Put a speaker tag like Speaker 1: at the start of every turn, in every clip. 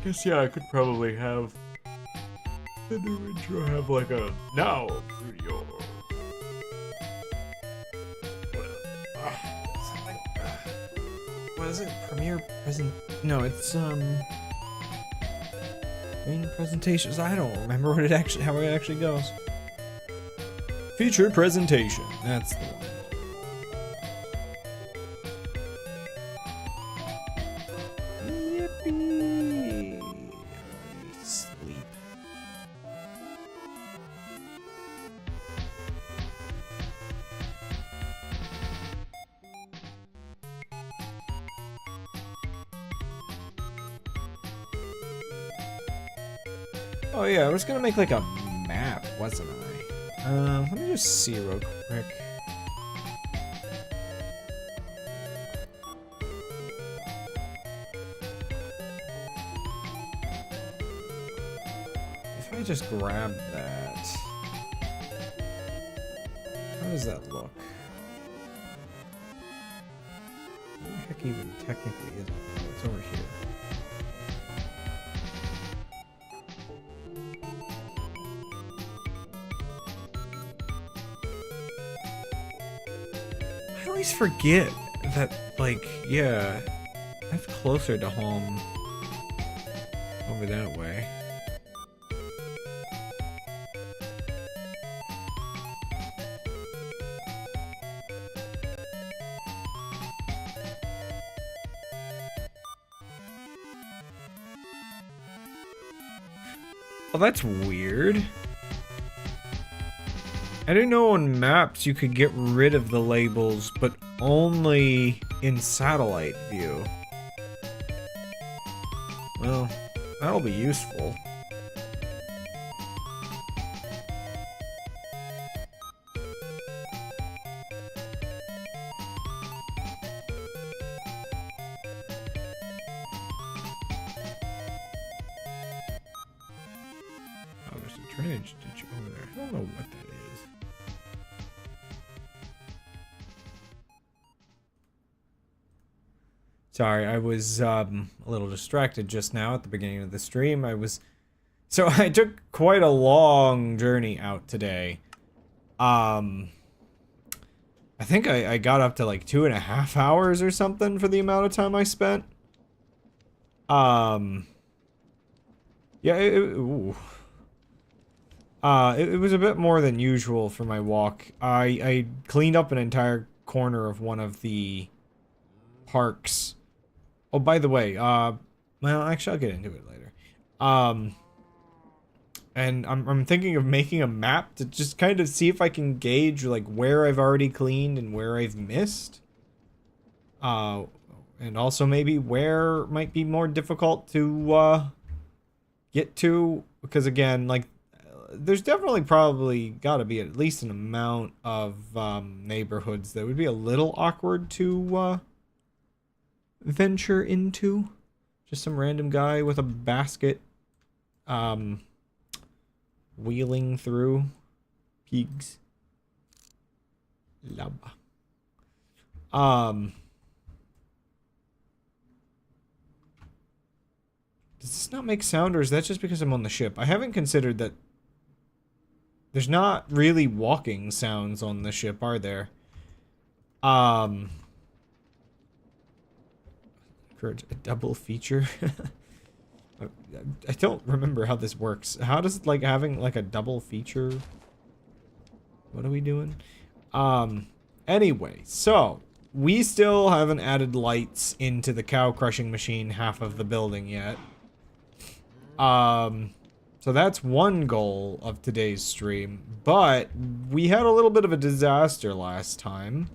Speaker 1: Guess yeah, I could probably have the new intro have like a now through your
Speaker 2: what is it? Premiere present? No, it's main presentations. I don't remember what it actually how it actually goes. Featured presentation. That's the one. Oh yeah, I was gonna make like a map, wasn't I? Let me just see real quick. If I just grab that, how does that look? What the heck even technically is it? Oh, it's over here. I always forget that, like, yeah, that's closer to home over that way. Oh, that's weird. I didn't know on maps you could get rid of the labels, but only in satellite view. Well, that'll be useful. Oh, there's a drainage ditch over there. I don't know what that is. Sorry, I was a little distracted just now at the beginning of the stream. So I took quite a long journey out today. I think I got up to like 2.5 hours or something for the amount of time I spent. Yeah, it was a bit more than usual for my walk. I cleaned up an entire corner of one of the parks. Oh, by the way, well, actually, I'll get into it later. And I'm thinking of making a map to just kind of see if I can gauge, like, where I've already cleaned and where I've missed. And also maybe where might be more difficult to, get to. Because, again, like, there's definitely probably got to be at least an amount of, neighborhoods that would be a little awkward to, venture into, Just some random guy with a basket, wheeling through pigs. Laba. Does this not make sound, or is that just because I'm on the ship? I haven't considered that there's not really walking sounds on the ship, are there? Encourage a double feature. I don't remember how this works. How does, like, having, like, a double feature... What are we doing? Anyway, so... We still haven't added lights into the cow crushing machine half of the building yet. So that's one goal of today's stream. But we had a little bit of a disaster last time.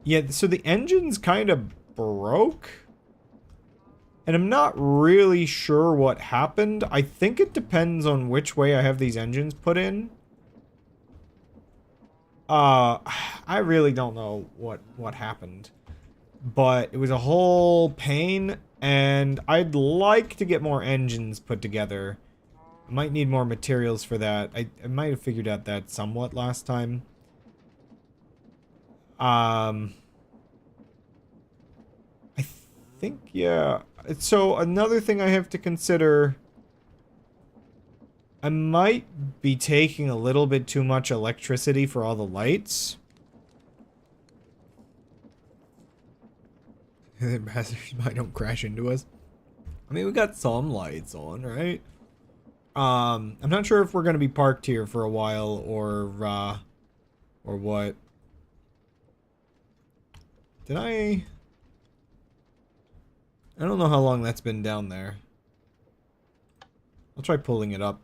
Speaker 2: Yeah, so the engine's kind of broke. And I'm not really sure what happened. I think it depends on which way I have these engines put in. I really don't know what happened. But it was a whole pain, and I'd like to get more engines put together. I might need more materials for that. I might have figured out that somewhat last time. I think, yeah. So, another thing I have to consider... I might be taking a little bit too much electricity for all the lights. The passers-by don't crash into us. I mean, we got some lights on, right? I'm not sure if we're gonna be parked here for a while or what. Did I don't know how long that's been down there. I'll try pulling it up.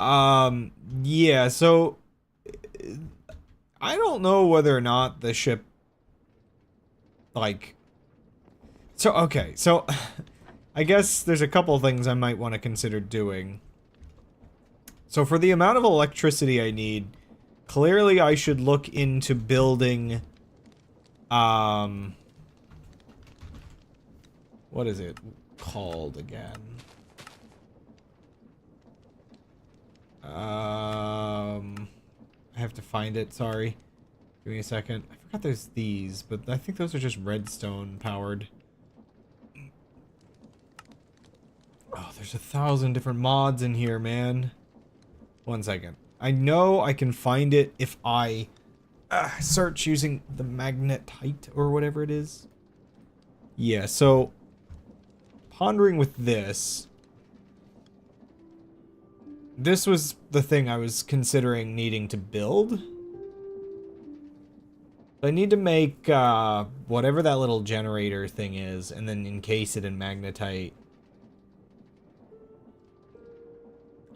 Speaker 2: Yeah, so I don't know whether or not the ship, like, so, okay, so I guess there's a couple things I might want to consider doing. So for the amount of electricity I need, clearly I should look into building, what is it called again? I have to find it, sorry. Give me a second. I forgot there's these, but I think those are just redstone powered. Oh, there's 1,000 different mods in here, man. 1 second. I know I can find it if I search using the magnetite or whatever it is. Yeah, so pondering with this. This was the thing I was considering needing to build. I need to make whatever that little generator thing is, and then encase it in magnetite.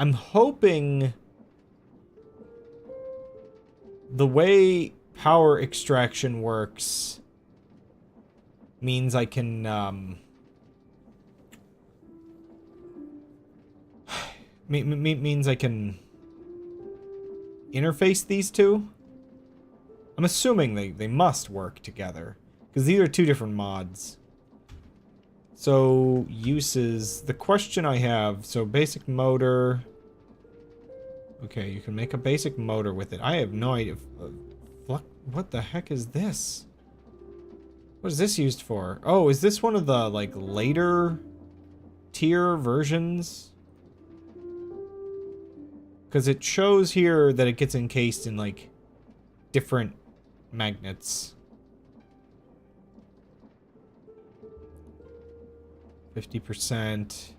Speaker 2: I'm hoping the way power extraction works means I can means I can interface these two. I'm assuming they must work together, because these are 2 different mods. So, uses, the question I have, so basic motor. Okay, you can make a basic motor with it. I have no idea. What the heck is this? What is this used for? Oh, is this one of the, like, later tier versions? Because it shows here that it gets encased in, like, different magnets. 50%.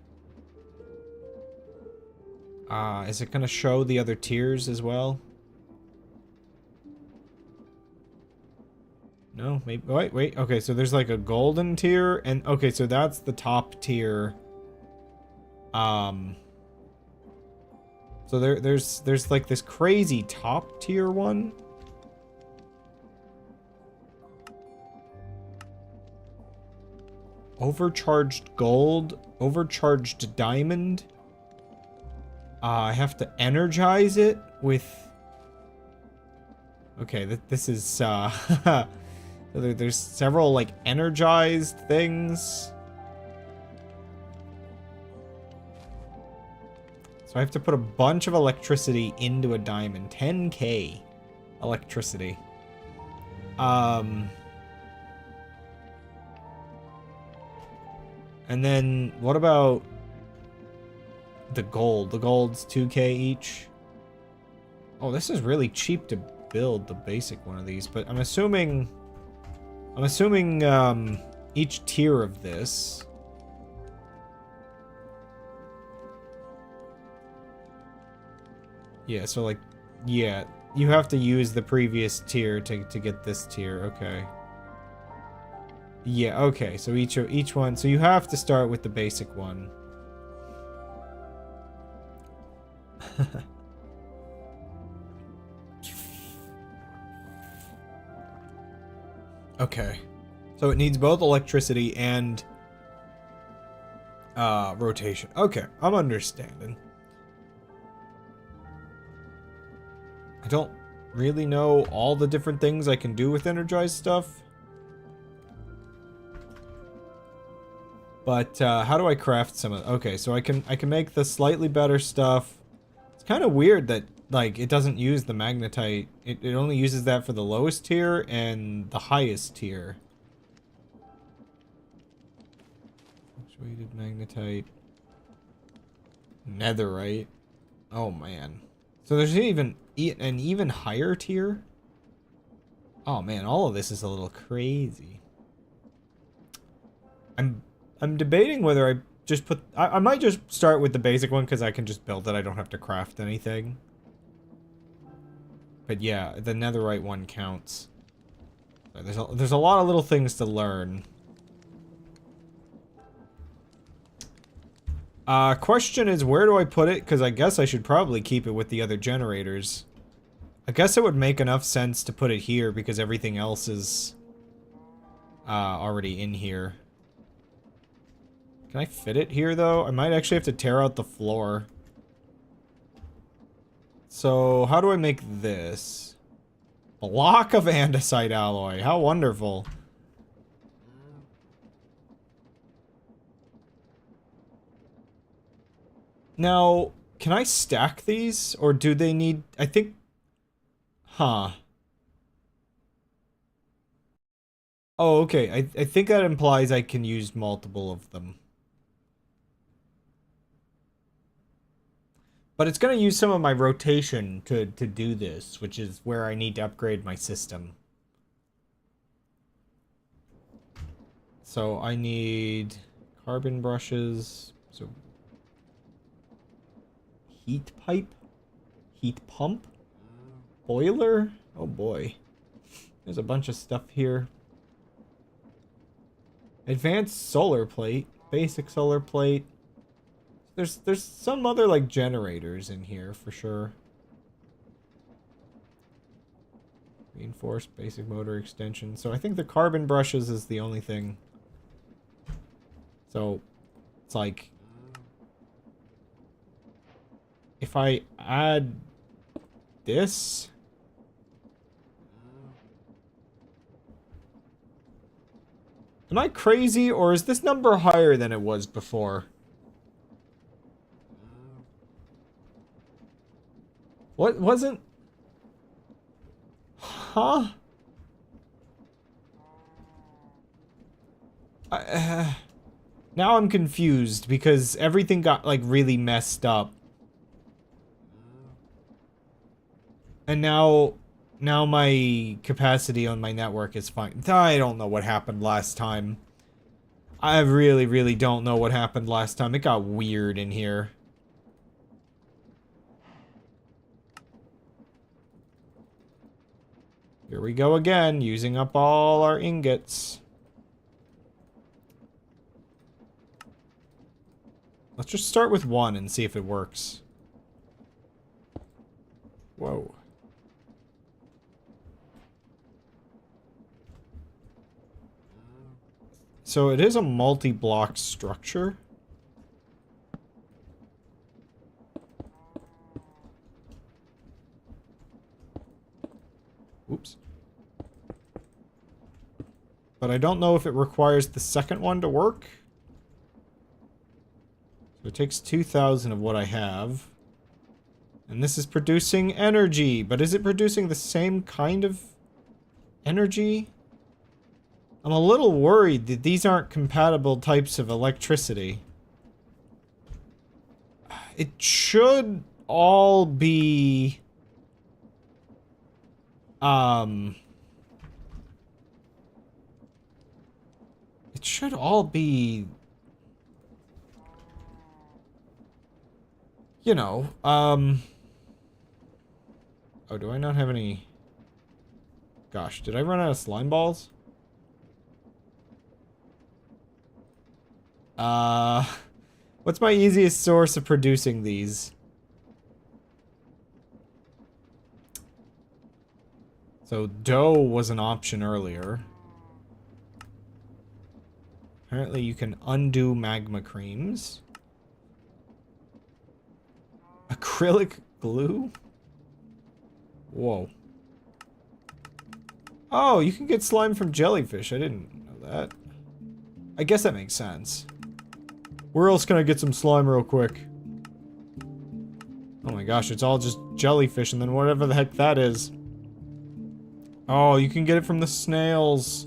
Speaker 2: Is it going to show the other tiers as well? No, maybe. Wait. Okay, so there's like a golden tier, and okay, so that's the top tier. So there's like this crazy top tier one. Overcharged gold, overcharged diamond. I have to energize it with... Okay, this is, So there's several, like, energized things. So I have to put a bunch of electricity into a diamond. 10K electricity. And then what about the gold? The gold's 2K each. Oh, this is really cheap to build the basic one of these, but I'm assuming each tier of this. Yeah, so like, yeah, you have to use the previous tier to get this tier. Okay. Yeah, okay. So each one, so you have to start with the basic one. Okay. So it needs both electricity and rotation. Okay, I'm understanding. I don't really know all the different things I can do with energized stuff. But how do I craft some of? Okay, so I can make the slightly better stuff. It's kind of weird that like it doesn't use the magnetite. It only uses that for the lowest tier and the highest tier. Weighted magnetite, netherite. Oh man. So there's even an even higher tier. Oh man, all of this is a little crazy. I'm debating whether I just put... I might just start with the basic one because I can just build it. I don't have to craft anything. But yeah, the netherite one counts. There's a lot of little things to learn. Question is, where do I put it? Because I guess I should probably keep it with the other generators. I guess it would make enough sense to put it here because everything else is already in here. Can I fit it here, though? I might actually have to tear out the floor. So, how do I make this? Block of andesite alloy. How wonderful. Now, can I stack these? Or do they need... I think... Huh. Oh, okay. I think that implies I can use multiple of them. But it's going to use some of my rotation to do this, which is where I need to upgrade my system. So I need carbon brushes. So heat pipe? Heat pump? Boiler? Oh boy. There's a bunch of stuff here. Advanced solar plate. Basic solar plate. There's some other like generators in here for sure. Reinforced basic motor extension. So I think the carbon brushes is the only thing. So it's like if I add this, am I crazy or is this number higher than it was before? What wasn't? Huh? Now I'm confused because everything got like really messed up. And now my capacity on my network is fine. I don't know what happened last time. I really don't know what happened last time. It got weird in here. Here we go again, using up all our ingots. Let's just start with one and see if it works. Whoa. So it is a multi-block structure. Oops. but I don't know if it requires the second one to work. So it takes 2,000 of what I have. And this is producing energy, but is it producing the same kind of energy? I'm a little worried that these aren't compatible types of electricity. It should all be... It should all be... You know, Oh, do I not have any... Gosh, did I run out of slime balls? What's my easiest source of producing these? So, dough was an option earlier. Apparently you can undo magma creams. Acrylic glue? Whoa. Oh, you can get slime from jellyfish. I didn't know that. I guess that makes sense. Where else can I get some slime real quick? Oh my gosh, it's all just jellyfish and then whatever the heck that is. Oh, you can get it from the snails.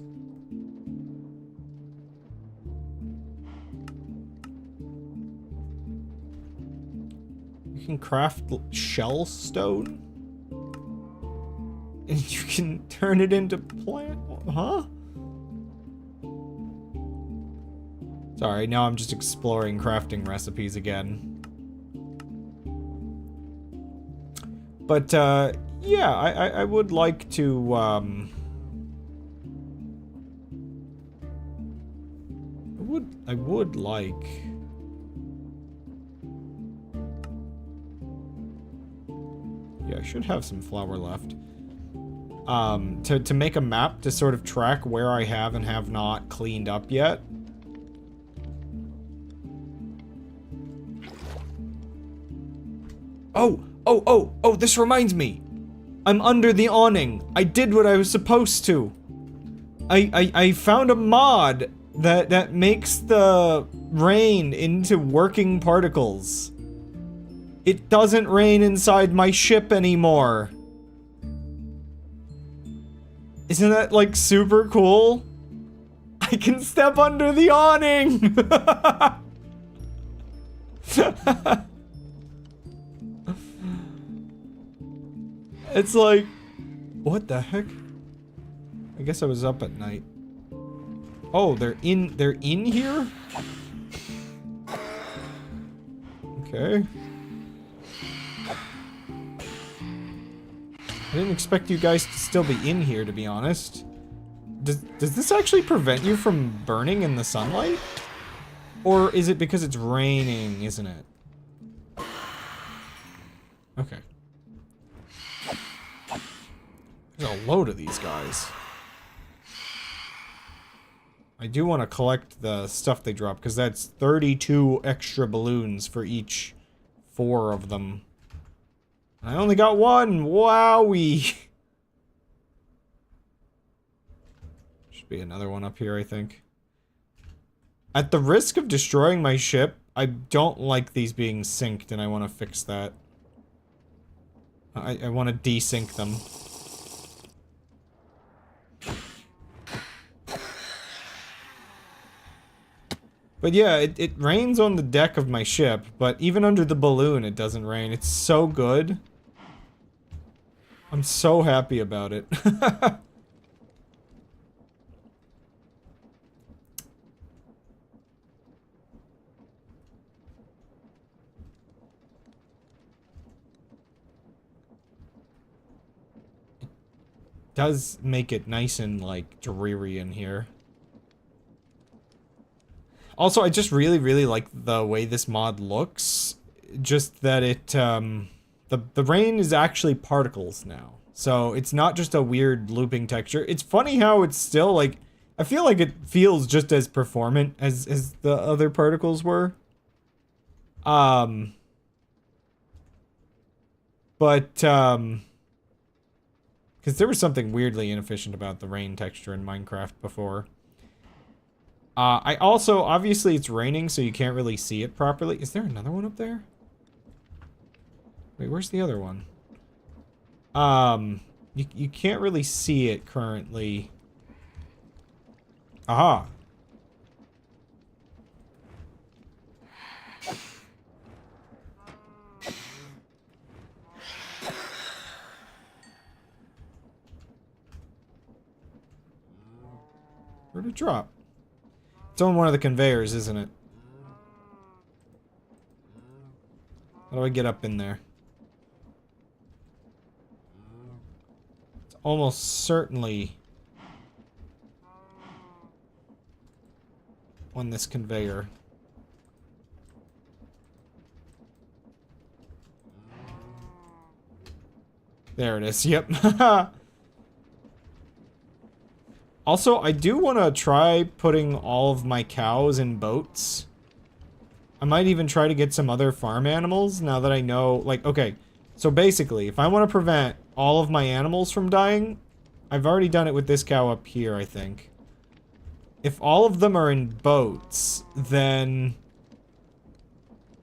Speaker 2: You can craft shell stone? And you can turn it into plant? Huh? Sorry, now I'm just exploring crafting recipes again. But, yeah, I would like to, I would like... Yeah, I should have some flour left. To make a map to sort of track where I have and have not cleaned up yet. Oh, this reminds me. I'm under the awning. I did what I was supposed to. I found a mod that makes the rain into working particles. It doesn't rain inside my ship anymore. Isn't that, like, super cool? I can step under the awning! It's like... What the heck? I guess I was up at night. Oh, they're in here? Okay. I didn't expect you guys to still be in here, to be honest. Does this actually prevent you from burning in the sunlight? Or is it because it's raining, isn't it? Okay. There's a load of these guys. I do want to collect the stuff they drop, because that's 32 extra balloons for each 4 of them. I only got 1! Wowee! Should be another one up here, I think. At the risk of destroying my ship, I don't like these being synced, and I want to fix that. I want to desync them. But yeah, it rains on the deck of my ship, but even under the balloon it doesn't rain. It's so good. I'm so happy about it. It does make it nice and, like, dreary in here. Also, I just really like the way this mod looks. Just that it, the rain is actually particles now. So, it's not just a weird looping texture. It's funny how it's still, like, I feel like it feels just as performant as the other particles were. But, because there was something weirdly inefficient about the rain texture in Minecraft before. I also, obviously it's raining, so you can't really see it properly. Is there another one up there? Wait, where's the other one? You can't really see it currently. Aha. Where'd it drop? It's on one of the conveyors, isn't it? How do I get up in there? It's almost certainly on this conveyor. There it is. Yep. Also, I do want to try putting all of my cows in boats. I might even try to get some other farm animals now that I know, like, okay. So basically, if I want to prevent all of my animals from dying, I've already done it with this cow up here, I think. If all of them are in boats, then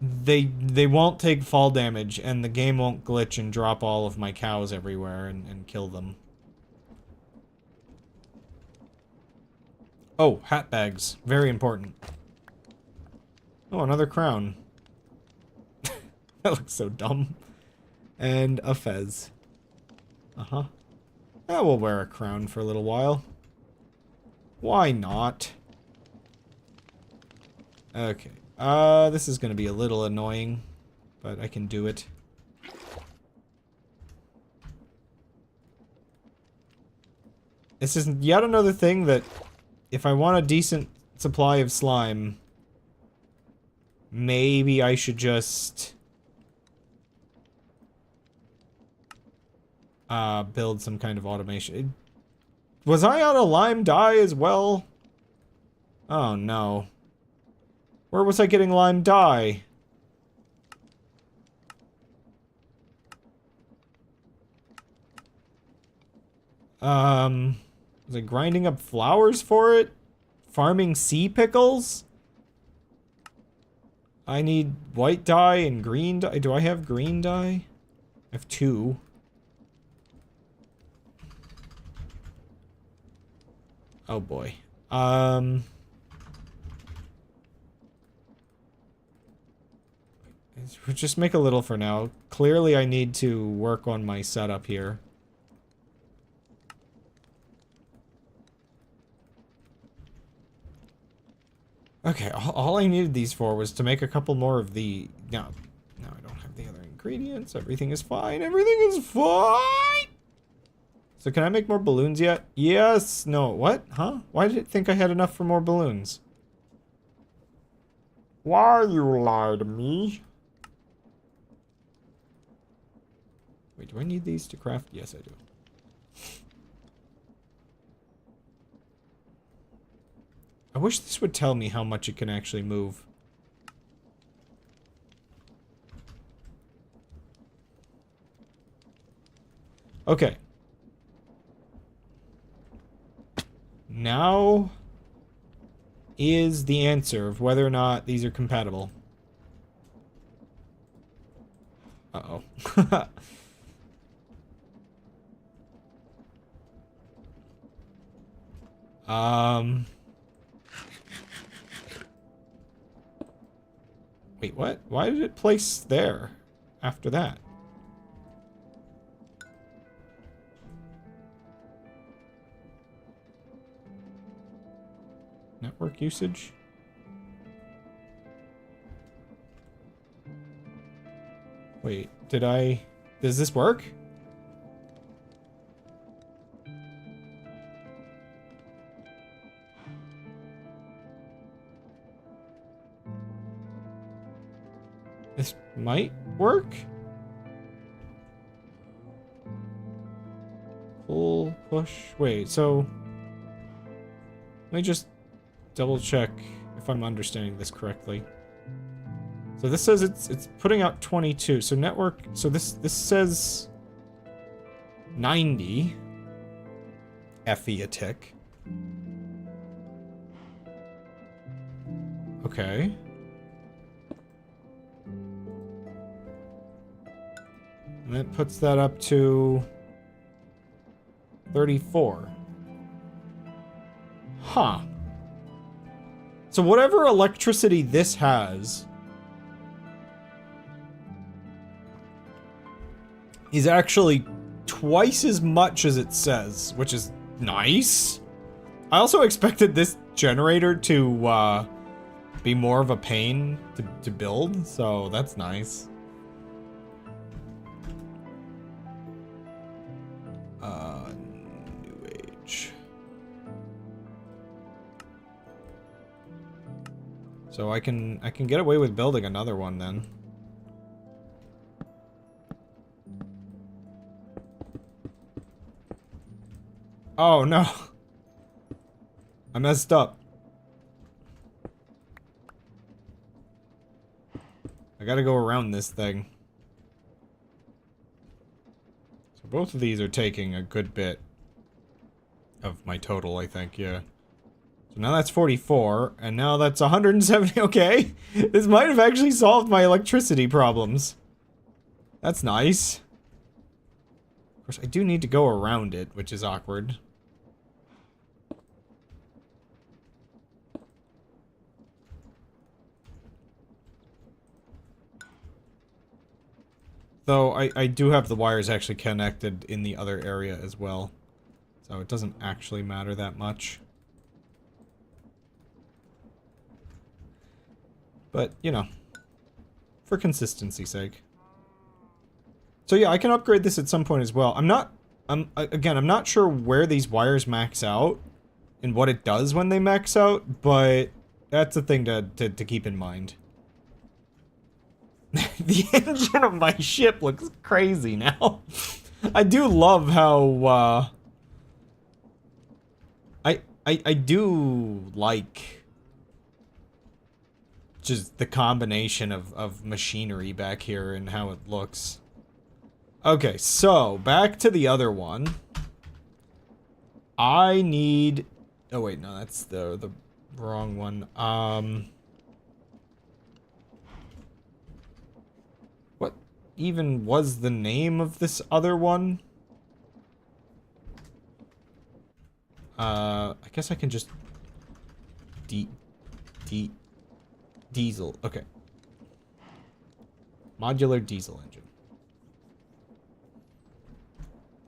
Speaker 2: they won't take fall damage and the game won't glitch and drop all of my cows everywhere and kill them. Oh, hat bags. Very important. Oh, another crown. That looks so dumb. And a fez. Uh-huh. Yeah, we'll wear a crown for a little while. Why not? Okay. This is gonna be a little annoying, but I can do it. This is yet another thing that, if I want a decent supply of slime, maybe I should just build some kind of automation. Was I out of lime dye as well? Oh no. Where was I getting lime dye? Was I grinding up flowers for it? Farming sea pickles? I need white dye and green dye. Do I have green dye? I have 2. Oh boy. Just make a little for now. Clearly I need to work on my setup here. Okay, all I needed these for was to make a couple more of the... No, I don't have the other ingredients. Everything is fine. Everything is fine! So can I make more balloons yet? Yes. No. What? Huh? Why did it think I had enough for more balloons? Why you lie to me? Wait, do I need these to craft? Yes, I do. I wish this would tell me how much it can actually move. Okay. Now is the answer of whether or not these are compatible. Uh-oh. Wait, what? Why did it place there after that? Network usage? Wait, does this work? This might work? Pull, push, wait, so... Let me just double check if I'm understanding this correctly. So this says it's putting out 22. So network, so this says 90 FE a tick. Okay. And that puts that up to 34. Huh. So whatever electricity this has is actually twice as much as it says, which is nice. I also expected this generator to be more of a pain to build, so that's nice. New Age. So I can get away with building another one then. Oh no. I messed up. I gotta go around this thing. So both of these are taking a good bit of my total, I think, yeah. So now that's 44, and now that's 170. Okay, this might have actually solved my electricity problems. That's nice. Of course, I do need to go around it, which is awkward. Though I do have the wires actually connected in the other area as well. So it doesn't actually matter that much. But, you know, for consistency's sake. So yeah, I can upgrade this at some point as well. I'm not sure where these wires max out and what it does when they max out, but that's a thing to keep in mind. The engine of my ship looks crazy now. I do love how, I do like just the combination of machinery back here and how it looks. Okay, so back to the other one. I need... Oh wait, no, that's the wrong one. What even was the name of this other one? I guess I can just... Diesel. Okay. Modular diesel engine.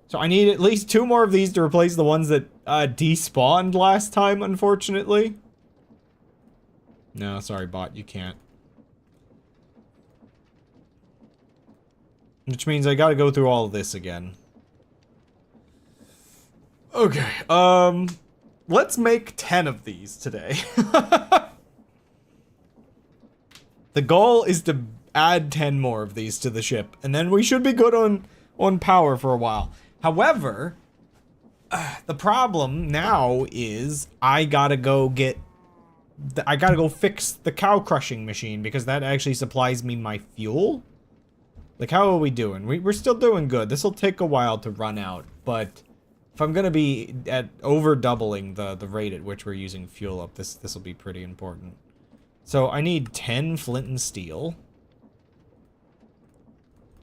Speaker 2: So I need at least 2 more of these to replace the ones that despawned last time, unfortunately. No, sorry, bot, you can't. Which means I gotta go through all of this again. Okay, let's make 10 of these today. The goal is to add 10 more of these to the ship, and then we should be good on power for a while. However, the problem now is I gotta go fix the cow crushing machine because that actually supplies me my fuel. Like, how are we doing? We're still doing good. This will take a while to run out, but if I'm gonna be at over doubling the rate at which we're using fuel up, this will be pretty important. So I need 10 flint and steel.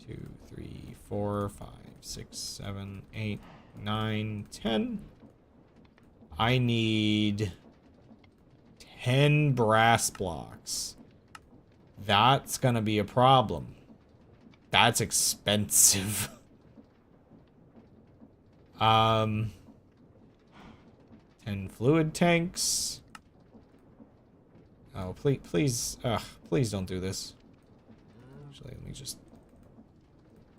Speaker 2: 2, 3, 4, 5, 6, 7, 8, 9, 10. I need 10 brass blocks. That's gonna be a problem. That's expensive. 10 fluid tanks. Oh, please, please don't do this. Actually, let me just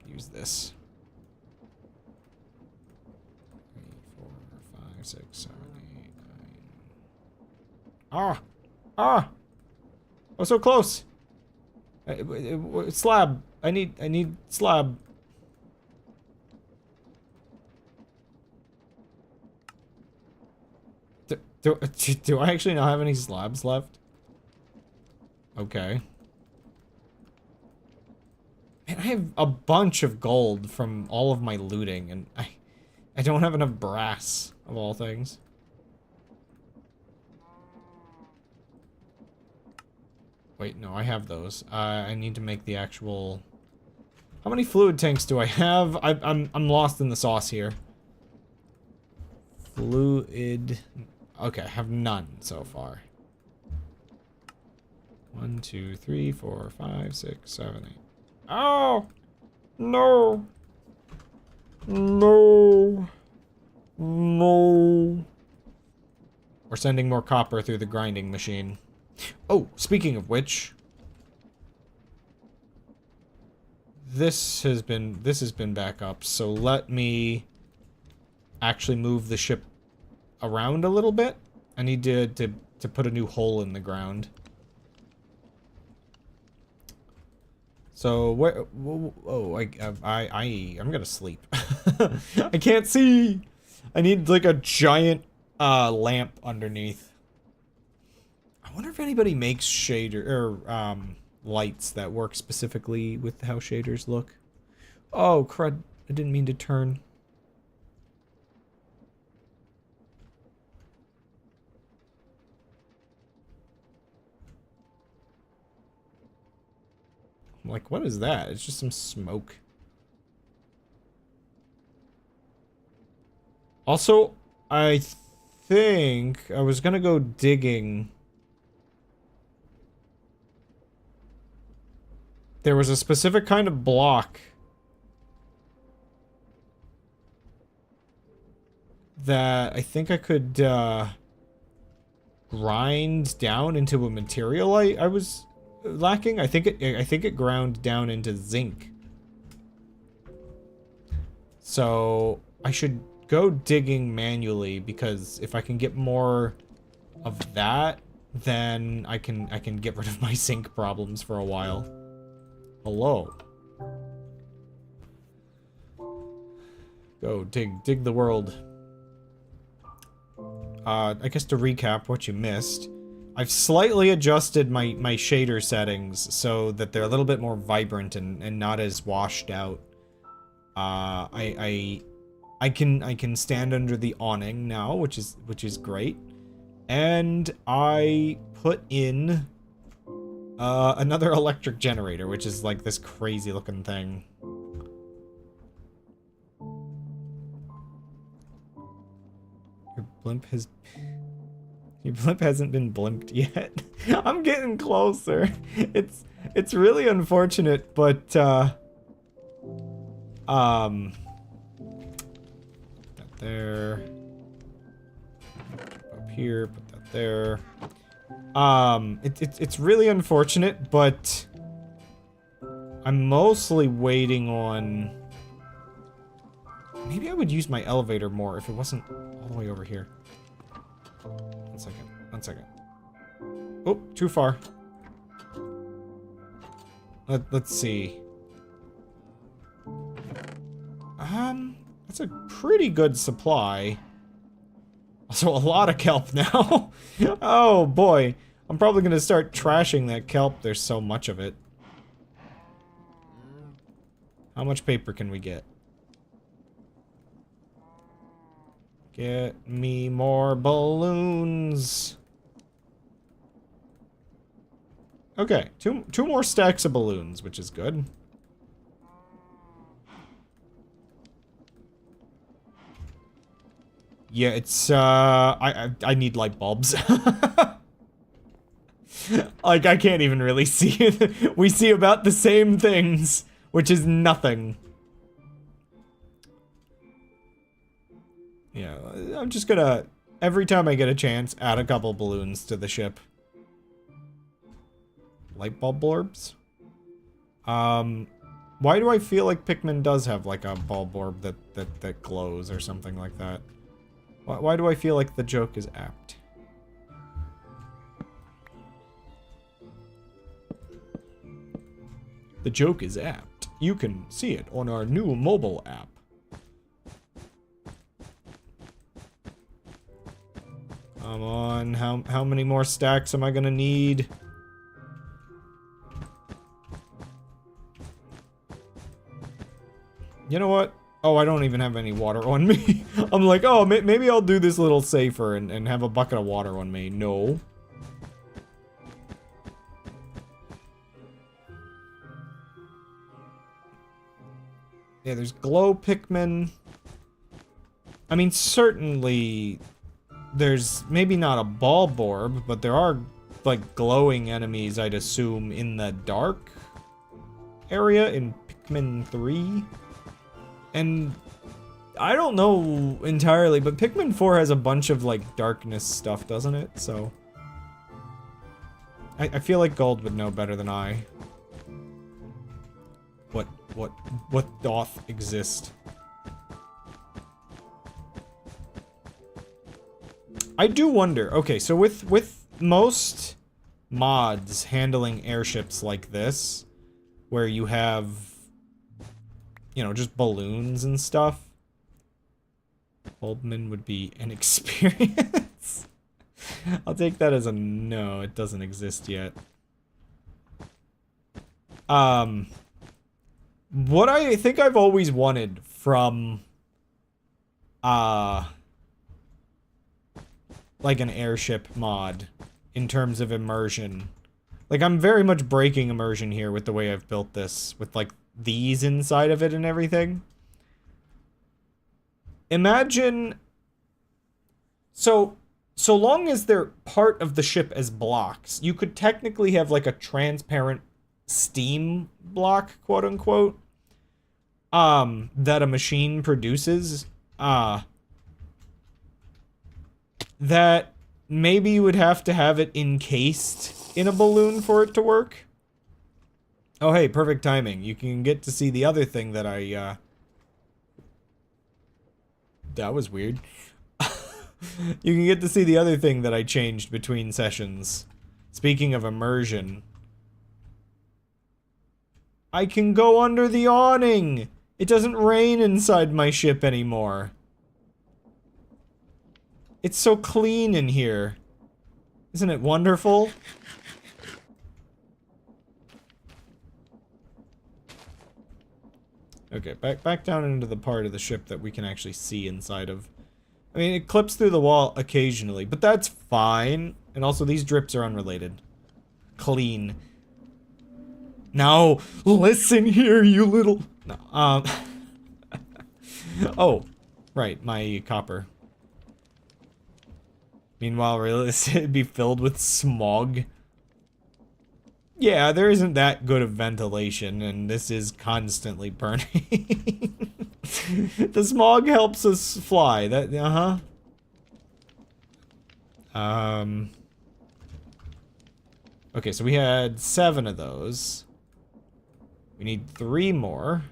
Speaker 2: use this. 3, 4, 5, 6, 7, 8, 9. Ah! Oh, so close. Slab. I need slab. Do I actually not have any slabs left? Okay. Man, I have a bunch of gold from all of my looting, and I don't have enough brass, of all things. Wait, no, I have those. I need to make the actual... How many fluid tanks do I have? I'm lost in the sauce here. Fluid... Okay, I have none so far. 1, 2, 3, 4, 5, 6, 7, 8. Oh! No! No! No! We're sending more copper through the grinding machine. Oh, speaking of which... This has been back up, so let me actually move the ship around a little bit. I need to put a new hole in the ground. So where? Oh, I'm gonna sleep. I can't see. I need like a giant lamp underneath. I wonder if anybody makes shader or lights that work specifically with how shaders look. Oh crud! I didn't mean to turn. I'm like, what is that? It's just some smoke. Also, I think I was gonna go digging. There was a specific kind of block that I think I could grind down into a material I was lacking. I think it ground down into zinc. So I should go digging manually, because if I can get more of that, then I can get rid of my zinc problems for a while. Hello. Go dig the world. I guess to recap what you missed, I've slightly adjusted my shader settings so that they're a little bit more vibrant and not as washed out. I can stand under the awning now, which is great. And I put in another electric generator, which is like this crazy looking thing. Your blimp hasn't been blimped yet. I'm getting closer. It's really unfortunate, but put that there. Up here, put that there. It's really unfortunate, but I'm mostly waiting on... Maybe I would use my elevator more if it wasn't all the way over here. One second. Oh, too far. Let's see. That's a pretty good supply. Also, a lot of kelp now. Oh boy, I'm probably gonna start trashing that kelp. There's so much of it. How much paper can we get? Get me more balloons. Okay, two more stacks of balloons, which is good. Yeah, it's I need light bulbs. Like, I can't even really see it. We see about the same things, which is nothing. Yeah, I'm just gonna, every time I get a chance, add a couple balloons to the ship. Light bulb orbs? Why do I feel like Pikmin does have like a bulb orb that glows or something like that? Why do I feel like the joke is apt? The joke is apt. You can see it on our new mobile app. Come on, how many more stacks am I gonna need? You know what? Oh, I don't even have any water on me. I'm like, oh, maybe I'll do this a little safer and have a bucket of water on me. No. Yeah, there's glow Pikmin. I mean, certainly there's maybe not a ball borb, but there are like glowing enemies, I'd assume, in the dark area in Pikmin 3. And I don't know entirely, but Pikmin 4 has a bunch of like darkness stuff, doesn't it? So I feel like Gold would know better than I. What doth exist? I do wonder. Okay, so with most mods handling airships like this, where you have, you know, just balloons and stuff, Oldman would be an experience. I'll take that as a no. It doesn't exist yet. What I think I've always wanted from, like an airship mod in terms of immersion. Like, I'm very much breaking immersion here with the way I've built this, with like these inside of it and everything. Imagine, so long as they're part of the ship as blocks, you could technically have like a transparent steam block, quote unquote, that a machine produces, that maybe you would have to have it encased in a balloon for it to work. Oh, hey, perfect timing. You can get to see the other thing that I, that was weird. You can get to see the other thing that I changed between sessions. Speaking of immersion, I can go under the awning! It doesn't rain inside my ship anymore. It's so clean in here. Isn't it wonderful? Okay, back down into the part of the ship that we can actually see inside of. I mean, it clips through the wall occasionally, but that's fine. And also, these drips are unrelated. Clean. Now, listen here, you little... No, oh, right, my copper. Meanwhile, it'd be filled with smog. Yeah, there isn't that good of ventilation, and this is constantly burning. The smog helps us fly. That, okay, so we had 7 of those. We need 3 more.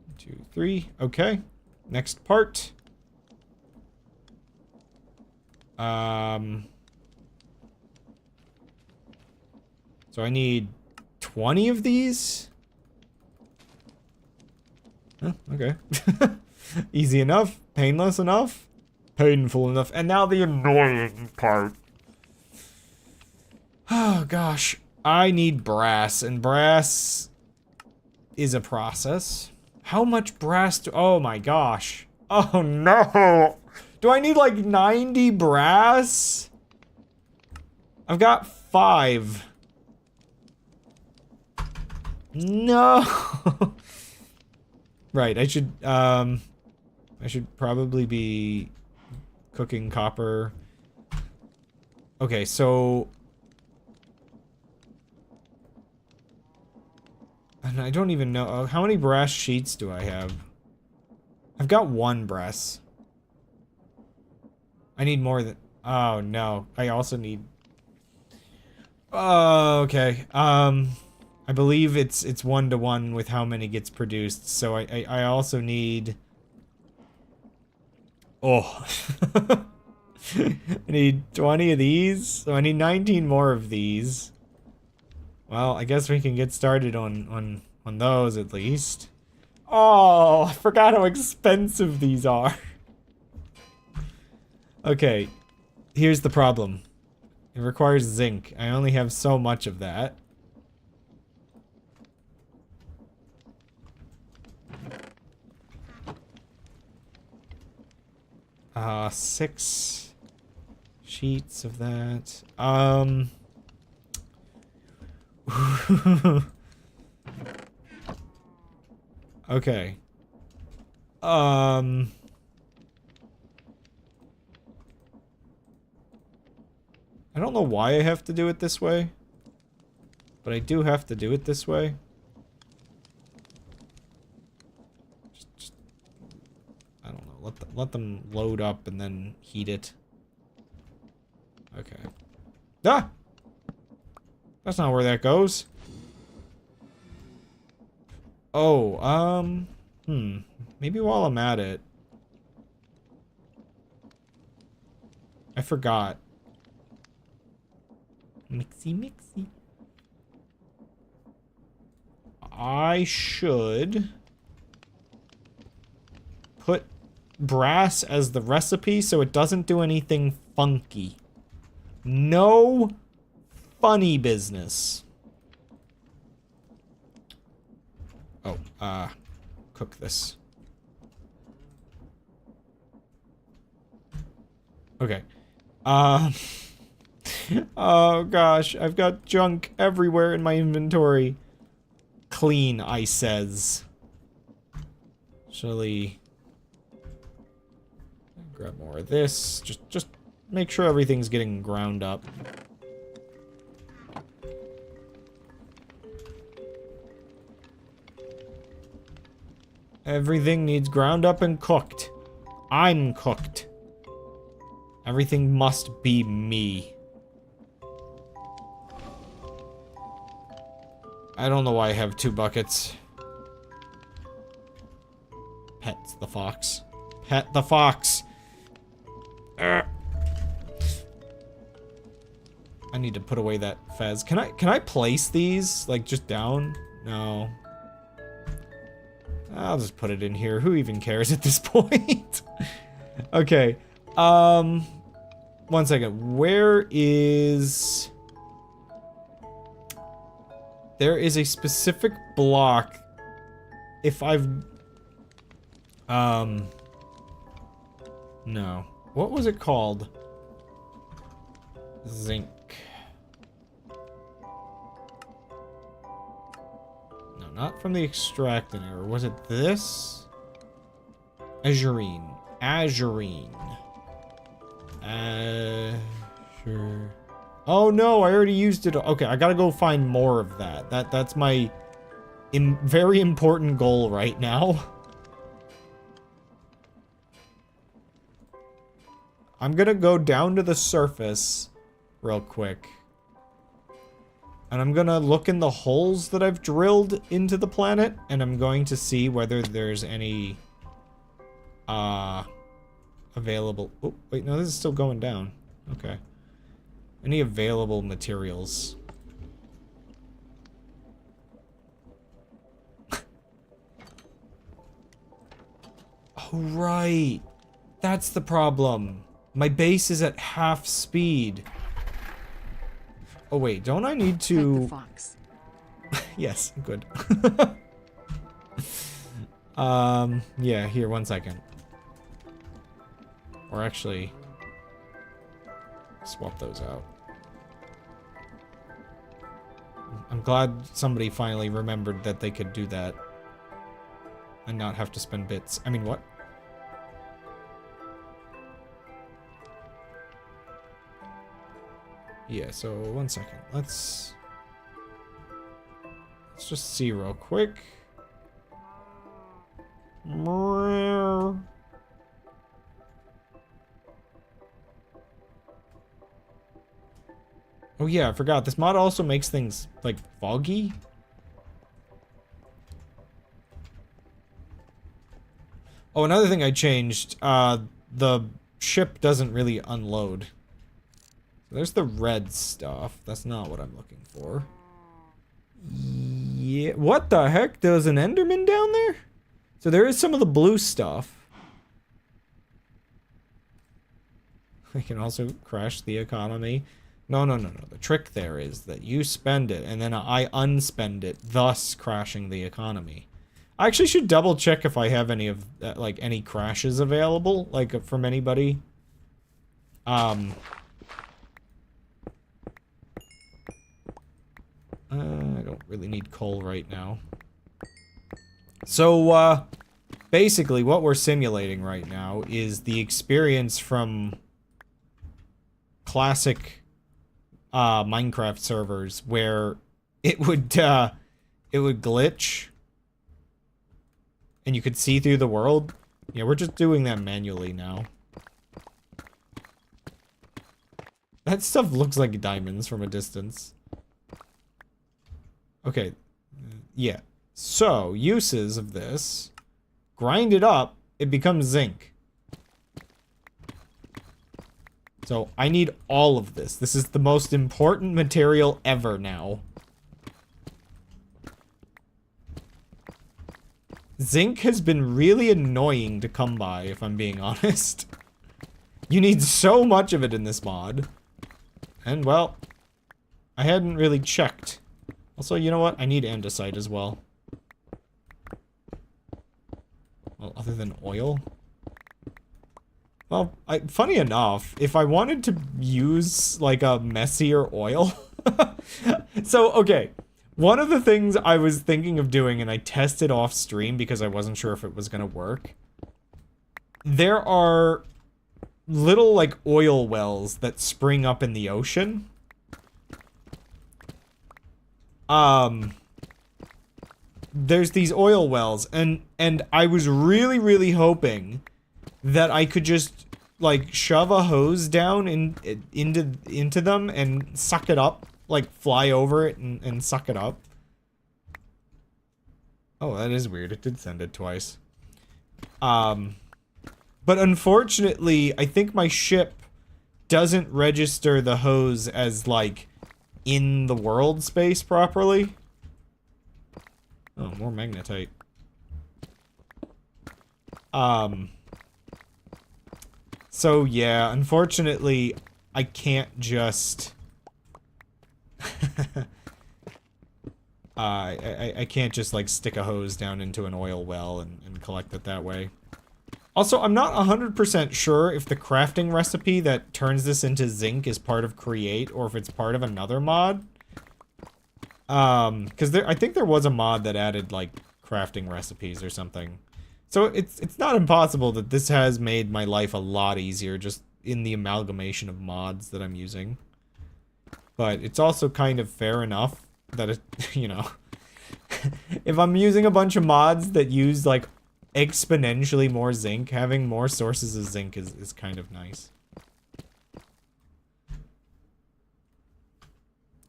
Speaker 2: 1, 2, 3. Okay. Next part. So I need 20 of these? Huh, okay. Easy enough. Painless enough. Painful enough. And now the annoying part. Oh, gosh. I need brass, and brass is a process. How much brass do... Oh, my gosh. Oh, no. Do I need, like, 90 brass? I've got 5. No. Right, I should probably be cooking copper. Okay, so and I don't even know how many brass sheets do I have? I've got 1 brass. I need more than... Oh no, I also need... Oh, okay. I believe it's 1-to-1 with how many gets produced, so I also need... Oh. I need 20 of these, so I need 19 more of these. Well, I guess we can get started on those at least. Oh, I forgot how expensive these are. Okay, here's the problem. It requires zinc. I only have so much of that. 6 sheets of that. Okay. I don't know why I have to do it this way, but I do have to do it this way. Just I don't know. Let them load up and then heat it. Okay. Ah! That's not where that goes. Oh, maybe while I'm at it. I forgot. Mixy. I should put brass as the recipe so it doesn't do anything funky. No funny business. Oh, cook this. Okay. Oh gosh, I've got junk everywhere in my inventory. Clean, I says. Actually, grab more of this. Just make sure everything's getting ground up. Everything needs ground up and cooked. I'm cooked. Everything must be me. I don't know why I have 2 buckets. Pet the fox. Pet the fox. I need to put away that fez. Can I place these like just down? No. I'll just put it in here. Who even cares at this point? Okay. 1 second. Where is... There is a specific block. If I've... No. What was it called? Zinc. No, not from the extracting area. Was it this? Azurine. Azurine. Sure. Oh no, I already used it. Okay, I gotta go find more of that. That's my very important goal right now. I'm gonna go down to the surface real quick. And I'm gonna look in the holes that I've drilled into the planet, and I'm going to see whether there's any available. Oh, wait, no, this is still going down. Okay. Any available materials? Oh, right. That's the problem. My base is at half speed. Oh, wait. Don't I need to...
Speaker 3: Take the fox.
Speaker 2: Yes, good. Yeah, here, 1 second. Or actually... swap those out. I'm glad somebody finally remembered that they could do that. And not have to spend bits. I mean, what? Yeah, so 1 second. Let's just see real quick. Oh yeah, I forgot. This mod also makes things, like, foggy. Oh, another thing I changed, the ship doesn't really unload. So there's the red stuff. That's not what I'm looking for. Yeah, what the heck? There's an Enderman down there? So there is some of the blue stuff. I can also crash the economy. No. The trick there is that you spend it, and then I unspend it, thus crashing the economy. I actually should double check if I have any of, like, any crashes available, like, from anybody. I don't really need coal right now. So, basically what we're simulating right now is the experience from classic, Minecraft servers where it would glitch and you could see through the world. Yeah, we're just doing that manually now. That stuff looks like diamonds from a distance. Okay. Yeah. So, uses of this. Grind it up, it becomes zinc. So, I need all of this. This is the most important material ever now. Zinc has been really annoying to come by, if I'm being honest. You need so much of it in this mod. And, well, I hadn't really checked. Also, you know what? I need andesite as well. Well, other than oil? Well, funny enough, if I wanted to use, like, a messier oil... So, okay. One of the things I was thinking of doing, and I tested off stream because I wasn't sure if it was gonna work. There are little, like, oil wells that spring up in the ocean. There's these oil wells, and I was really hoping that I could just, like, shove a hose down into them and suck it up, like, fly over it and suck it up. Oh, that is weird. It did send it twice. But unfortunately, I think my ship doesn't register the hose as, like, in the world space properly. Oh, more magnetite. So yeah, unfortunately, I can't just... I can't just, like, stick a hose down into an oil well and collect it that way. Also, I'm not 100% sure if the crafting recipe that turns this into zinc is part of Create, or if it's part of another mod. Because I think there was a mod that added, like, crafting recipes or something. So it's not impossible that this has made my life a lot easier just in the amalgamation of mods that I'm using. But it's also kind of fair enough that it, you know, if I'm using a bunch of mods that use, like, exponentially more zinc, having more sources of zinc is kind of nice.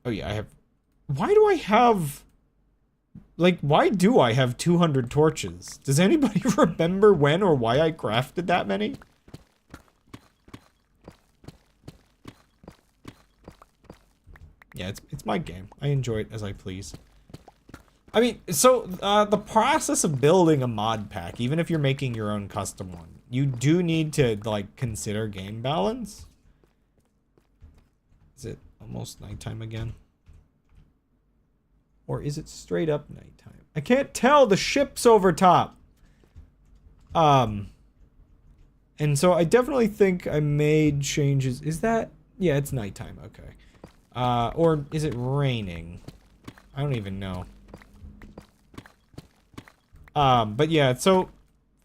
Speaker 2: Oh yeah, I have... Why do I have... Like, why do I have 200 torches? Does anybody remember when or why I crafted that many? Yeah, it's my game. I enjoy it as I please. I mean, so, the process of building a mod pack, even if you're making your own custom one, you do need to, like, consider game balance. Is it almost nighttime again? Or is it straight up nighttime? I can't tell, the ship's over top. And so I definitely think I made changes. Is that? Yeah, it's nighttime, okay. Or is it raining? I don't even know. But yeah, so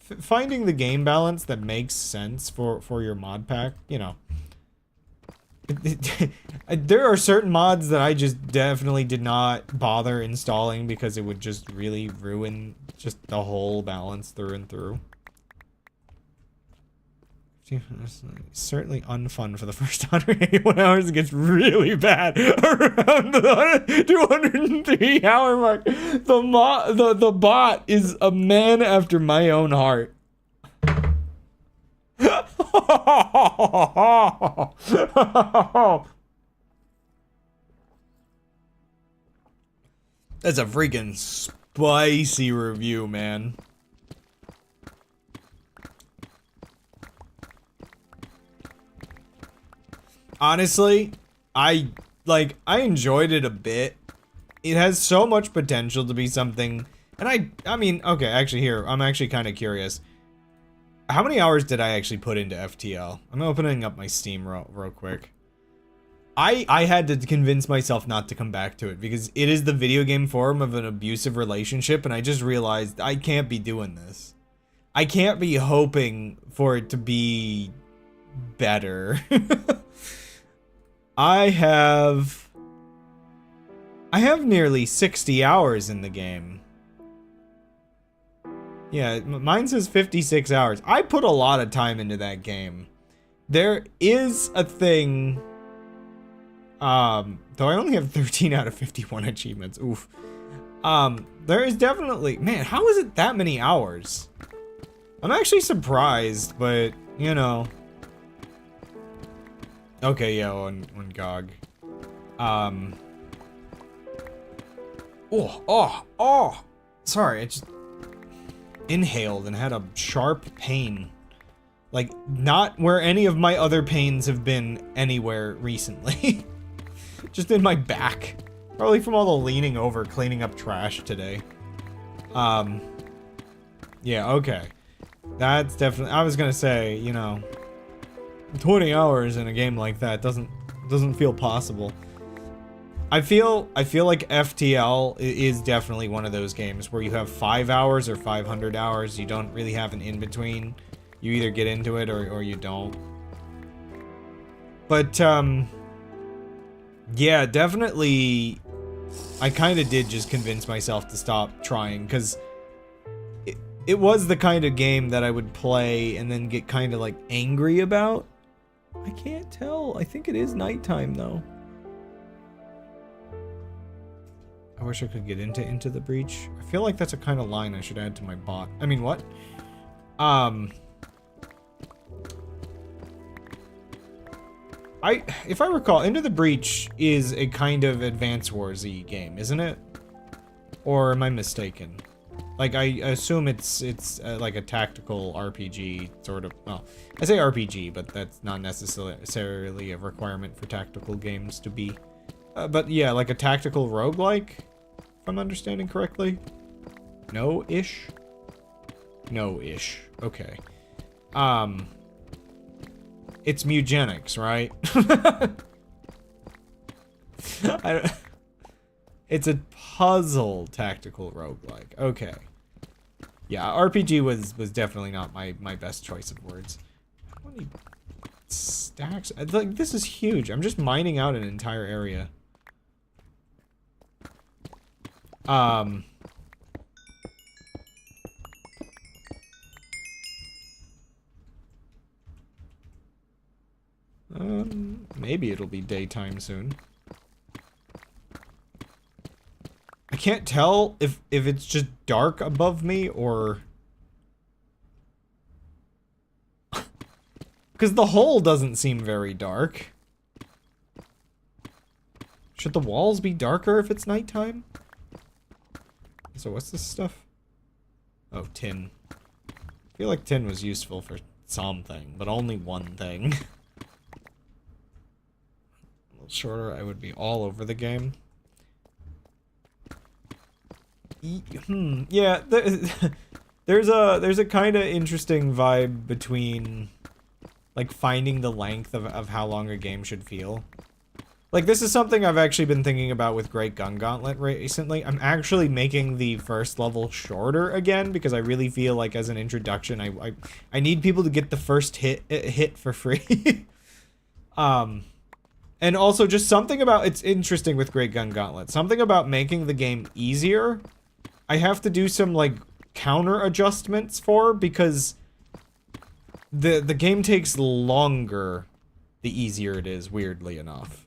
Speaker 2: finding the game balance that makes sense for your mod pack, you know. There are certain mods that I just definitely did not bother installing because it would just really ruin just the whole balance through and through. Certainly unfun for the first 181 hours. It gets really bad around the 203 hour mark. The bot is a man after my own heart. That's a freaking spicy review, man. Honestly, I enjoyed it a bit. It has so much potential to be something, and I mean, okay, actually here, I'm actually kind of curious. How many hours did I actually put into FTL? I'm opening up my Steam real quick. I had to convince myself not to come back to it because it is the video game form of an abusive relationship, and I just realized I can't be doing this. I can't be hoping for it to be better. I have nearly 60 hours in the game. Yeah, mine says 56 hours. I put a lot of time into that game. There is a thing, though I only have 13 out of 51 achievements. Oof. There is definitely, man, how is it that many hours? I'm actually surprised, but, you know. Okay, yeah, on GOG. Oh! Sorry, I just inhaled and had a sharp pain. Like, not where any of my other pains have been anywhere recently. Just in my back. Probably from all the leaning over, cleaning up trash today. Yeah, okay. That's definitely, I was gonna say, you know, 20 hours in a game like that doesn't feel possible. I feel like FTL is definitely one of those games where you have 5 hours or 500 hours. You don't really have an in-between. You either get into it or you don't. But, yeah, definitely, I kind of did just convince myself to stop trying, because it was the kind of game that I would play and then get kind of, like, angry about. I can't tell. I think it is nighttime, though. I wish I could get into the breach. I feel like that's a kind of line I should add to my bot. I mean, what? If I recall, Into the Breach is a kind of Advance Wars-y game, isn't it? Or am I mistaken? Like, I assume it's like a tactical RPG, sort of. Well, I say RPG, but that's not necessarily a requirement for tactical games to be. But yeah, like a tactical roguelike, if I'm understanding correctly. No-ish? No-ish. Okay. It's Mugenics, right? It's a puzzle tactical roguelike. Okay. Yeah, RPG was definitely not my best choice of words. How many stacks? Like, this is huge. I'm just mining out an entire area. Maybe it'll be daytime soon. I can't tell if it's just dark above me or... Because the hole doesn't seem very dark. Should the walls be darker if it's nighttime? So what's this stuff? Oh, tin. I feel like tin was useful for something, but only one thing. A little shorter, I would be all over the game. Yeah, there's a kind of interesting vibe between, like, finding the length of how long a game should feel. Like, this is something I've actually been thinking about with Great Gun Gauntlet recently. I'm actually making the first level shorter again, because I really feel like as an introduction, I need people to get the first hit for free. And also just something about, it's interesting with Great Gun Gauntlet, something about making the game easier, I have to do some, like, counter adjustments for, because the game takes longer the easier it is, weirdly enough.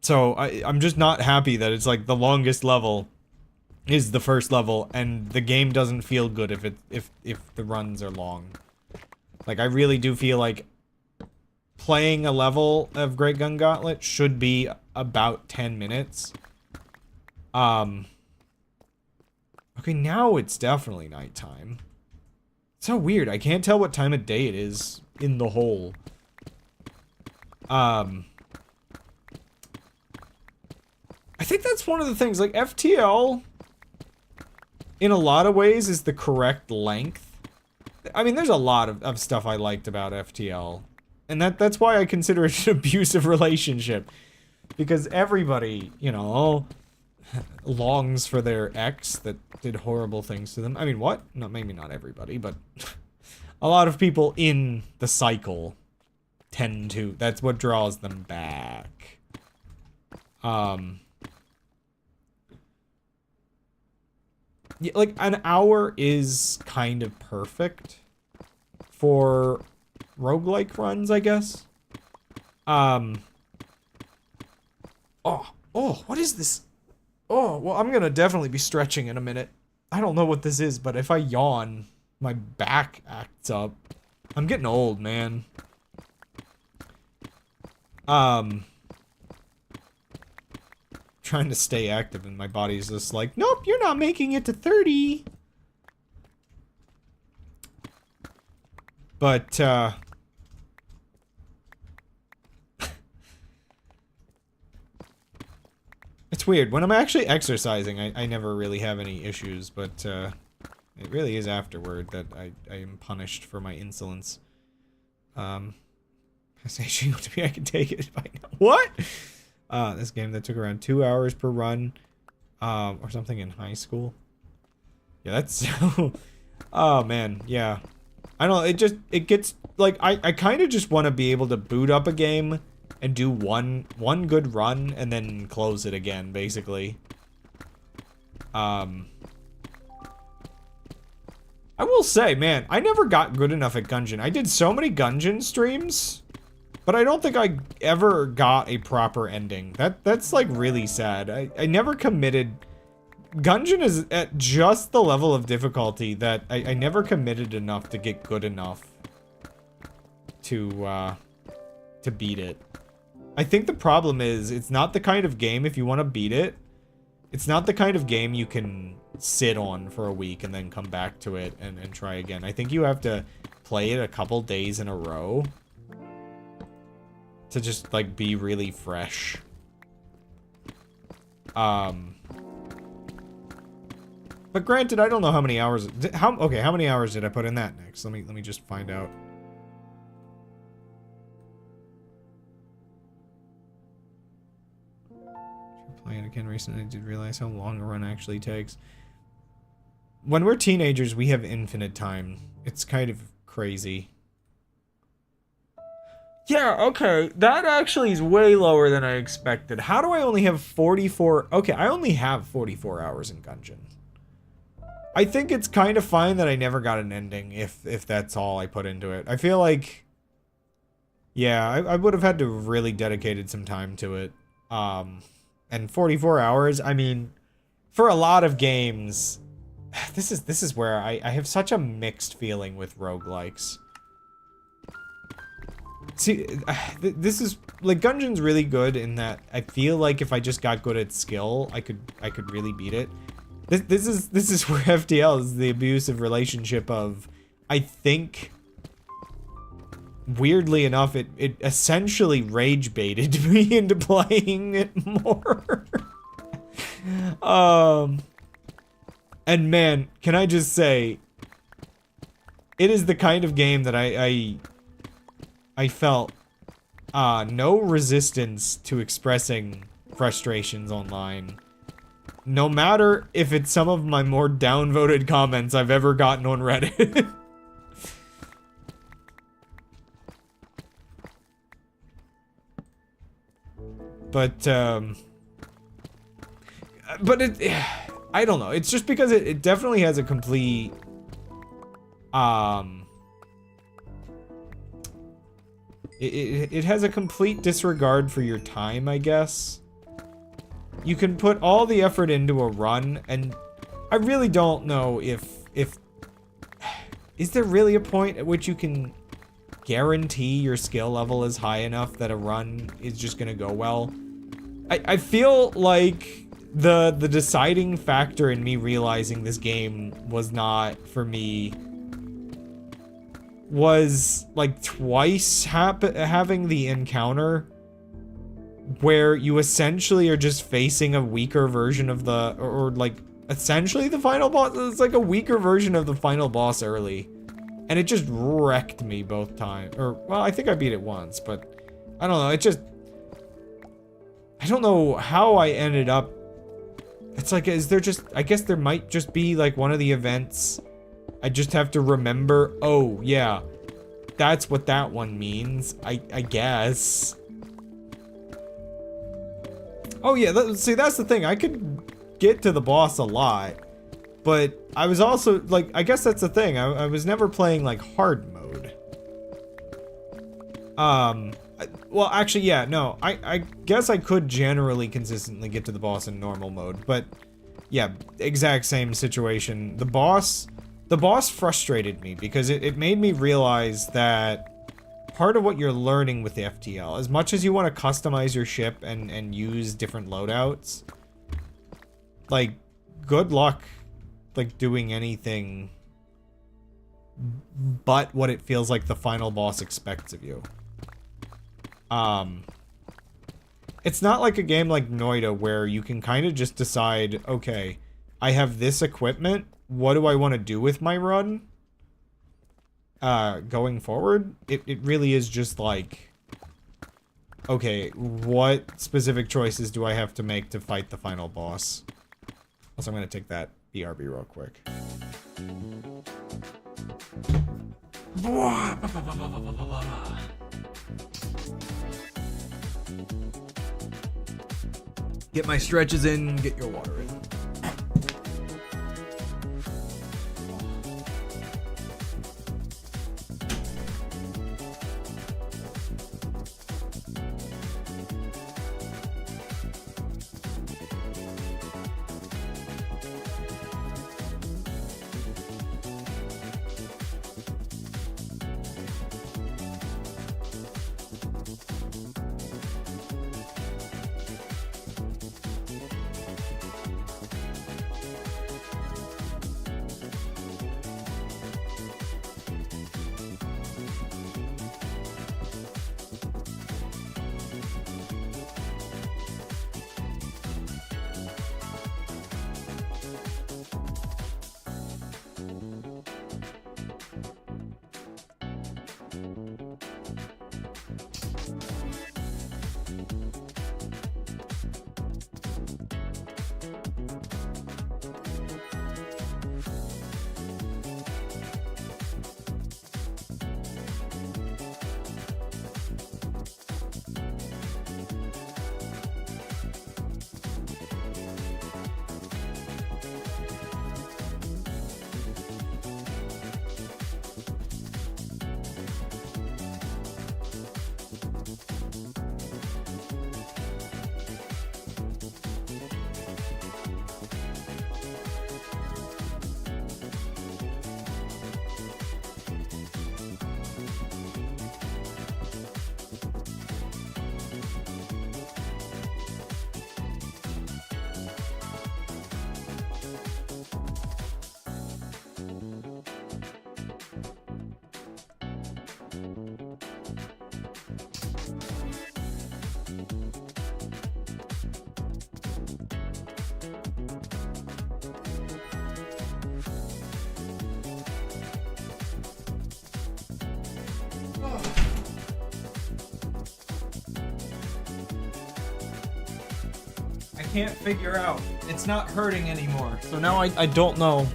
Speaker 2: So I'm just not happy that it's like the longest level is the first level, and the game doesn't feel good if the runs are long. Like, I really do feel like playing a level of Great Gun Gauntlet should be about 10 minutes. Okay, now it's definitely nighttime. It's so weird, I can't tell what time of day it is in the hole. I think that's one of the things, like, FTL, in a lot of ways, is the correct length. I mean, there's a lot of stuff I liked about FTL. And that's why I consider it an abusive relationship. Because everybody, you know, longs for their ex that did horrible things to them. I mean, what? No, maybe not everybody, but a lot of people in the cycle tend to. That's what draws them back. Yeah, like, an hour is kind of perfect for roguelike runs, I guess. Oh, what is this? Oh, well, I'm gonna definitely be stretching in a minute. I don't know what this is, but if I yawn, my back acts up. I'm getting old, man. Trying to stay active and my body's just like, nope, you're not making it to 30. But, it's weird. When I'm actually exercising, I never really have any issues, but, it really is afterward that I am punished for my insolence. Passation to me, I can take it if I know. What? This game that took around 2 hours per run, or something in high school. Yeah, that's so... Oh, man, yeah. I don't know, it gets, like, I kind of just want to be able to boot up a game and do one good run and then close it again, basically. I will say, man, I never got good enough at Gungeon. I did so many Gungeon streams, but I don't think I ever got a proper ending. That's like really sad. I never committed. Gungeon is at just the level of difficulty that I never committed enough to get good enough to beat it. I think the problem is it's not the kind of game, if you want to beat it, it's not the kind of game you can sit on for a week and then come back to it and try again. I think you have to play it a couple days in a row to just, like, be really fresh. But granted, I don't know how many hours... Okay, how many hours did I put in that next? Let me just find out. Playing it again recently, I did realize how long a run actually takes. When we're teenagers, we have infinite time. It's kind of crazy. Yeah, okay, that actually is way lower than I expected. How do I only have 44... Okay, I only have 44 hours in Gungeon. I think it's kind of fine that I never got an ending, if that's all I put into it. I feel like... Yeah, I would have had to have really dedicated some time to it. And 44 hours, I mean, for a lot of games, this is where I have such a mixed feeling with roguelikes. See, this is, like, Gungeon's really good in that I feel like if I just got good at skill, I could really beat it. This is where FTL is the abusive relationship of, I think, weirdly enough, it essentially rage baited me into playing it more. And man, can I just say, it is the kind of game that I felt no resistance to expressing frustrations online. No matter if it's some of my more downvoted comments I've ever gotten on Reddit. But it, I don't know. It's just because it definitely has a complete, it has a complete disregard for your time, I guess. You can put all the effort into a run, and I really don't know if is there really a point at which you can guarantee your skill level is high enough that a run is just gonna go well. I feel like the deciding factor in me realizing this game was not for me was like twice having the encounter where you essentially are just facing a weaker version of the, or like essentially the final boss. It's like a weaker version of the final boss early. And it just wrecked me both times. Or, well, I think I beat it once, but I don't know. It just... I don't know how I ended up... It's like, is there just... I guess there might just be, like, one of the events. I just have to remember, oh, yeah. That's what that one means. I guess. Oh, yeah, see, that's the thing. I could get to the boss a lot. But I was also, like, I guess that's the thing. I was never playing, like, hard mode. Well, actually, yeah, no. I guess I could generally consistently get to the boss in normal mode. But, yeah, exact same situation. The boss frustrated me because it made me realize that part of what you're learning with the FTL, as much as you want to customize your ship and use different loadouts, like, good luck, like, doing anything but what it feels like the final boss expects of you. It's not like a game like Noida where you can kind of just decide, okay, I have this equipment, what do I want to do with my run? Going forward? It really is just like, okay, what specific choices do I have to make to fight the final boss? Also, I'm gonna take that BRB real quick. Get my stretches in, get your water in. Can't figure out. It's not hurting anymore. So now I don't know.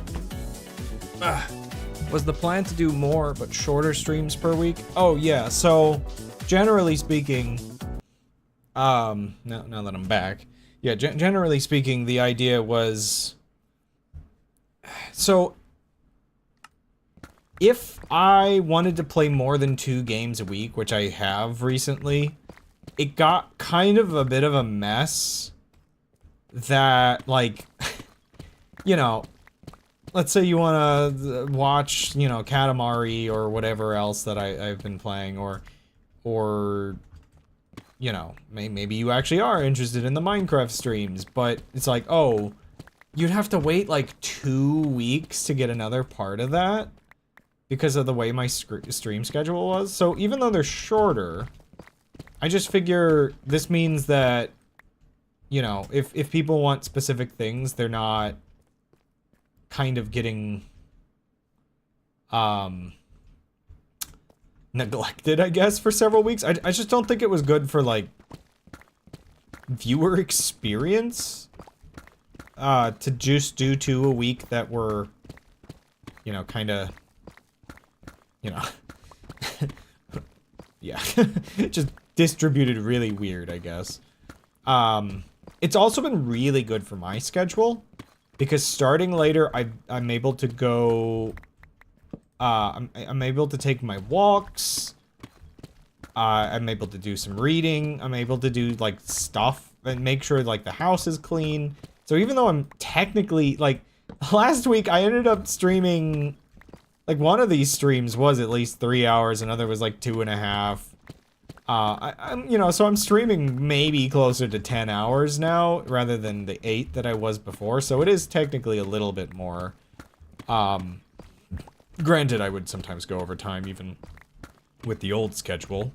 Speaker 2: Was the plan to do more but shorter streams per week? Oh yeah, so generally speaking, now that I'm back, yeah, generally speaking, the idea was, so if I wanted to play more than 2 games a week, which I have recently, it got kind of a bit of a mess. That, like, you know, let's say you want to watch, you know, Katamari or whatever else that I've been playing, or, you know, maybe you actually are interested in the Minecraft streams, but it's like, oh, you'd have to wait, like, 2 weeks to get another part of that because of the way my stream schedule was. So even though they're shorter, I just figure this means that, you know, if people want specific things, they're not kind of getting, neglected, I guess, for several weeks. I just don't think it was good for, like, viewer experience. To just do 2 a week that were, you know, kind of, you know, yeah, just distributed really weird, I guess. It's also been really good for my schedule, because starting later, I'm able to go, I'm able to take my walks, I'm able to do some reading, I'm able to do, like, stuff, and make sure, like, the house is clean. So even though I'm technically, like, last week I ended up streaming, like, one of these streams was at least 3 hours, another was like 2.5. I'm, you know, so I'm streaming maybe closer to 10 hours now, rather than the 8 that I was before, so it is technically a little bit more. Granted, I would sometimes go over time, even with the old schedule.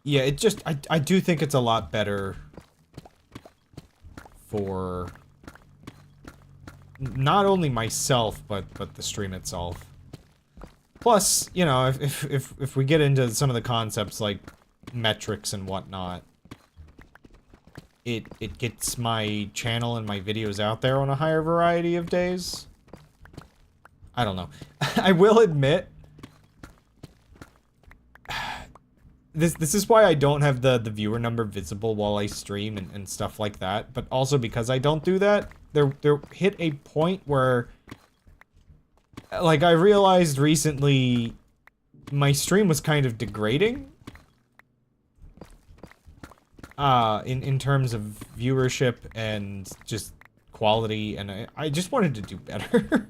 Speaker 2: Yeah, it just, I do think it's a lot better for not only myself, but the stream itself. Plus, you know, if we get into some of the concepts like metrics and whatnot, it gets my channel and my videos out there on a higher variety of days. I don't know. I will admit, this is why I don't have the viewer number visible while I stream and stuff like that, but also because I don't do that, there hit a point where, like, I realized recently my stream was kind of degrading. In terms of viewership and just quality, and I just wanted to do better.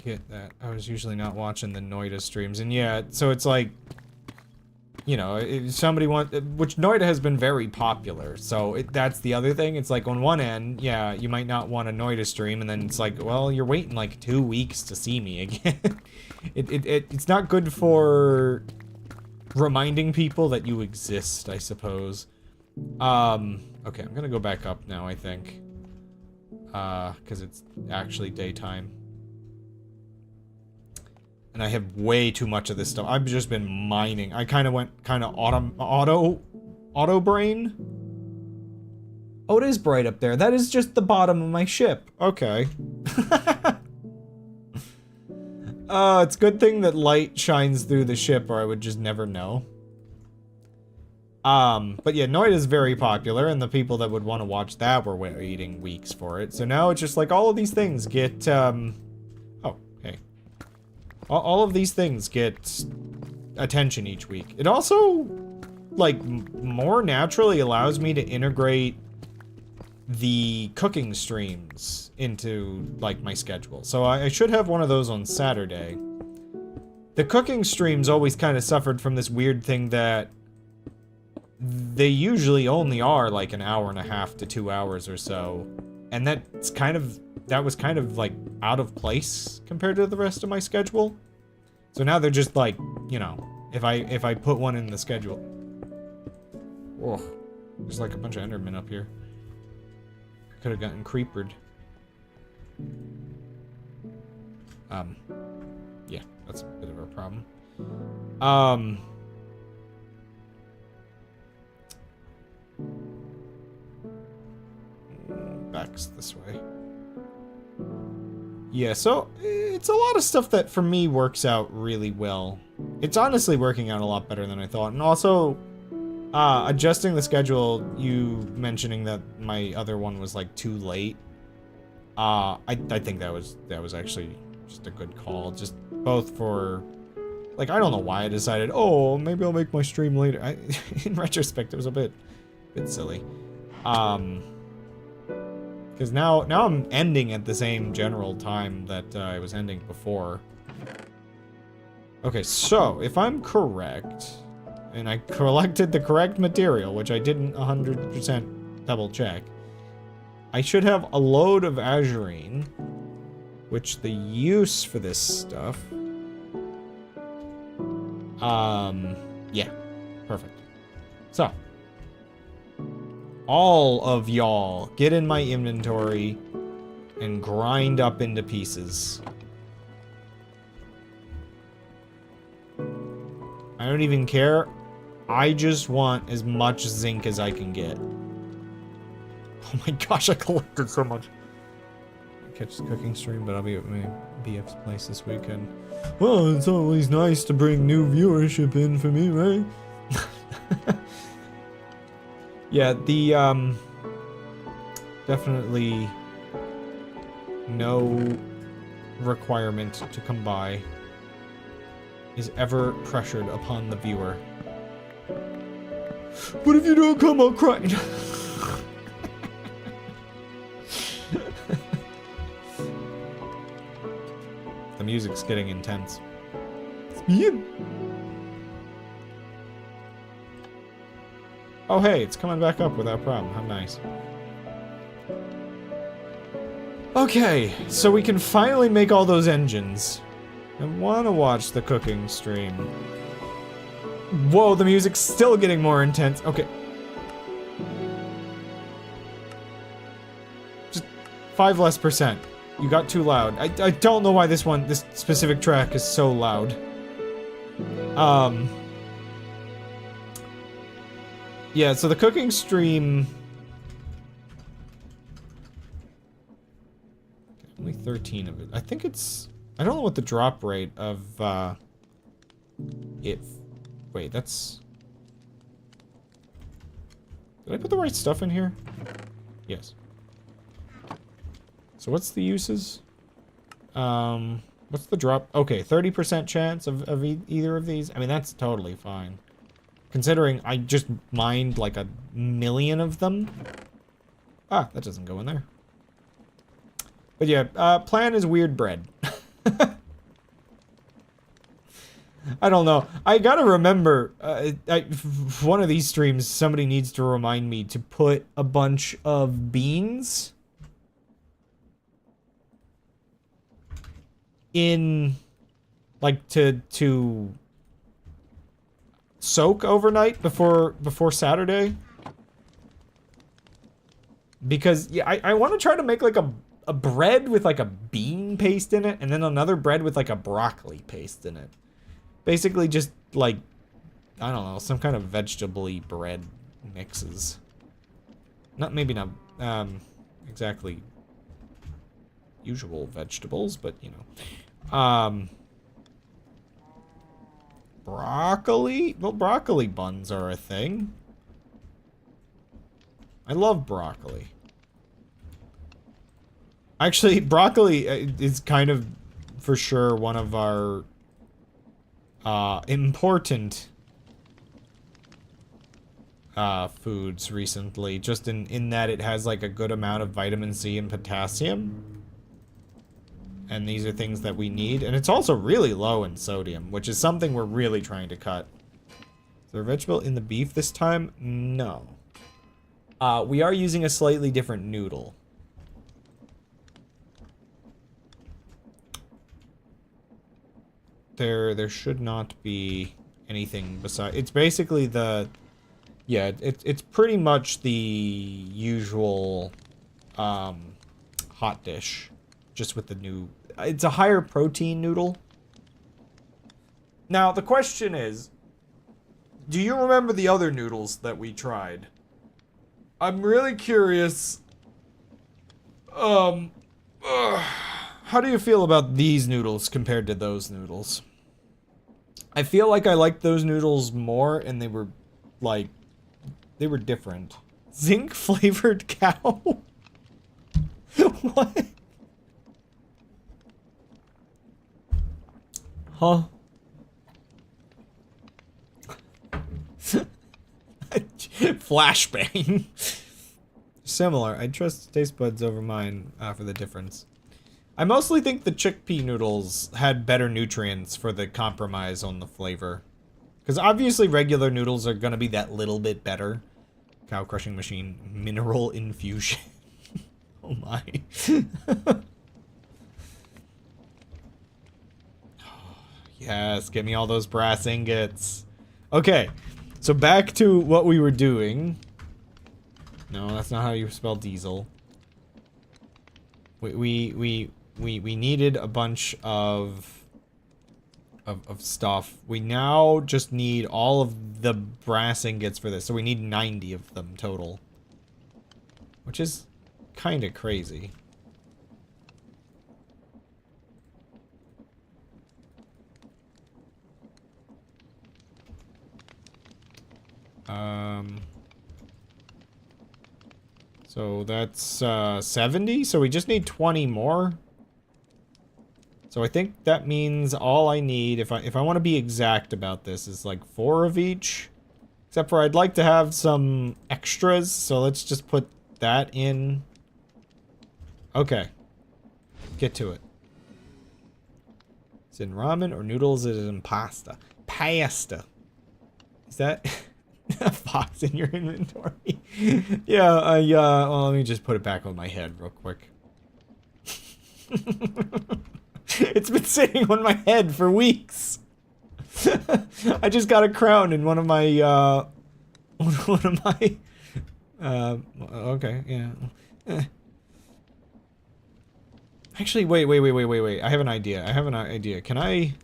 Speaker 2: Get that. I was usually not watching the Noida streams, and yeah, so it's like, you know, if somebody which Noida has been very popular, so that's the other thing. It's like, on one end, yeah, you might not want a Noida stream, and then it's like, well, you're waiting like 2 weeks to see me again. It's not good for reminding people that you exist, I suppose. Okay, I'm gonna go back up now, I think. Because it's actually daytime. And I have way too much of this stuff. I've just been mining. I kind of went auto brain. Oh, it is bright up there. That is just the bottom of my ship. Okay. It's a good thing that light shines through the ship, or I would just never know. But yeah, Noid is very popular, and the people that would want to watch that were waiting weeks for it. So now it's just like all of these things get, oh, hey. All of these things get attention each week. It also, like, more naturally allows me to integrate the cooking streams into, like, my schedule. So I should have one of those on Saturday. The cooking streams always kind of suffered from this weird thing that they usually only are like 1.5 hours to 2 hours or so. And that was kind of like out of place compared to the rest of my schedule. So now they're just like, you know, if I put one in the schedule. Oh, there's like a bunch of Endermen up here. Could have gotten creepered. Yeah, that's a bit of a problem. Back's this way. Yeah, so it's a lot of stuff that for me works out really well. It's honestly working out a lot better than I thought. And also, adjusting the schedule, you mentioning that my other one was like too late. I think that was actually just a good call. Just both for, like, I don't know why I decided, oh, maybe I'll make my stream later. In retrospect, it was a bit silly. Because now I'm ending at the same general time that I was ending before. Okay, so if I'm correct, and I collected the correct material, which I didn't 100% double check, I should have a load of azurine, which the use for this stuff, yeah, perfect. So, All of y'all, get in my inventory and grind up into pieces. I don't even care. I just want as much zinc as I can get. Oh my gosh, I collected so much. Catch the cooking stream, but I'll be at my BF's place this weekend. Well, it's always nice to bring new viewership in for me, right? Yeah, the, definitely no requirement to come by is ever pressured upon the viewer. But if you don't come, I'll cry. The music's getting intense. It's me. Oh hey, it's coming back up without problem. How nice. Okay, so we can finally make all those engines. I want to watch the cooking stream. Whoa, the music's still getting more intense. Okay. Just 5% less. You got too loud. I don't know why this specific track is so loud. Yeah, so the cooking stream... Only 13 of it. I think it's... I don't know what the drop rate of, it... Wait, that's... Did I put the right stuff in here? Yes. So what's the uses? What's the drop? Okay, 30% chance of either of these? I mean, that's totally fine. Considering I just mined like 1,000,000 of them. Ah, that doesn't go in there. But yeah, plan is weird bread. I don't know. I gotta remember, one of these streams, somebody needs to remind me to put a bunch of beans in, like, to soak overnight before Saturday. Because, yeah, I want to try to make, like, a bread with, like, a bean paste in it, and then another bread with, like, a broccoli paste in it. Basically just, like, I don't know, some kind of vegetable-y bread mixes. Maybe not, exactly usual vegetables, but, you know. Broccoli? Well, broccoli buns are a thing. I love broccoli. Actually, broccoli is kind of, for sure, one of our important foods recently, just in that it has like a good amount of vitamin C and potassium. And these are things that we need. And it's also really low in sodium, which is something we're really trying to cut. Is there a vegetable in the beef this time? No. We are using a slightly different noodle. There should not be anything besides... It's basically the... Yeah, it's pretty much the usual hot dish. Just with the new... It's a higher protein noodle. Now, the question is... Do you remember the other noodles that we tried? I'm really curious... How do you feel about these noodles compared to those noodles? I feel like I liked those noodles more, and they were, like... They were different. Zinc-flavored cow? What? Huh? Flashbang. Similar. I trust taste buds over mine for the difference. I mostly think the chickpea noodles had better nutrients for the compromise on the flavor. Because obviously regular noodles are going to be that little bit better. Cow crushing machine. Mineral infusion. Oh my. Yes, get me all those brass ingots. Okay, so back to what we were doing. No, that's not how you spell diesel. We needed a bunch of stuff. We now just need all of the brass ingots for this, so we need 90 of them total. Which is kind of crazy. So that's 70, so we just need 20 more. So I think that means all I need, if I want to be exact about this, is like 4 of each. Except for I'd like to have some extras, so let's just put that in. Okay. Get to it. Is it in ramen or noodles? Is it in pasta? Pasta. Is that a fox in your inventory? Yeah, well, let me just put it back on my head real quick. It's been sitting on my head for weeks. I just got a crown in one of my, okay, yeah. Actually, wait. I have an idea. Can I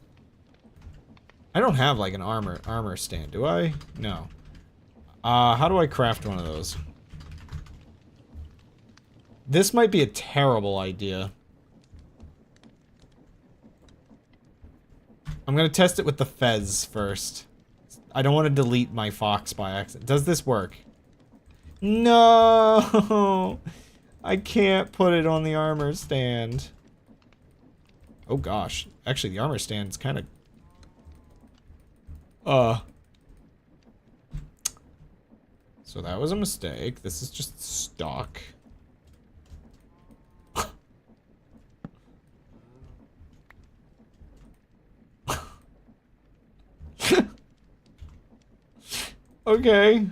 Speaker 2: don't have, like, an armor stand, do I? No. How do I craft one of those? This might be a terrible idea. I'm gonna test it with the fez first. I don't want to delete my fox by accident. Does this work? No! I can't put it on the armor stand. Oh gosh. Actually, the armor stand's kind of... So that was a mistake. This is just stock. Okay.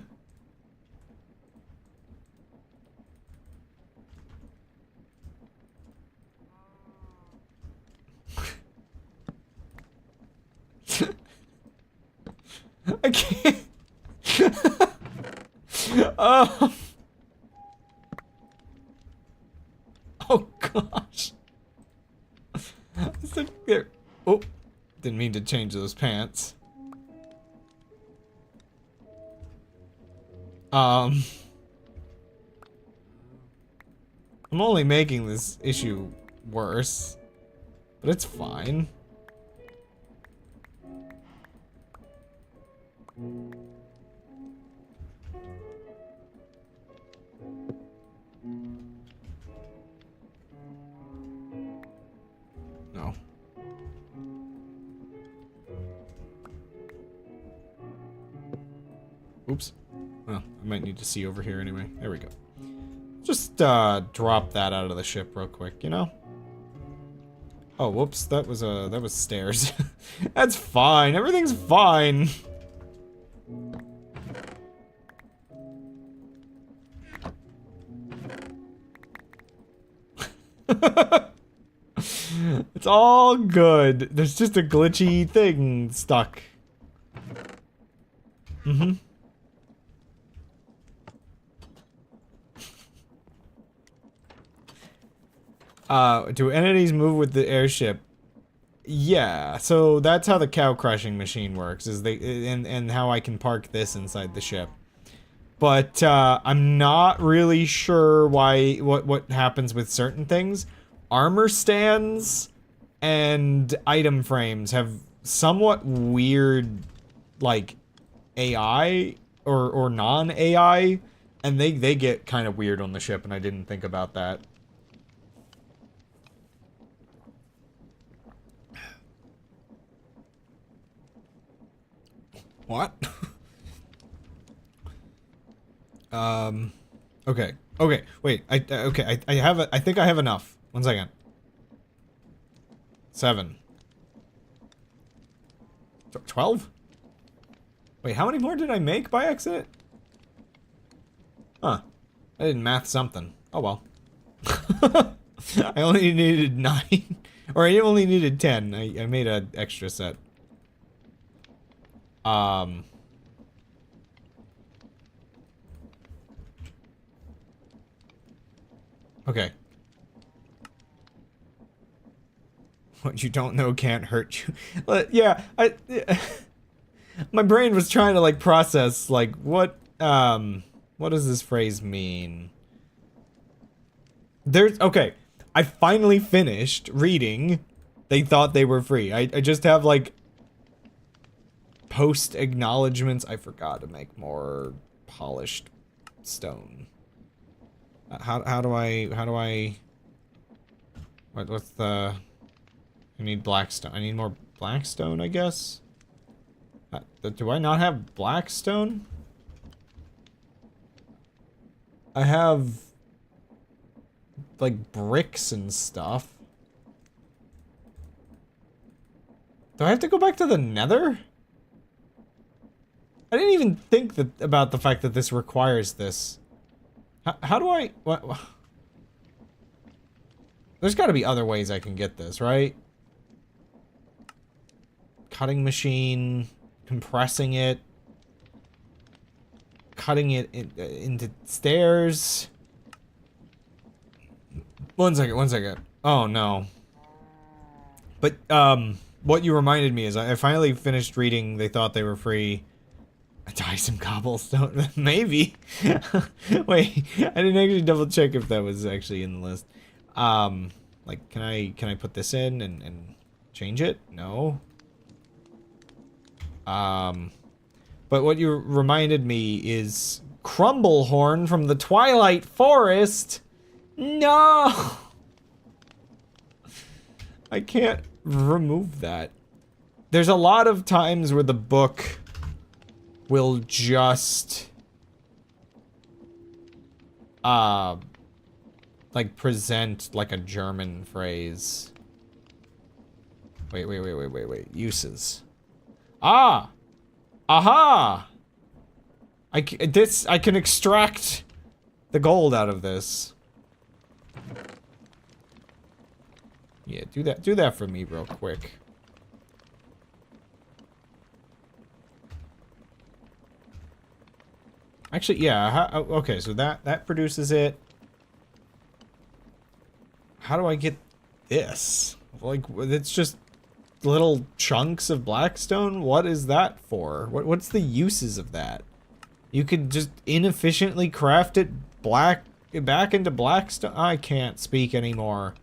Speaker 2: I can't. Oh gosh. It's like there. Oh, didn't mean to change those pants. I'm only making this issue worse, but it's fine. No. Oops. Well, I might need to see over here anyway. There we go. Just drop that out of the ship real quick, you know? Oh, whoops, that was stairs. That's fine. Everything's fine. It's all good. There's just a glitchy thing stuck. Mm-hmm. Do entities move with the airship? Yeah, so that's how the cow crushing machine works, is and how I can park this inside the ship. But I'm not really sure what happens with certain things. Armor stands and item frames have somewhat weird, like, AI or non-AI, and they get kind of weird on the ship, and I didn't think about that. What? Okay. Okay, wait. I think I have enough. 1 second. 7. 12? Wait, how many more did I make by accident? Huh. I didn't math something. Oh well. I only needed 9. Or I only needed 10. I made an extra set. Okay. What you don't know can't hurt you. Yeah, my brain was trying to like process like what does this phrase mean? Okay. I finally finished reading They Thought They Were Free. I just have like post acknowledgements. I forgot to make more polished stone. How do I what's the I need blackstone. I need more blackstone, I guess. Do I not have blackstone? I have like bricks and stuff. Do I have to go back to the Nether? I didn't even think about the fact that this requires this. How do I... What? There's got to be other ways I can get this, right? Cutting machine, compressing it, cutting it into stairs. One second. Oh, no. But, what you reminded me is I finally finished reading They Thought They Were Free. I die some cobblestone. Maybe. Wait, I didn't actually double check if that was actually in the list. Like, can I put this in and change it? No. But what you reminded me is Crumblehorn from the Twilight Forest. No! I can't remove that. There's a lot of times where the book will just like present like a German phrase. Wait. Uses. Ah! Aha! I can extract the gold out of this. Yeah, do that for me real quick. Actually, yeah, okay, so that produces it. How do I get this? Like, it's just little chunks of blackstone? What is that for? What's the uses of that? You could just inefficiently craft it back into blackstone? I can't speak anymore.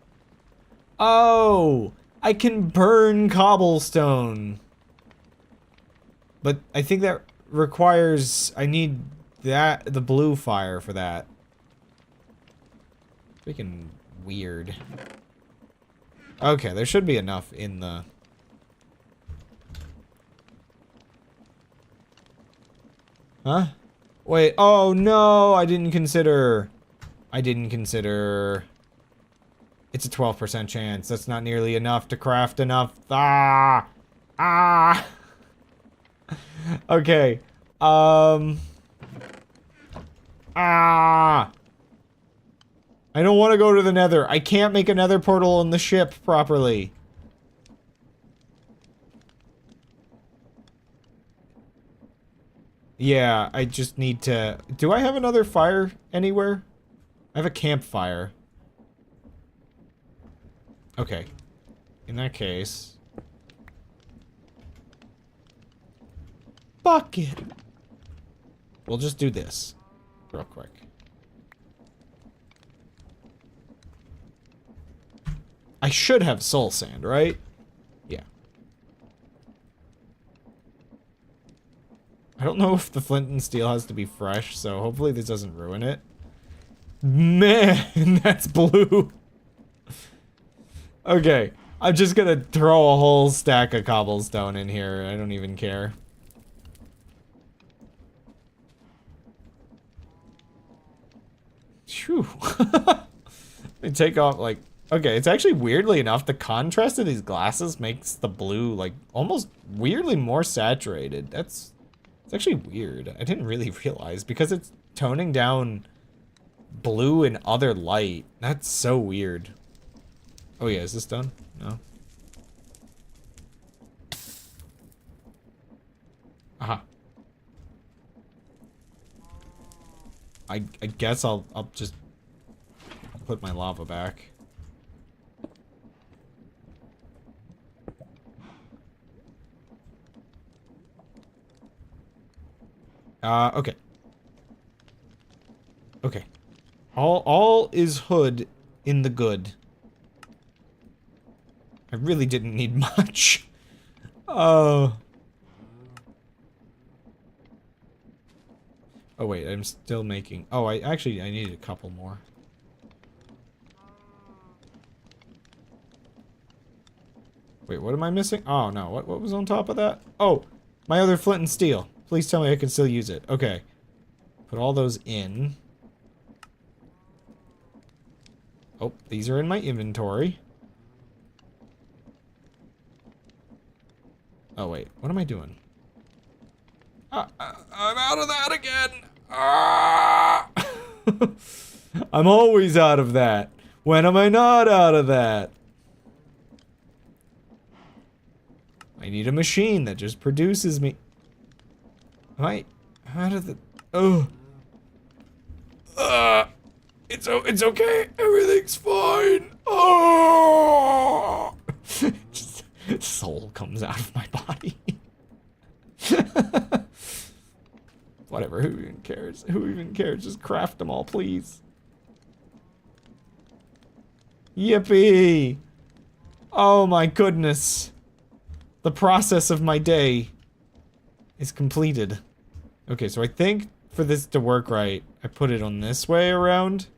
Speaker 2: Oh! I can burn cobblestone. But I think that requires... I need the blue fire for that. Freaking weird. Okay, there should be enough in the... Huh? Wait, oh no, I didn't consider. It's a 12% chance. That's not nearly enough to craft enough. Ah! Ah! Okay. Ah! I don't want to go to the Nether. I can't make a Nether portal on the ship properly. Yeah, I just need to... Do I have another fire anywhere? I have a campfire. Okay. In that case... Bucket! We'll just do this. Real quick. I should have soul sand, right? Yeah. I don't know if the flint and steel has to be fresh, so hopefully this doesn't ruin it. Man, that's blue. Okay, I'm just gonna throw a whole stack of cobblestone in here. I don't even care. Phew. Let me take off, like... Okay, it's actually weirdly enough, the contrast of these glasses makes the blue, like, almost weirdly more saturated. It's actually weird. I didn't really realize, because it's toning down blue and other light. That's so weird. Oh yeah, is this done? No. Aha. I guess I'll just put my lava back. Okay. Okay. All is hood in the good. I really didn't need much. Oh. Oh wait, I'm still making... Oh, I need a couple more. Wait, what am I missing? Oh no, what was on top of that? Oh, my other flint and steel. Please tell me I can still use it. Okay. Put all those in. Oh, these are in my inventory. Oh wait, what am I doing? I'm out of that again! Ah! I'm always out of that. When am I not out of that? I need a machine that just produces me. Am I out of the... Oh. It's okay. Everything's fine. Oh. Just, soul comes out of my body. Whatever, who even cares? Who even cares? Just craft them all, please. Yippee! Oh my goodness. The process of my day is completed. Okay, so I think for this to work right, I put it on this way around.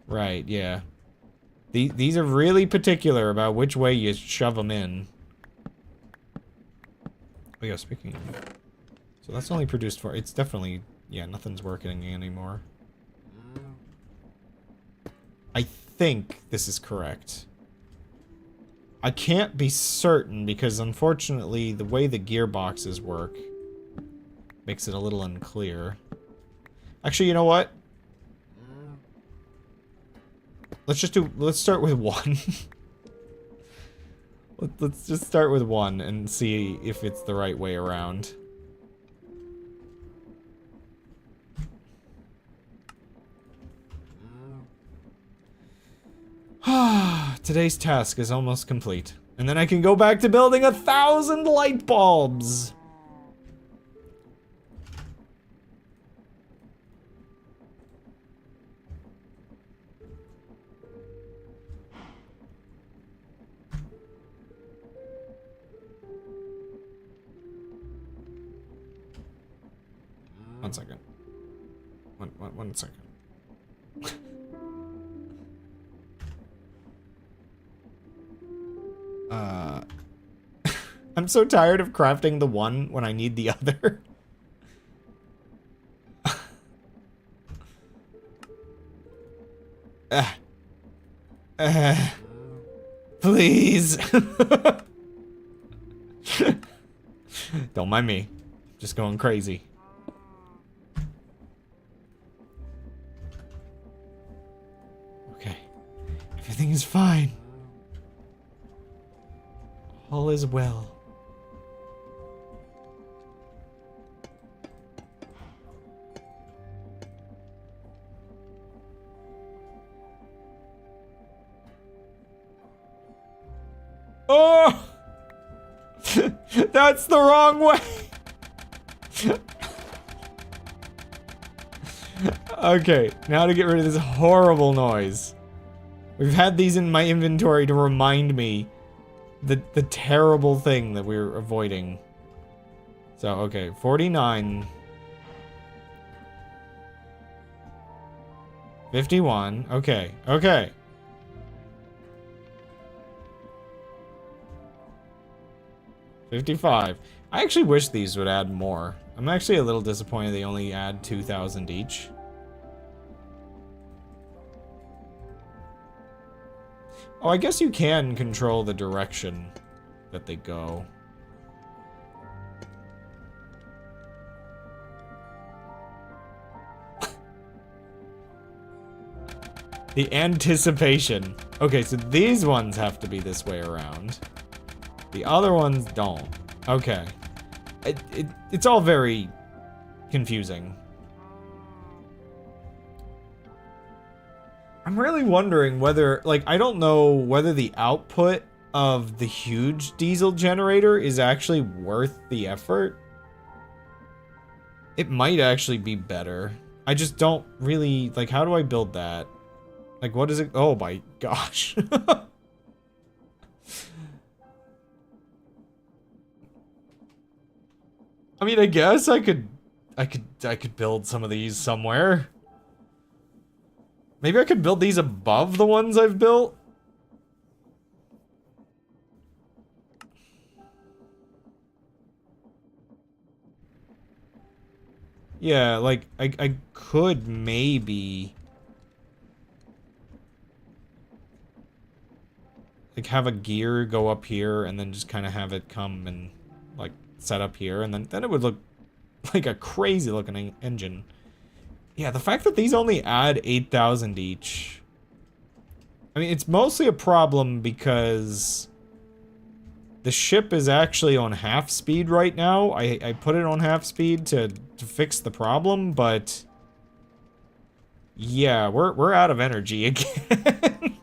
Speaker 2: Right, yeah. These are really particular about which way you shove them in. Oh yeah, speaking of... So that's only produced for... It's definitely... Yeah, nothing's working anymore. I think this is correct. I can't be certain because unfortunately the way the gearboxes work makes it a little unclear. Actually, you know what? Let's start with one. Let's just start with one and see if it's the right way around. Today's task is almost complete. And then I can go back to building 1,000 light bulbs! One second. One second. I'm so tired of crafting the one when I need the other. Please. Don't mind me. Just going crazy. Okay. Everything is fine. All is well. Oh! That's the wrong way! Okay, now to get rid of this horrible noise. We've had these in my inventory to remind me the terrible thing that we're avoiding. So, okay, 49. 51. Okay, okay. $55. I actually wish these would add more. I'm actually a little disappointed they only add 2,000 each. Oh, I guess you can control the direction that they go. The anticipation. Okay, so these ones have to be this way around. The other ones don't. Okay. It's all very confusing. I'm really wondering whether, like, I don't know whether the output of the huge diesel generator is actually worth the effort. It might actually be better. I just don't really, like, how do I build that? Like, what is it? Oh my gosh. I mean, I guess I could build some of these somewhere. Maybe I could build these above the ones I've built. Yeah, like, I could maybe... like, have a gear go up here, and then just kind of have it come and, like, set up here, and then it would look like a crazy-looking engine. Yeah, the fact that these only add 8,000 each... I mean, it's mostly a problem because... the ship is actually on half speed right now. I put it on half speed to fix the problem, but... yeah, we're out of energy again.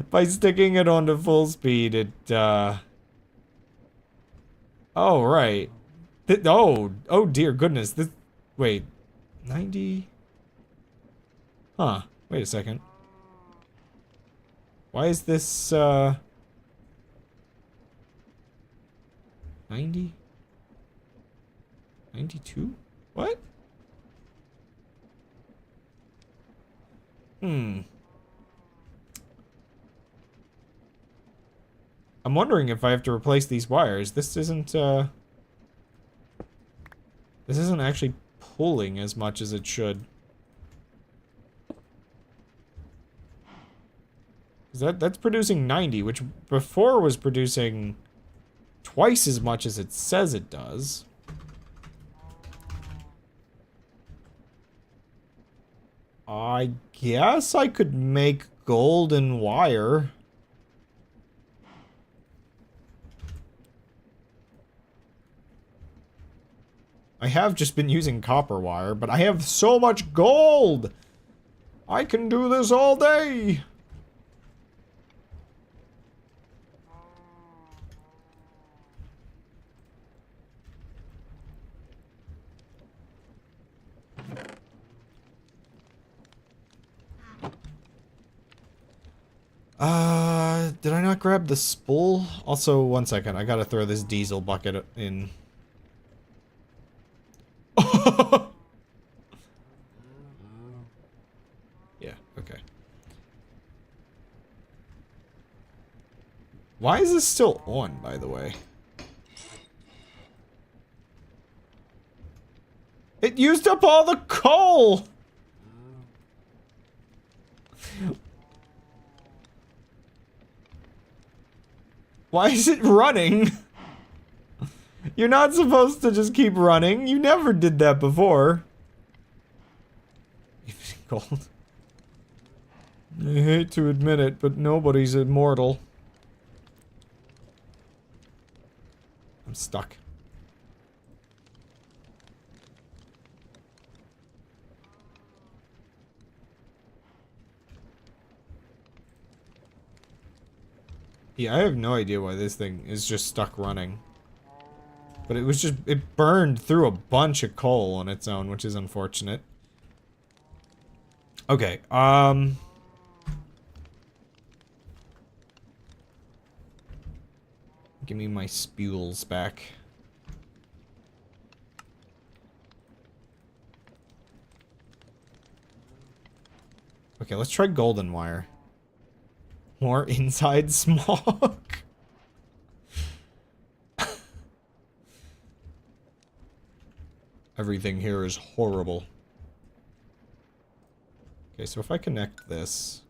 Speaker 2: By sticking it onto full speed, it, oh, right. Oh dear goodness. This... wait. 90? Huh. Wait a second. Why is this, 90? 92? What? I'm wondering if I have to replace these wires. This isn't actually pulling as much as it should. That's producing 90, which before was producing twice as much as it says it does. I guess I could make golden wire. I have just been using copper wire, but I have so much gold! I can do this all day! Did I not grab the spool? Also, one second, I gotta throw this diesel bucket in. Yeah, okay. Why is this still on, by the way? It used up all the coal! Why is it running? You're not supposed to just keep running. You never did that before. Gold. I hate to admit it, but nobody's immortal. I'm stuck. Yeah, I have no idea why this thing is just stuck running. But it was just, it burned through a bunch of coal on its own, which is unfortunate. Okay, give me my spules back. Okay, let's try golden wire. More inside smog. Everything here is horrible. Okay, so if I connect this...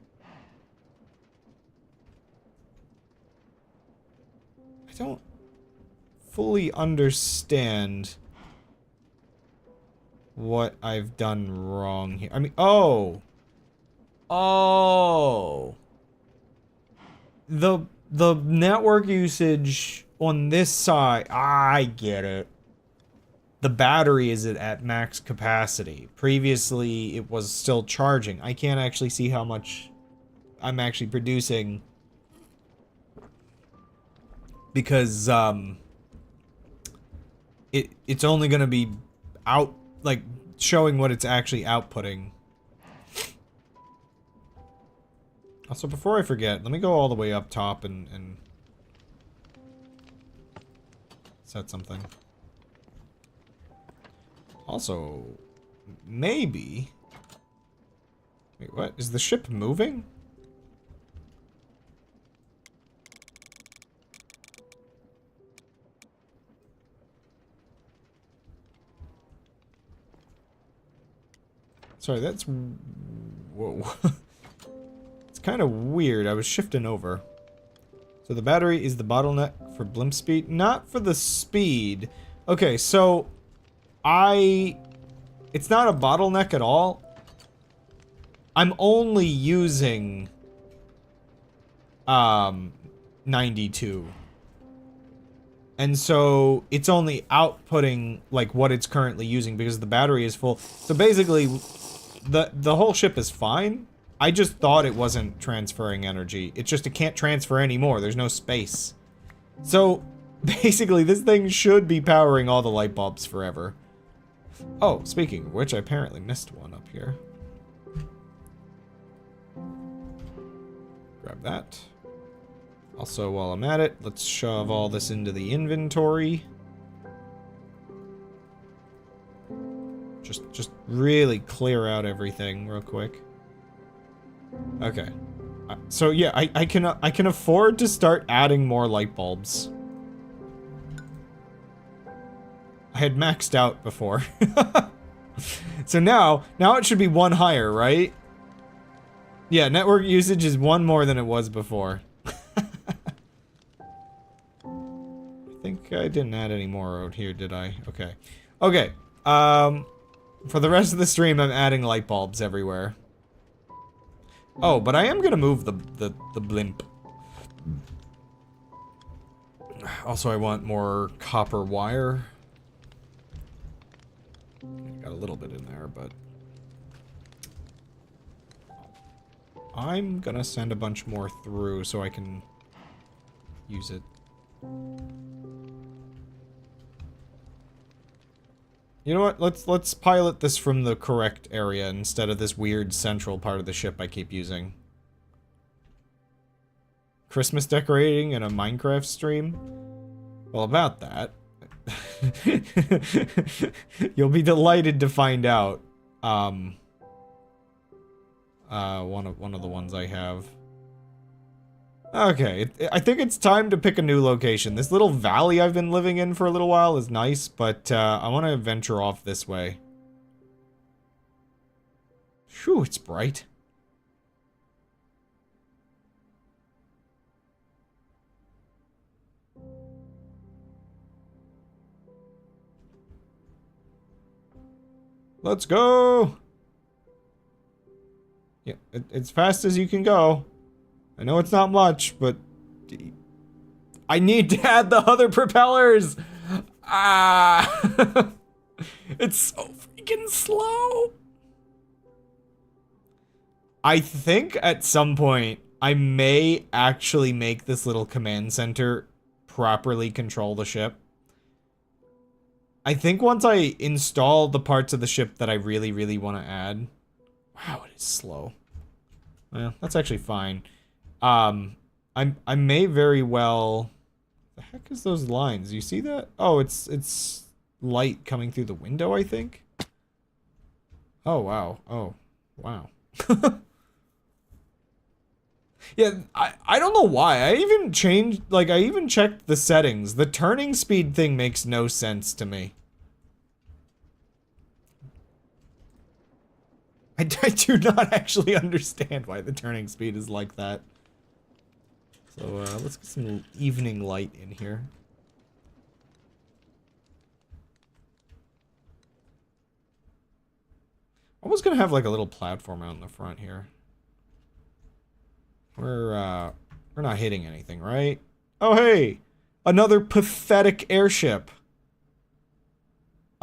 Speaker 2: I don't fully understand what I've done wrong here. I mean, oh! Oh! The network usage on this side, I get it. the battery is at max capacity. Previously, it was still charging. I can't actually see how much I'm actually producing because it's only gonna be out, like, showing what it's actually outputting. Also, before I forget, let me go all the way up top and set something. Also, maybe... Wait, what? Is the ship moving? Sorry, that's... Whoa. It's kind of weird. I was shifting over. So the battery is the bottleneck for blimp speed? Not for the speed. Okay, so... It's not a bottleneck at all. I'm only using... 92. And so, it's only outputting, like, what it's currently using because the battery is full. So basically, the whole ship is fine. I just thought it wasn't transferring energy. It's just it can't transfer anymore. There's no space. So, basically, this thing should be powering all the light bulbs forever. Oh, speaking of which, I apparently missed one up here. Grab that. Also, while I'm at it, let's shove all this into the inventory. Just really clear out everything real quick. Okay. So yeah, I can afford to start adding more light bulbs. I had maxed out before. So now it should be one higher, right? Yeah, network usage is one more than it was before. I think I didn't add any more out here, did I? Okay. Okay. For the rest of the stream, I'm adding light bulbs everywhere. Oh, but I am gonna move the blimp. Also, I want more copper wire. Got a little bit in there, but... I'm gonna send a bunch more through so I can use it. You know what? Let's pilot this from the correct area instead of this weird central part of the ship I keep using. Christmas decorating in a Minecraft stream? Well, about that. You'll be delighted to find out. One of the ones I have. Okay, I think it's time to pick a new location. This little valley I've been living in for a little while is nice, but I want to venture off this way. Phew, it's bright. Let's go! Yeah, it's fast as you can go. I know it's not much, but... I need to add the other propellers! Ah! It's so freaking slow! I think at some point, I may actually make this little command center properly control the ship. I think once I install the parts of the ship that I really, really want to add... Wow, it is slow. Well, that's actually fine. I may very well... The heck is those lines? You see that? Oh, it's light coming through the window, I think? Oh, wow. Oh, wow. Yeah, I don't know why. I even changed... Like, I even checked the settings. The turning speed thing makes no sense to me. I do not actually understand why the turning speed is like that. So, let's get some evening light in here. I was gonna have, like, a little platform out in the front here. We're not hitting anything, right? Oh, hey! Another pathetic airship!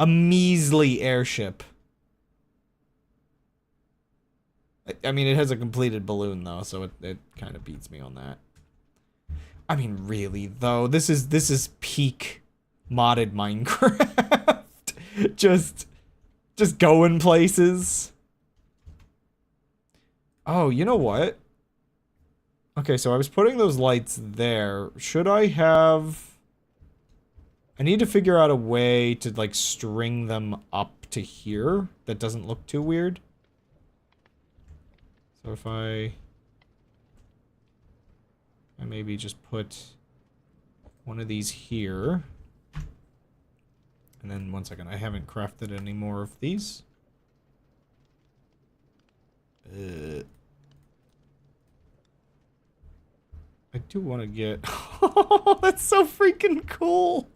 Speaker 2: A measly airship. I mean, it has a completed balloon, though, so it kind of beats me on that. I mean, really, though, this is peak modded Minecraft. just going places. Oh, you know what? Okay, so I was putting those lights there. Should I have... I need to figure out a way to, like, string them up to here that doesn't look too weird. So if I maybe just put one of these here. And then, one second, I haven't crafted any more of these. I do want to get... Oh, that's so freaking cool!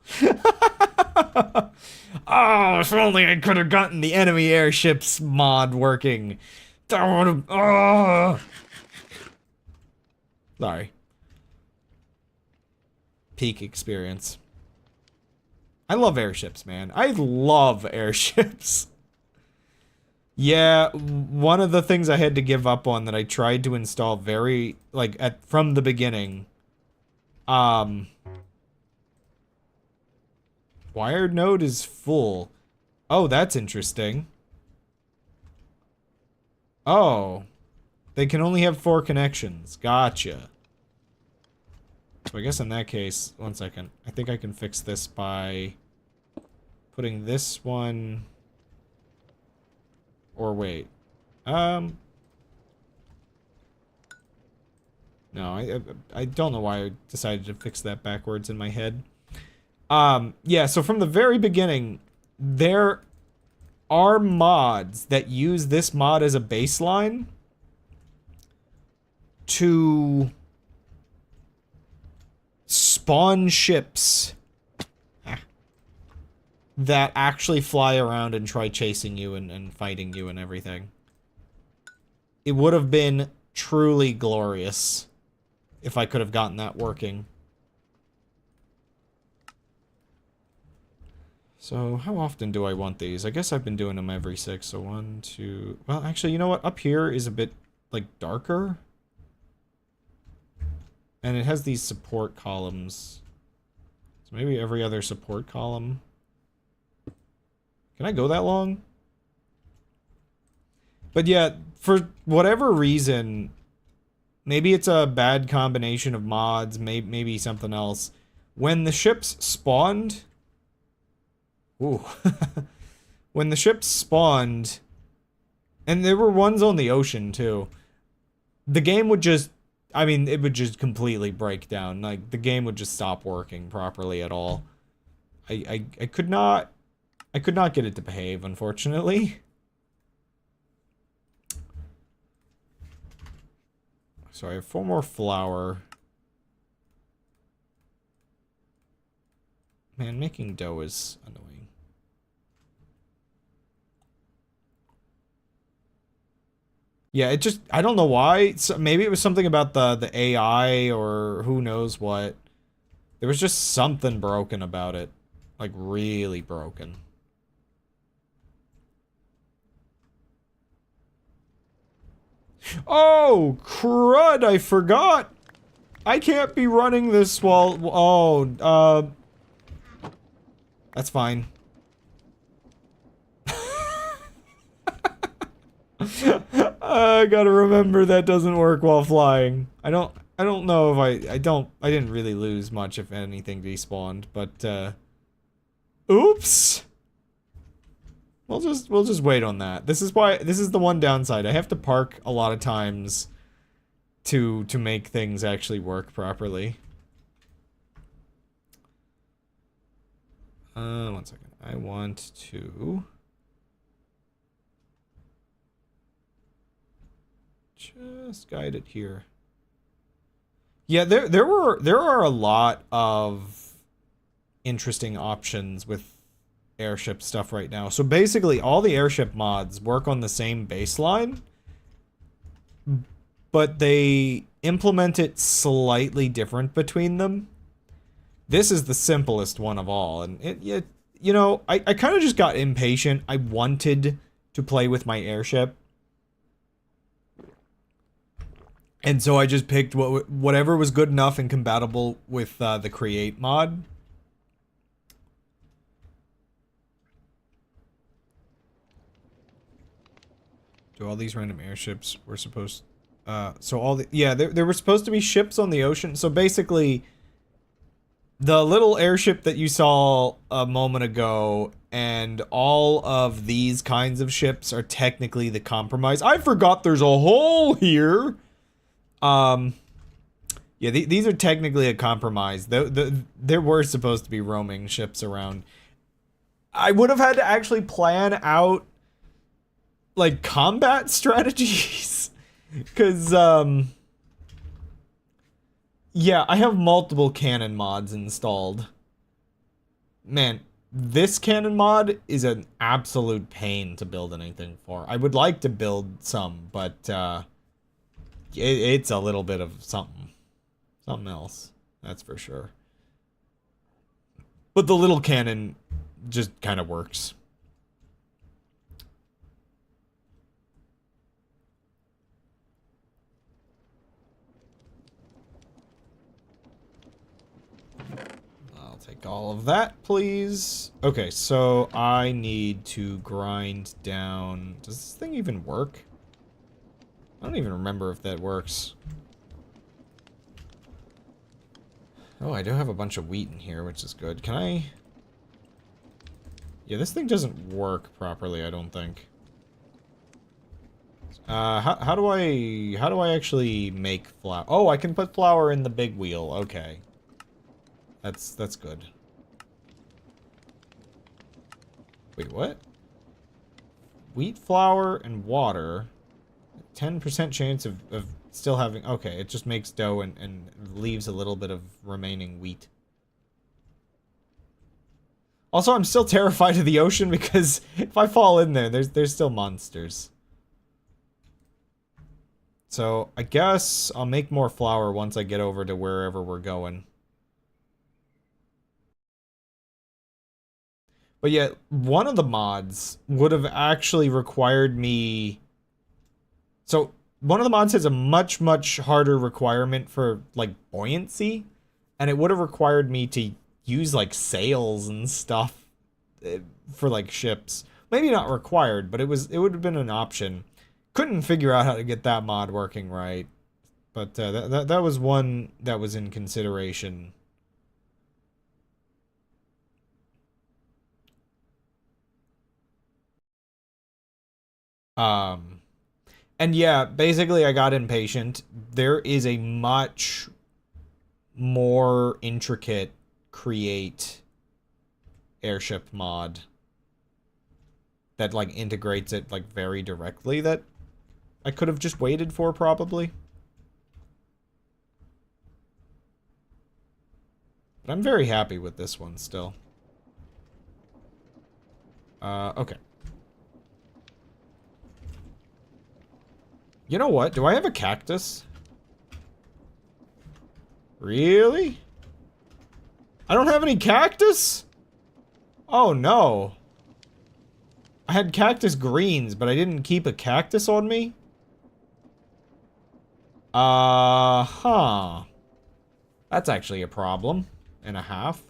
Speaker 2: Oh, if only I could have gotten the enemy airships mod working. That would have... Oh! Sorry. Peak experience. I love airships, man. I love airships. Yeah, one of the things I had to give up on that I tried to install very, like, from the beginning. Wired node is full. Oh, that's interesting. Oh. They can only have 4 connections. Gotcha. So I guess in that case, one second. I think I can fix this by putting this one... Or wait. No, I don't know why I decided to fix that backwards in my head. Yeah, so from the very beginning, there are mods that use this mod as a baseline to spawn ships that actually fly around and try chasing you and fighting you and everything. It would have been truly glorious if I could have gotten that working. So, how often do I want these? I guess I've been doing them every 6, so 1, 2... Well, actually, you know what? Up here is a bit, like, darker. And it has these support columns. So maybe every other support column. Can I go that long? But yeah, for whatever reason, maybe it's a bad combination of mods, maybe something else. When the ships spawned... Ooh. When the ships spawned, and there were ones on the ocean too, the game would just... I mean, it would just completely break down. Like, the game would just stop working properly at all. I could not get it to behave, unfortunately. So I have 4 more flour. Man, making dough is annoying. Yeah, it just... I don't know why. Maybe it was something about the AI or who knows what. There was just something broken about it. Like, really broken. Oh, crud, I forgot. I can't be running this while... Oh, that's fine. I gotta remember that doesn't work while flying. I don't know if I didn't really lose much if anything despawned, but, oops. We'll just wait on that. This is the one downside. I have to park a lot of times to make things actually work properly. One second. I want to just guide it here. Yeah, there are a lot of interesting options with airship stuff right now. So basically all the airship mods work on the same baseline, but they implement it slightly different between them. This is the simplest one of all, and you know, I kind of just got impatient. I wanted to play with my airship. And so I just picked whatever was good enough and compatible with the create mod. Do all these random airships were supposed... so all the... Yeah, there were supposed to be ships on the ocean. So basically, the little airship that you saw a moment ago and all of these kinds of ships are technically the compromise. I forgot there's a hole here! Yeah, these are technically a compromise. There were supposed to be roaming ships around. I would have had to actually plan out, like, combat strategies. Because, yeah, I have multiple cannon mods installed. Man, this cannon mod is an absolute pain to build anything for. I would like to build some, but, it's a little bit of something else, that's for sure. But the little cannon just kind of works. I'll take all of that, please. Okay, so I need to grind down... Does this thing even work? I don't even remember if that works. Oh, I do have a bunch of wheat in here, which is good. Can I... Yeah, this thing doesn't work properly, I don't think. How do I actually make flour? Oh, I can put flour in the big wheel. Okay. That's good. Wait, what? Wheat, flour, and water. 10% chance of still having... Okay, it just makes dough and leaves a little bit of remaining wheat. Also, I'm still terrified of the ocean because if I fall in there, there's still monsters. So, I guess I'll make more flour once I get over to wherever we're going. But yeah, one of the mods would have actually required me... So, one of the mods has a much, much harder requirement for, like, buoyancy. And it would have required me to use, like, sails and stuff for, like, ships. Maybe not required, but it would have been an option. Couldn't figure out how to get that mod working right. But that was one that was in consideration. And yeah, basically I got impatient. There is a much more intricate create airship mod that like integrates it like very directly that I could have just waited for probably. But I'm very happy with this one still. Okay. You know what? Do I have a cactus? Really? I don't have any cactus? Oh no. I had cactus greens, but I didn't keep a cactus on me? Huh. That's actually a problem and a half.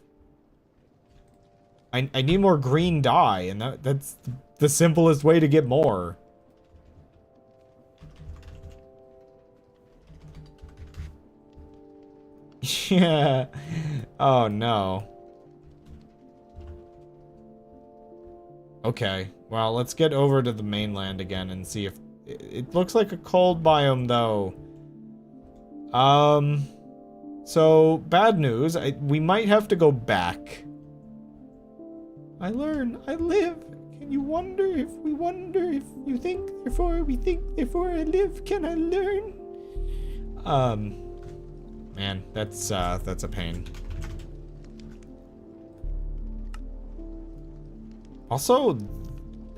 Speaker 2: I need more green dye, and that's the simplest way to get more. Yeah. Oh, no. Okay. Well, let's get over to the mainland again and see if... It looks like a cold biome, though. So, bad news. We might have to go back. I learn. I live. Can you wonder if we wonder if you think, therefore we think, therefore I live? Can I learn? Man, that's a pain. Also,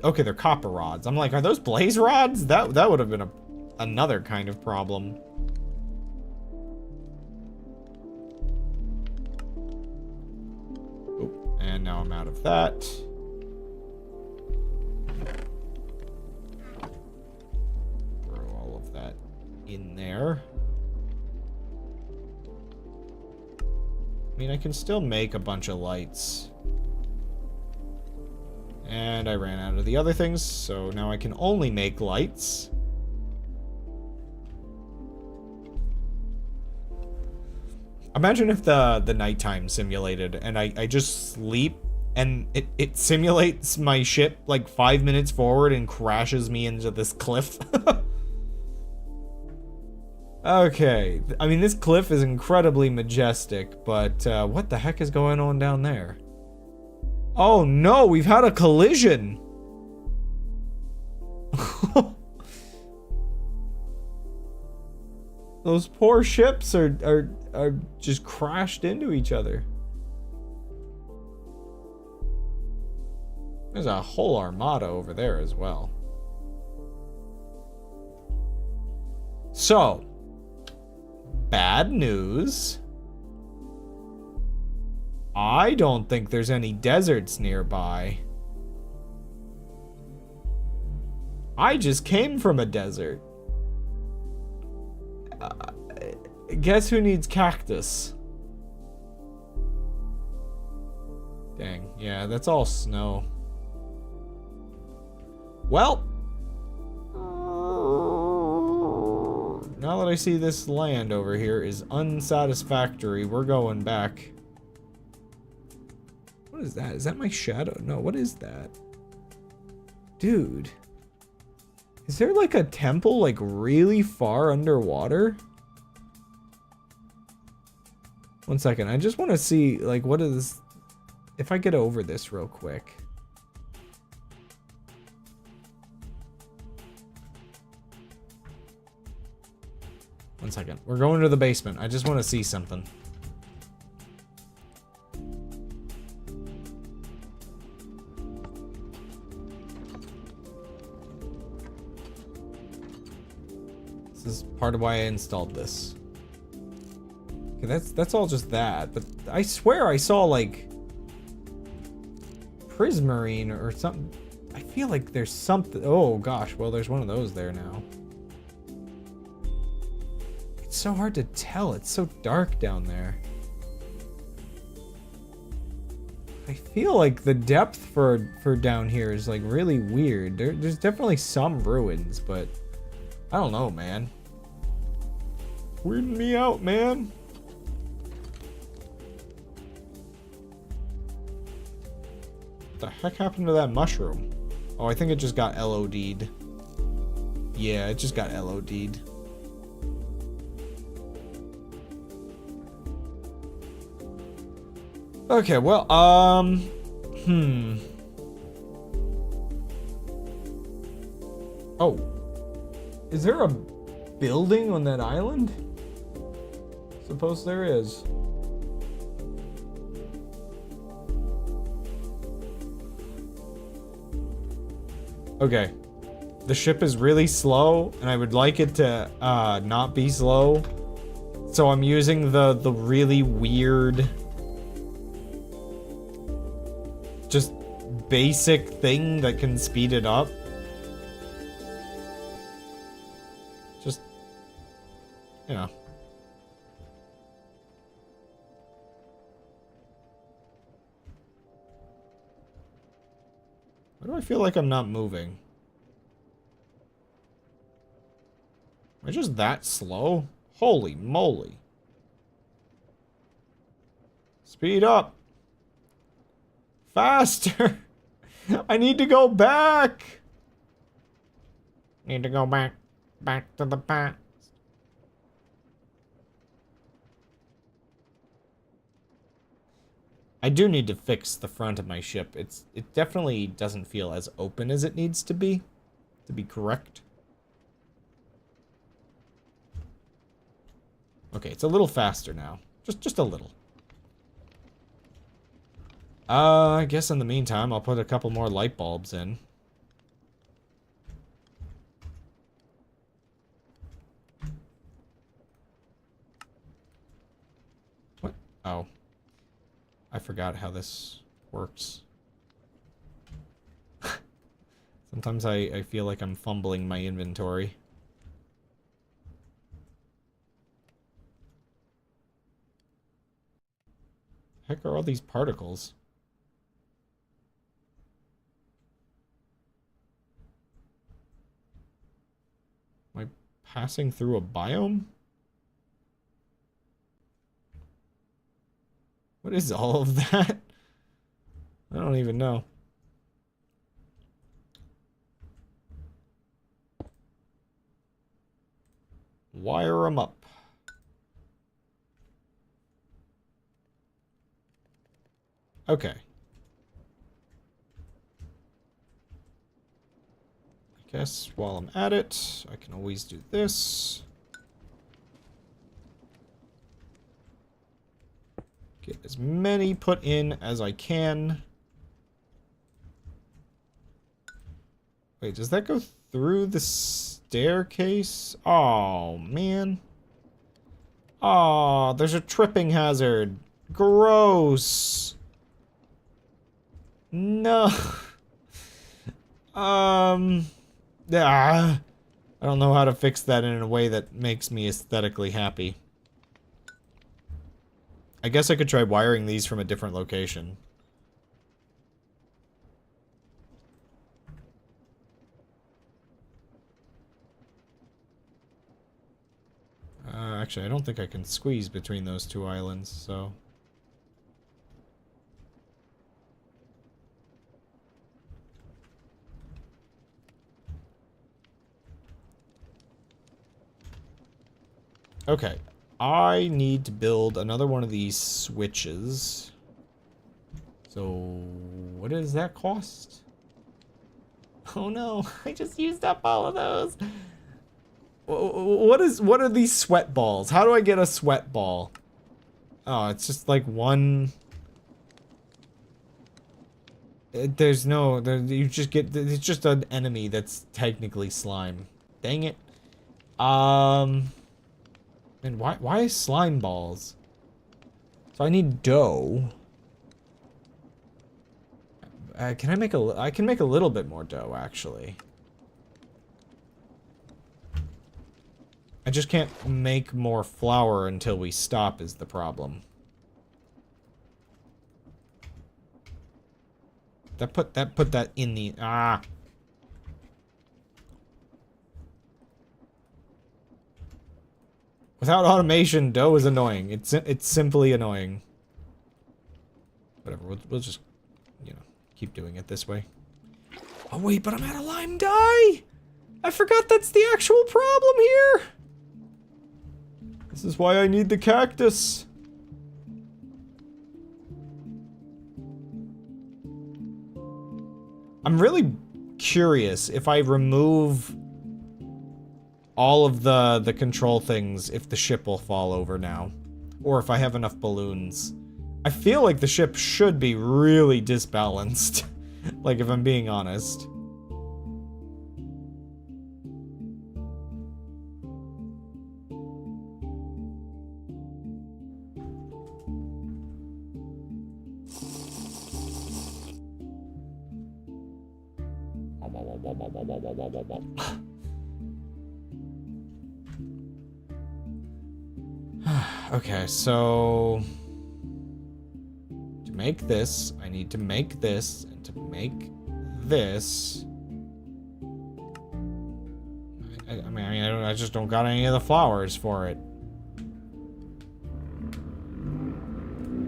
Speaker 2: okay, they're copper rods. I'm like, are those blaze rods? That would have been another kind of problem. Oh, and now I'm out of that. Throw all of that in there. I mean, I can still make a bunch of lights. And I ran out of the other things, so now I can only make lights. Imagine if the nighttime simulated and I just sleep and it simulates my ship like 5 minutes forward and crashes me into this cliff. Okay, I mean, this cliff is incredibly majestic, but what the heck is going on down there? Oh no, we've had a collision! Those poor ships are just crashed into each other. There's a whole armada over there as well. So, bad news. I don't think there's any deserts nearby. I just came from a desert. Guess who needs cactus? Dang, yeah, that's all snow. Well, now that I see this land over here is unsatisfactory, we're going back. What is that? Is that my shadow? No, what is that? Dude. Is there like a temple like really far underwater? One second, I just want to see like what is... If I get over this real quick. One second, we're going to the basement. I just want to see something. This is part of why I installed this. Okay, that's all just that, but I swear I saw like prismarine or something. I feel like there's something. Oh gosh, well there's one of those there now. It's so hard to tell. It's so dark down there. I feel like the depth for down here is like really weird. There's definitely some ruins, but I don't know, man. Weirding me out, man. What the heck happened to that mushroom? Oh, I think it just got LOD'd. Yeah, it just got LOD'd. Okay, well, Oh. Is there a building on that island? Suppose there is. Okay. The ship is really slow, and I would like it to not be slow. So I'm using the really weird, just basic thing that can speed it up. Just, you know. Why do I feel like I'm not moving? Am I just that slow? Holy moly. Speed up. Faster. I need to go back. Need to go back. Back to the past. I do need to fix the front of my ship. It definitely doesn't feel as open as it needs to be correct. Okay, it's a little faster now. Just a little. I guess in the meantime, I'll put a couple more light bulbs in. What? Oh. I forgot how this works. Sometimes I feel like I'm fumbling my inventory. Heck are all these particles? Am I passing through a biome? What is all of that? I don't even know. Wire them up. Okay. I guess while I'm at it, I can always do this. Get as many put in as I can. Wait, does that go through the staircase? Oh, man. Oh, there's a tripping hazard. Gross. No. I don't know how to fix that in a way that makes me aesthetically happy. I guess I could try wiring these from a different location. Actually, I don't think I can squeeze between those two islands, so... Okay. I need to build another one of these switches. So, what does that cost? Oh no, I just used up all of those. What are these sweat balls? How do I get a sweat ball? Oh, it's just like one... There's no... you just get... It's just an enemy that's technically slime. Dang it. And why slime balls? So I need dough. I can make a little bit more dough, actually. I just can't make more flour until we stop is the problem. Put that in the... Ah! Without automation, dough is annoying. It's simply annoying. Whatever, we'll just, you know, keep doing it this way. Oh wait, but I'm out of lime dye! I forgot that's the actual problem here! This is why I need the cactus. I'm really curious if I remove all of the control things, if the ship will fall over now. Or if I have enough balloons. I feel like the ship should be really disbalanced. Like, if I'm being honest. Okay, so to make this, I need to make this, and to make this, I just don't got any of the flowers for it.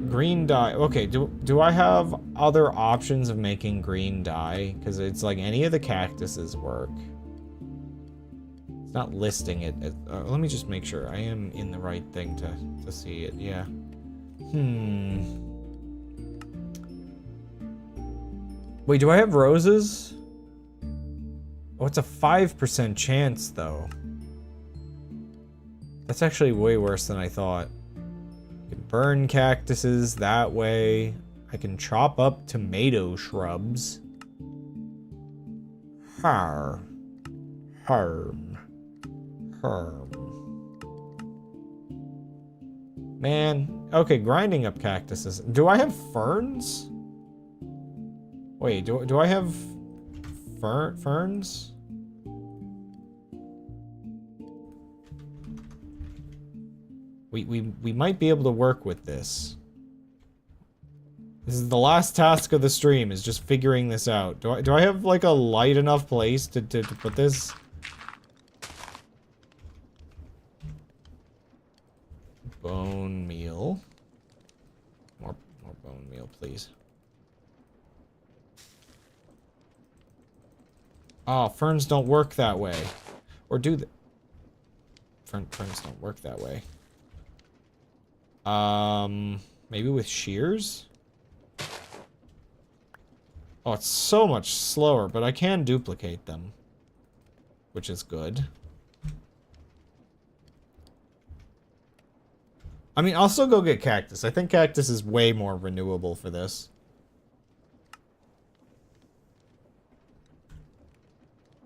Speaker 2: Green dye. Okay, do I have other options of making green dye? Because it's like any of the cactuses work. It's not listing it. Let me just make sure I am in the right thing to see it. Yeah. Wait, do I have roses? Oh, it's a 5% chance, though. That's actually way worse than I thought. I can burn cactuses that way. I can chop up tomato shrubs. Harm. Man, okay, grinding up cactuses. Do I have ferns? Wait, do I have ferns? We might be able to work with this. This is the last task of the stream, is just figuring this out. Do I have like a light enough place to put this? Bone meal. More bone meal, please. Oh, ferns don't work that way. Or do they? Ferns don't work that way. Maybe with shears? Oh, it's so much slower, but I can duplicate them. Which is good. I mean, I'll still go get cactus. I think cactus is way more renewable for this.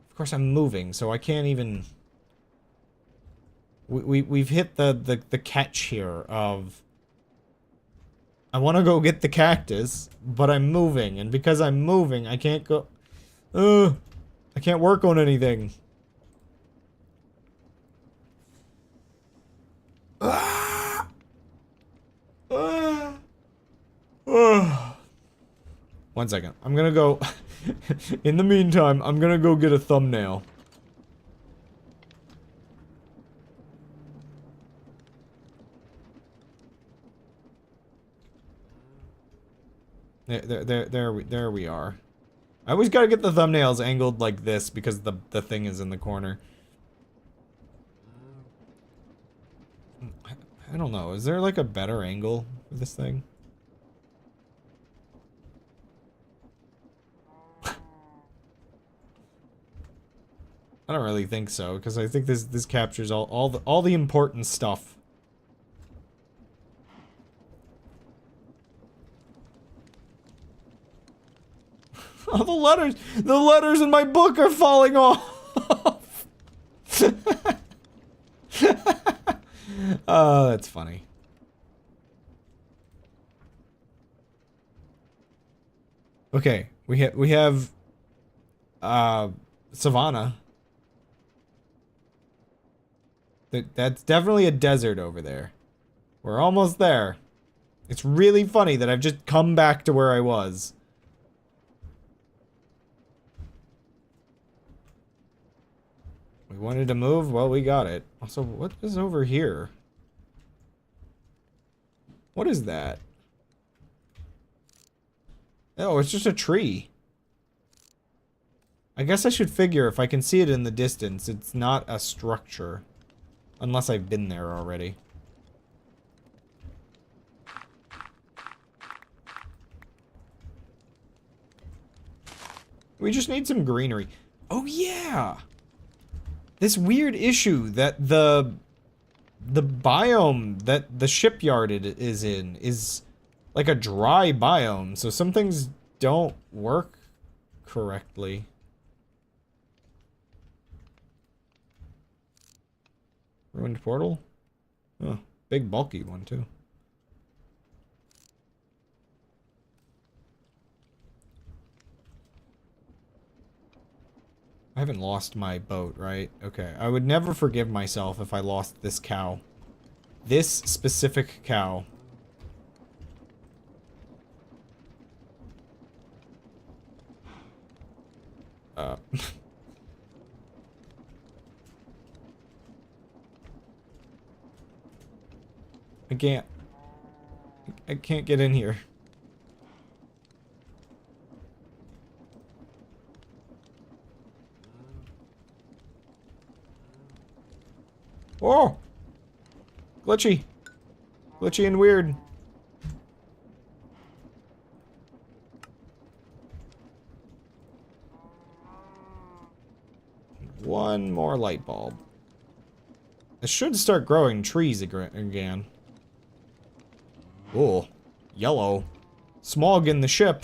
Speaker 2: Of course, I'm moving, so I can't even... We've hit the catch here of... I want to go get the cactus, but I'm moving, and because I'm moving, I can't go... I can't work on anything. One second. I'm gonna go... In the meantime, I'm gonna go get a thumbnail. There we are. I always gotta get the thumbnails angled like this because the thing is in the corner. I don't know. Is there like a better angle for this thing? I don't really think so, because I think this captures all the important stuff. Oh, the letters in my book are falling off. Oh, that's funny. Okay, we have Savannah. That's definitely a desert over there. We're almost there. It's really funny that I've just come back to where I was. We wanted to move? Well, we got it. Also, what is over here? What is that? Oh, it's just a tree. I guess I should figure if I can see it in the distance, it's not a structure. Unless I've been there already. We just need some greenery. Oh yeah! This weird issue that the biome that the shipyard is in is like a dry biome, so some things don't work correctly. Ruined portal? Oh, big bulky one too. I haven't lost my boat, right? Okay, I would never forgive myself if I lost this cow. This specific cow. I can't get in here. Oh! Glitchy. Glitchy and weird. One more light bulb. It should start growing trees again. Oh, yellow. Smog in the ship.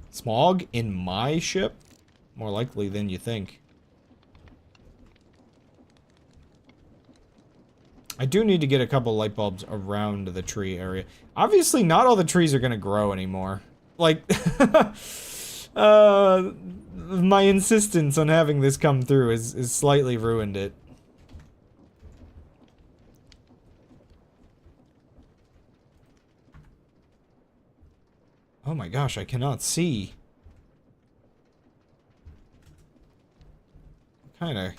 Speaker 2: Smog in my ship? More likely than you think. I do need to get a couple light bulbs around the tree area. Obviously, not all the trees are going to grow anymore. like, my insistence on having this come through is slightly ruined it. Oh my gosh, I cannot see. What kind of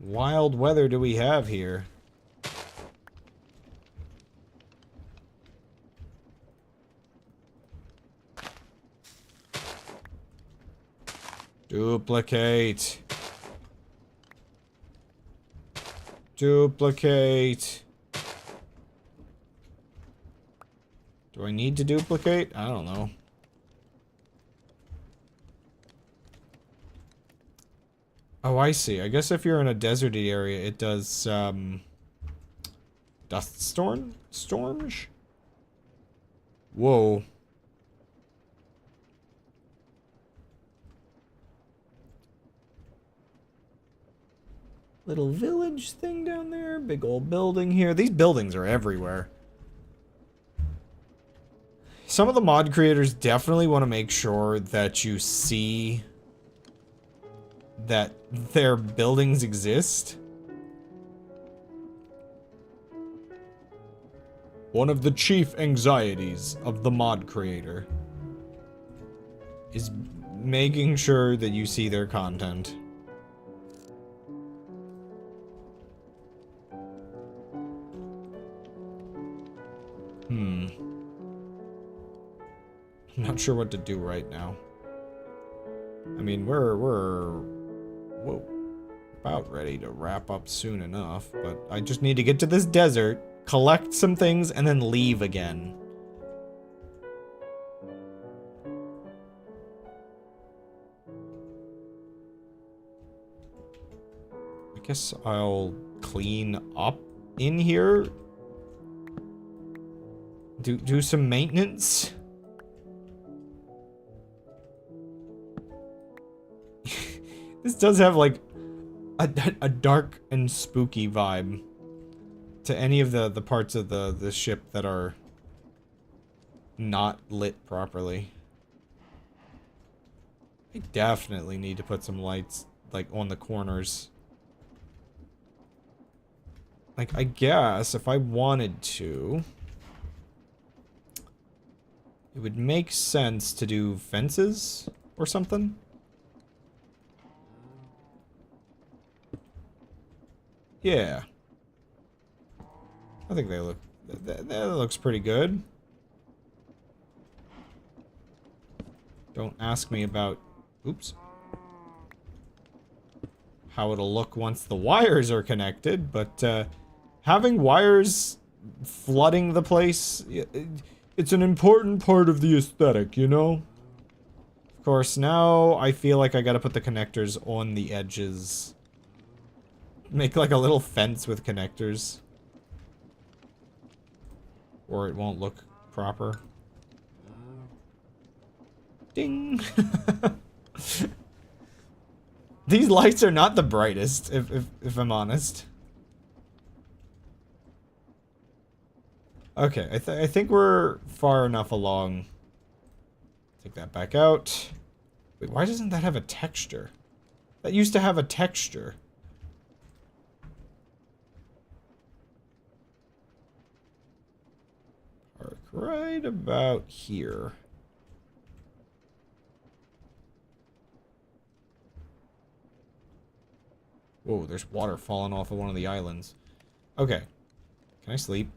Speaker 2: wild weather do we have here? Duplicate. Duplicate. Do I need to duplicate? I don't know. Oh, I see. I guess if you're in a deserty area, it does, dust storms? Whoa. Little village thing down there. Big old building here. These buildings are everywhere. Some of the mod creators definitely want to make sure that you see that their buildings exist. One of the chief anxieties of the mod creator is making sure that you see their content. I'm not sure what to do right now. I mean, we're about ready to wrap up soon enough, but I just need to get to this desert, collect some things, and then leave again. I guess I'll clean up in here. Do some maintenance. This does have like a dark and spooky vibe to any of the parts of the ship that are not lit properly. I definitely need to put some lights like on the corners. Like, I guess if I wanted to, it would make sense to do fences or something. Yeah. I think they look... That looks pretty good. Don't ask me about... Oops. How it'll look once the wires are connected, but having wires flooding the place, it's an important part of the aesthetic, you know? Of course, now I feel like I gotta put the connectors on the edges. Make like a little fence with connectors. Or it won't look proper. Ding! These lights are not the brightest, if I'm honest. Okay, I think we're far enough along. Take that back out. Wait, why doesn't that have a texture? That used to have a texture. Park right about here. Whoa, there's water falling off of one of the islands. Okay. Can I sleep?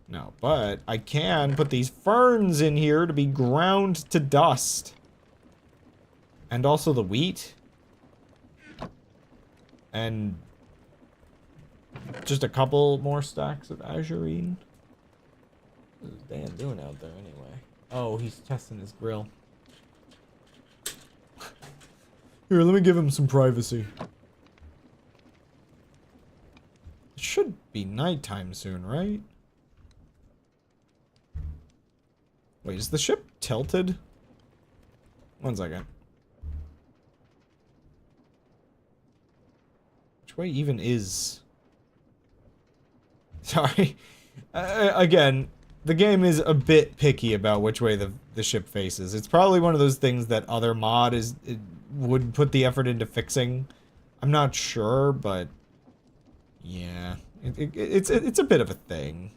Speaker 2: No, but I can put these ferns in here to be ground to dust. And also the wheat. And just a couple more stacks of azurine. What is Dan doing out there anyway? Oh, he's testing his grill. Here, let me give him some privacy. It should be nighttime soon, right? Wait, is the ship tilted? One second. Which way even is... Sorry. Again, the game is a bit picky about which way the ship faces. It's probably one of those things that other would put the effort into fixing. I'm not sure, but yeah, it's a bit of a thing.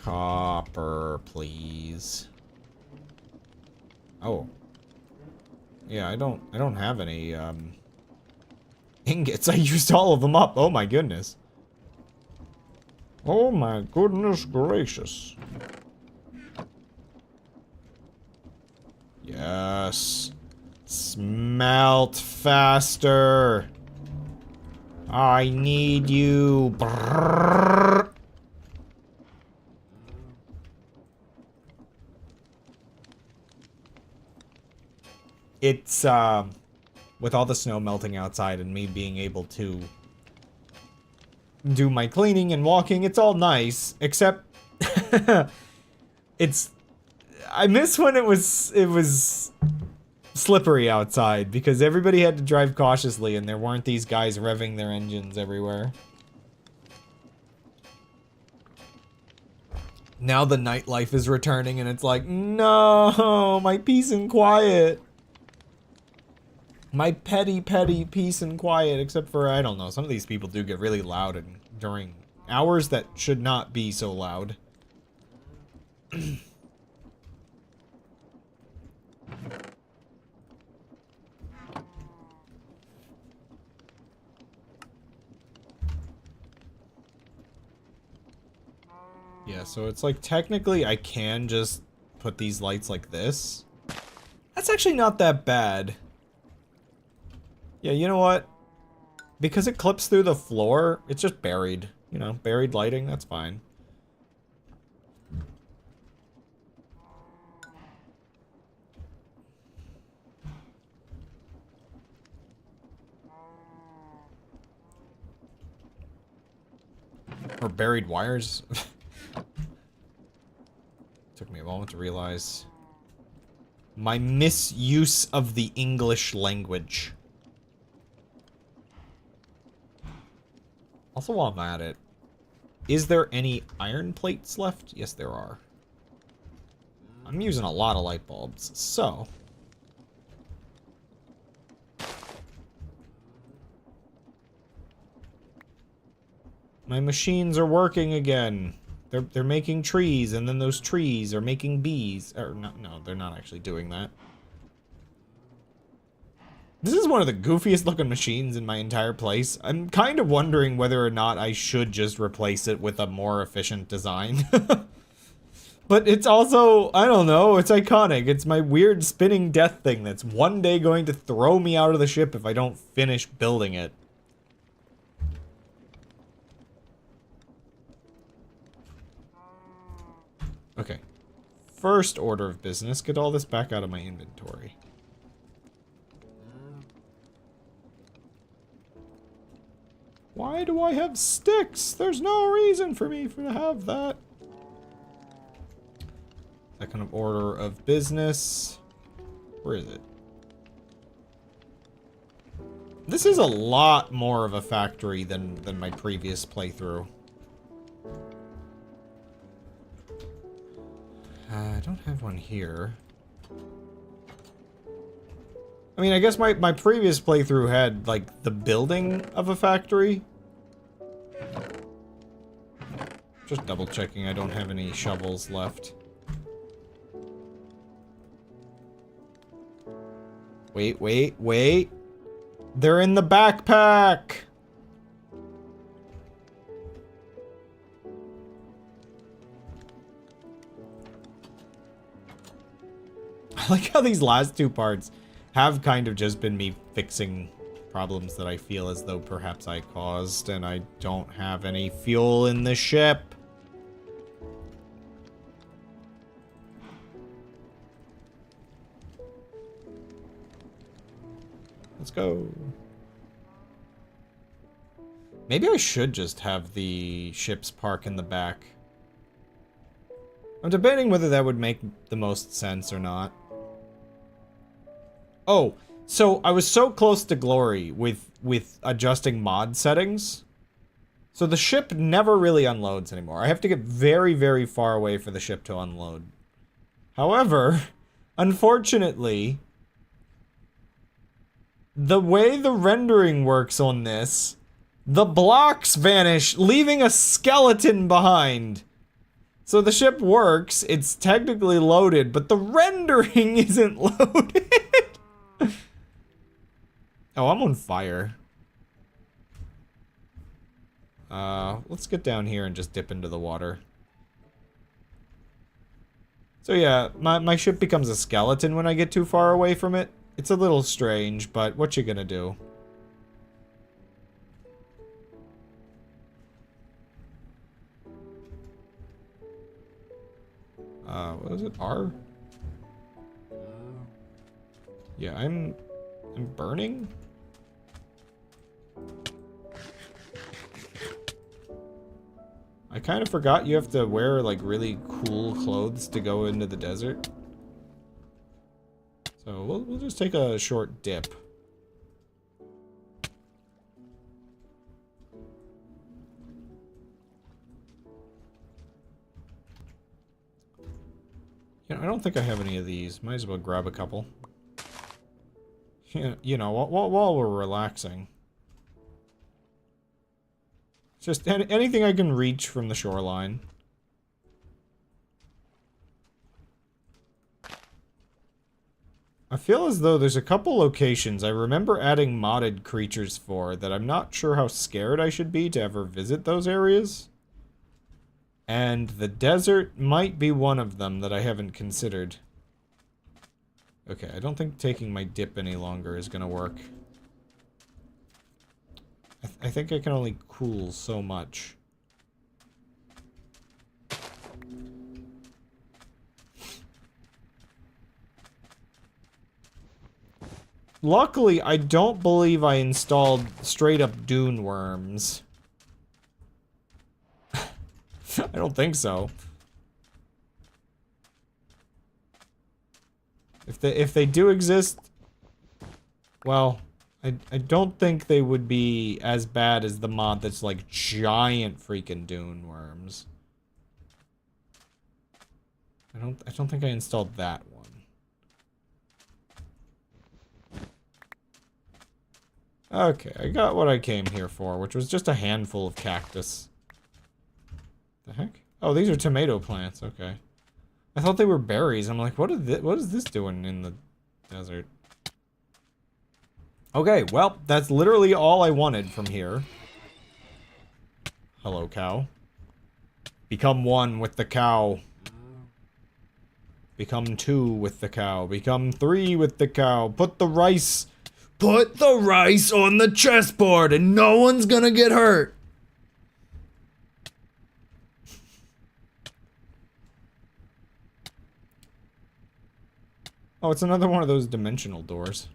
Speaker 2: Copper, please. Oh. Yeah, I don't have any ingots. I used all of them up. Oh my goodness. Oh my goodness gracious. Yes. Smelt faster. I need you. Brrr. It's, with all the snow melting outside and me being able to do my cleaning and walking, it's all nice, except I miss when it was slippery outside because everybody had to drive cautiously and there weren't these guys revving their engines everywhere. Now the nightlife is returning and it's like, no, my peace and quiet. My petty peace and quiet, except for, I don't know, some of these people do get really loud during hours that should not be so loud. Yeah, so it's like, technically I can just put these lights like this. That's actually not that bad. Yeah, you know what? Because it clips through the floor, it's just buried. You know, buried lighting, that's fine. Or buried wires. Took me a moment to realize my misuse of the English language. Also, while I'm at it, is there any iron plates left? Yes, there are. I'm using a lot of light bulbs, so... my machines are working again. They're making trees, and then those trees are making bees. Or, no, they're not actually doing that. This is one of the goofiest looking machines in my entire place. I'm kind of wondering whether or not I should just replace it with a more efficient design. But it's also, I don't know, it's iconic. It's my weird spinning death thing that's one day going to throw me out of the ship if I don't finish building it. Okay. First order of business, get all this back out of my inventory. Why do I have sticks? There's no reason for me to have that. Second order of business. Where is it? This is a lot more of a factory than my previous playthrough. I don't have one here. I mean, I guess my previous playthrough had, like, the building of a factory. Just double checking I don't have any shovels left. Wait. They're in the backpack! I like how these last two parts have kind of just been me fixing problems that I feel as though perhaps I caused, and I don't have any fuel in the ship. Let's go. Maybe I should just have the ships park in the back. I'm debating whether that would make the most sense or not. Oh, so I was so close to glory with adjusting mod settings. So the ship never really unloads anymore. I have to get very, very far away for the ship to unload. However, unfortunately, the way the rendering works on this, the blocks vanish, leaving a skeleton behind. So the ship works, it's technically loaded, but the rendering isn't loaded. Oh, I'm on fire. Let's get down here and just dip into the water. So yeah, my ship becomes a skeleton when I get too far away from it. It's a little strange, but what you gonna do? What is it? R? Yeah, I'm burning? I kind of forgot you have to wear, like, really cool clothes to go into the desert. So, we'll just take a short dip. You know, I don't think I have any of these. Might as well grab a couple. Yeah, you know, while we're relaxing. Just anything I can reach from the shoreline. I feel as though there's a couple locations I remember adding modded creatures for that I'm not sure how scared I should be to ever visit those areas. And the desert might be one of them that I haven't considered. Okay, I don't think taking my dip any longer is gonna work. I think I can only cool so much. Luckily, I don't believe I installed straight-up dune worms. I don't think so. If they do exist, well, I don't think they would be as bad as the mod that's like giant freaking dune worms. I don't think I installed that one. Okay, I got what I came here for, which was just a handful of cactus. The heck? Oh, these are tomato plants. Okay. I thought they were berries. I'm like, what is this doing in the desert? Okay, well, that's literally all I wanted from here. Hello, cow. Become one with the cow. Become two with the cow. Become three with the cow. Put the rice on the chessboard and no one's gonna get hurt. Oh, it's another one of those dimensional doors.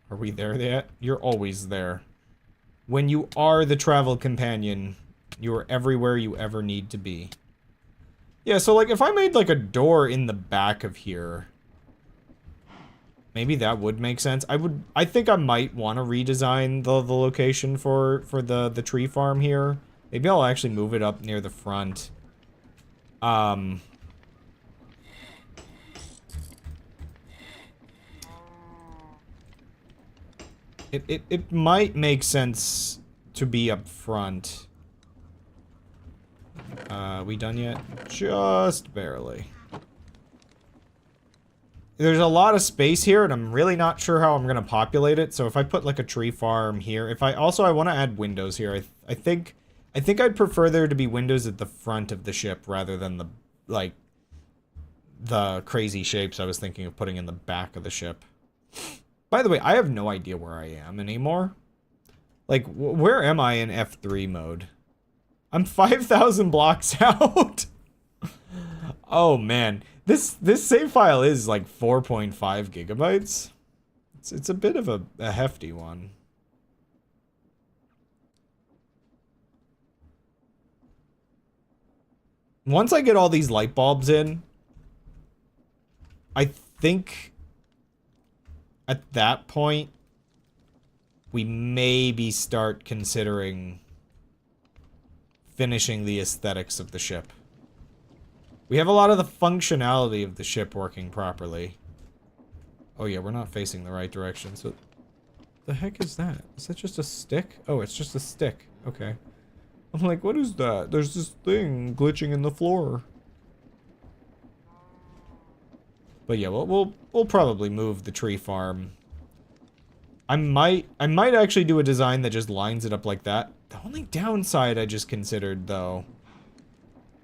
Speaker 2: Are we there yet? You're always there. When you are the travel companion, you are everywhere you ever need to be. Yeah, so like if I made like a door in the back of here, maybe that would make sense. I think I might want to redesign the location for the tree farm here. Maybe I'll actually move it up near the front. It might make sense to be up front. We done yet? Just barely. There's a lot of space here, and I'm really not sure how I'm gonna populate it. So if I put like a tree farm here, I want to add windows here. I think I'd prefer there to be windows at the front of the ship rather than the crazy shapes I was thinking of putting in the back of the ship. By the way, I have no idea where I am anymore. Like, where am I in F3 mode? I'm 5,000 blocks out. Oh man, this save file is like 4.5 gigabytes. It's a bit of a hefty one. Once I get all these light bulbs in, I think at that point, we maybe start considering finishing the aesthetics of the ship. We have a lot of the functionality of the ship working properly. Oh yeah, we're not facing the right direction, so... The heck is that? Is that just a stick? Oh, it's just a stick. Okay. I'm like, what is that? There's this thing glitching in the floor. But yeah, we'll probably move the tree farm. I might actually do a design that just lines it up like that. The only downside I just considered, though,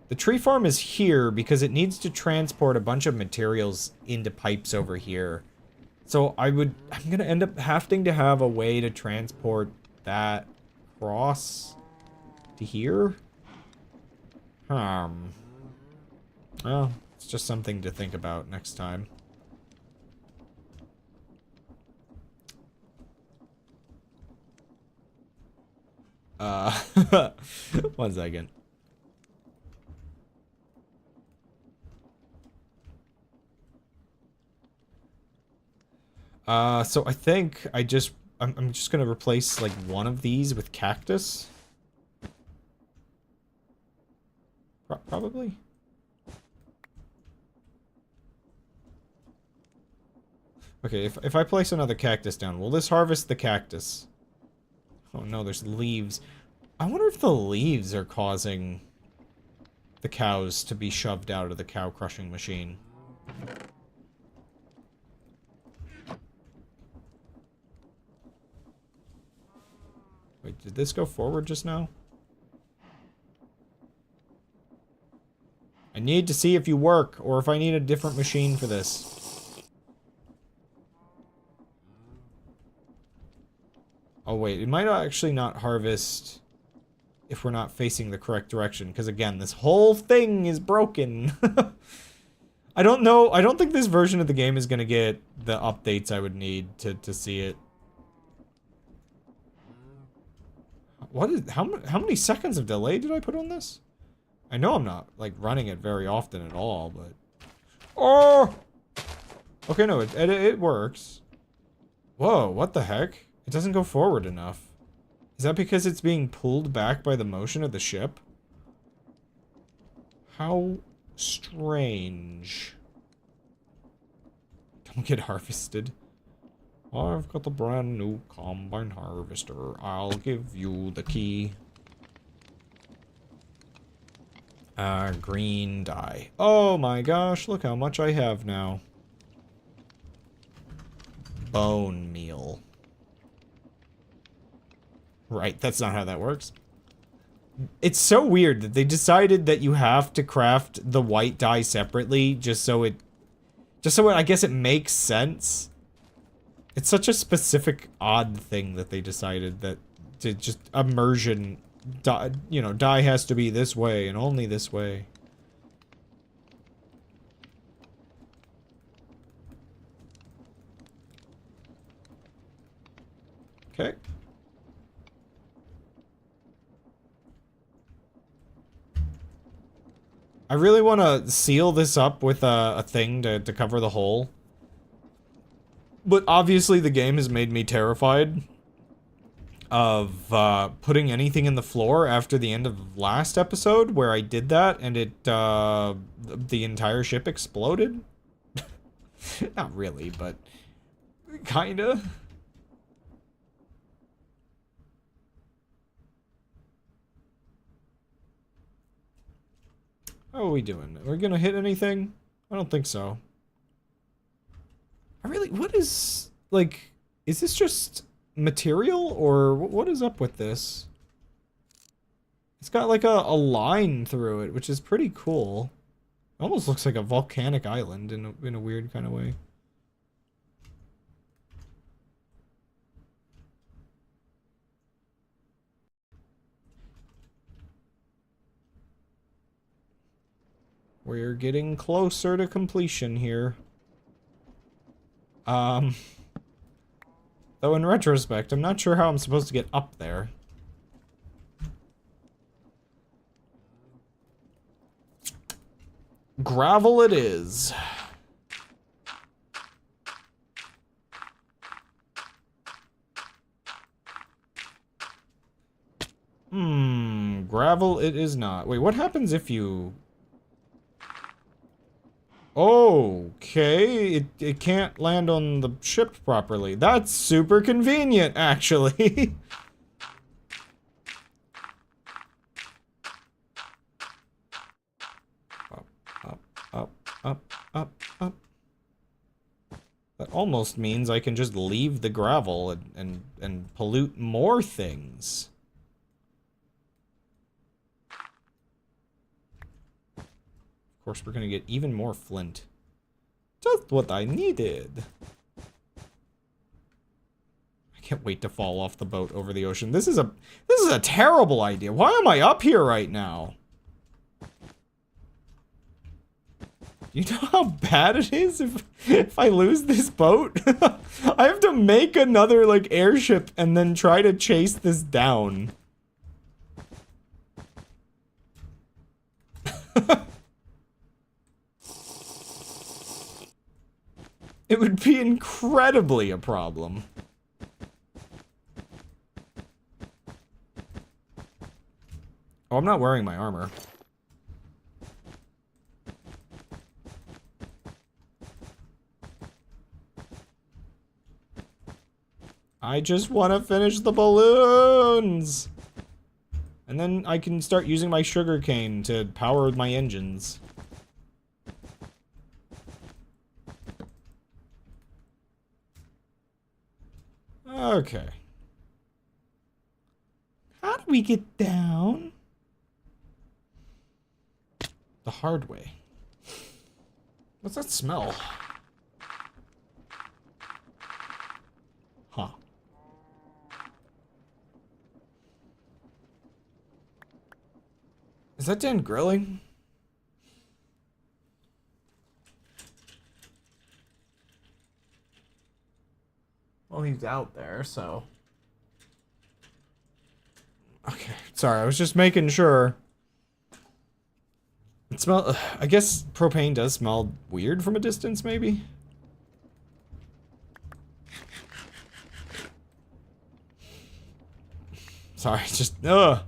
Speaker 2: the tree farm is here because it needs to transport a bunch of materials into pipes over here. So I'm gonna end up having to have a way to transport that across to here. Well, it's just something to think about next time. One second. So I think I'm just gonna replace like one of these with cactus. Probably. Okay, if I place another cactus down, will this harvest the cactus? Oh no, there's leaves. I wonder if the leaves are causing the cows to be shoved out of the cow crushing machine. Wait, did this go forward just now? I need to see if you work, or if I need a different machine for this. Oh wait, it might actually not harvest if we're not facing the correct direction, because again, this whole thing is broken. I don't know, I don't think this version of the game is gonna get the updates I would need to see it. What is, how many seconds of delay did I put on this? I know I'm not, like, running it very often at all, but... Oh! Okay, no, it works. Whoa, what the heck? It doesn't go forward enough. Is that because it's being pulled back by the motion of the ship? How strange. Don't get harvested. I've got a brand new combine harvester. I'll give you the key. Green dye. Oh my gosh, look how much I have now. Bone meal. Right, that's not how that works. It's so weird that they decided that you have to craft the white dye separately just so it, I guess it makes sense. It's such a specific, odd thing that they decided that to just immersion, dye, you know, dye has to be this way and only this way. Okay. I really want to seal this up with a thing to cover the hole. But obviously the game has made me terrified of putting anything in the floor after the end of last episode where I did that and it the entire ship exploded. Not really, but kinda. How are we doing? Are we gonna hit anything? I don't think so. What is, like, is this just material, or what is up with this? It's got, like, a line through it, which is pretty cool. It almost looks like a volcanic island in a weird kind of way. We're getting closer to completion here. Though in retrospect, I'm not sure how I'm supposed to get up there. Gravel it is. gravel it is not. Wait, what happens if you... Okay, it can't land on the ship properly. That's super convenient, actually. Up. That almost means I can just leave the gravel and pollute more things. Of course, we're gonna get even more flint. Just what I needed. I can't wait to fall off the boat over the ocean. This is a terrible idea. Why am I up here right now? You know how bad it is if I lose this boat? I have to make another, like, airship and then try to chase this down. It would be incredibly a problem. Oh, I'm not wearing my armor. I just want to finish the balloons! And then I can start using my sugarcane to power my engines. Okay. How do we get down? The hard way. What's that smell? Huh. Is that Dan grilling? Well, he's out there, so... Okay, sorry, I was just making sure. It smell... I guess propane does smell weird from a distance, maybe? Sorry, just... Ugh!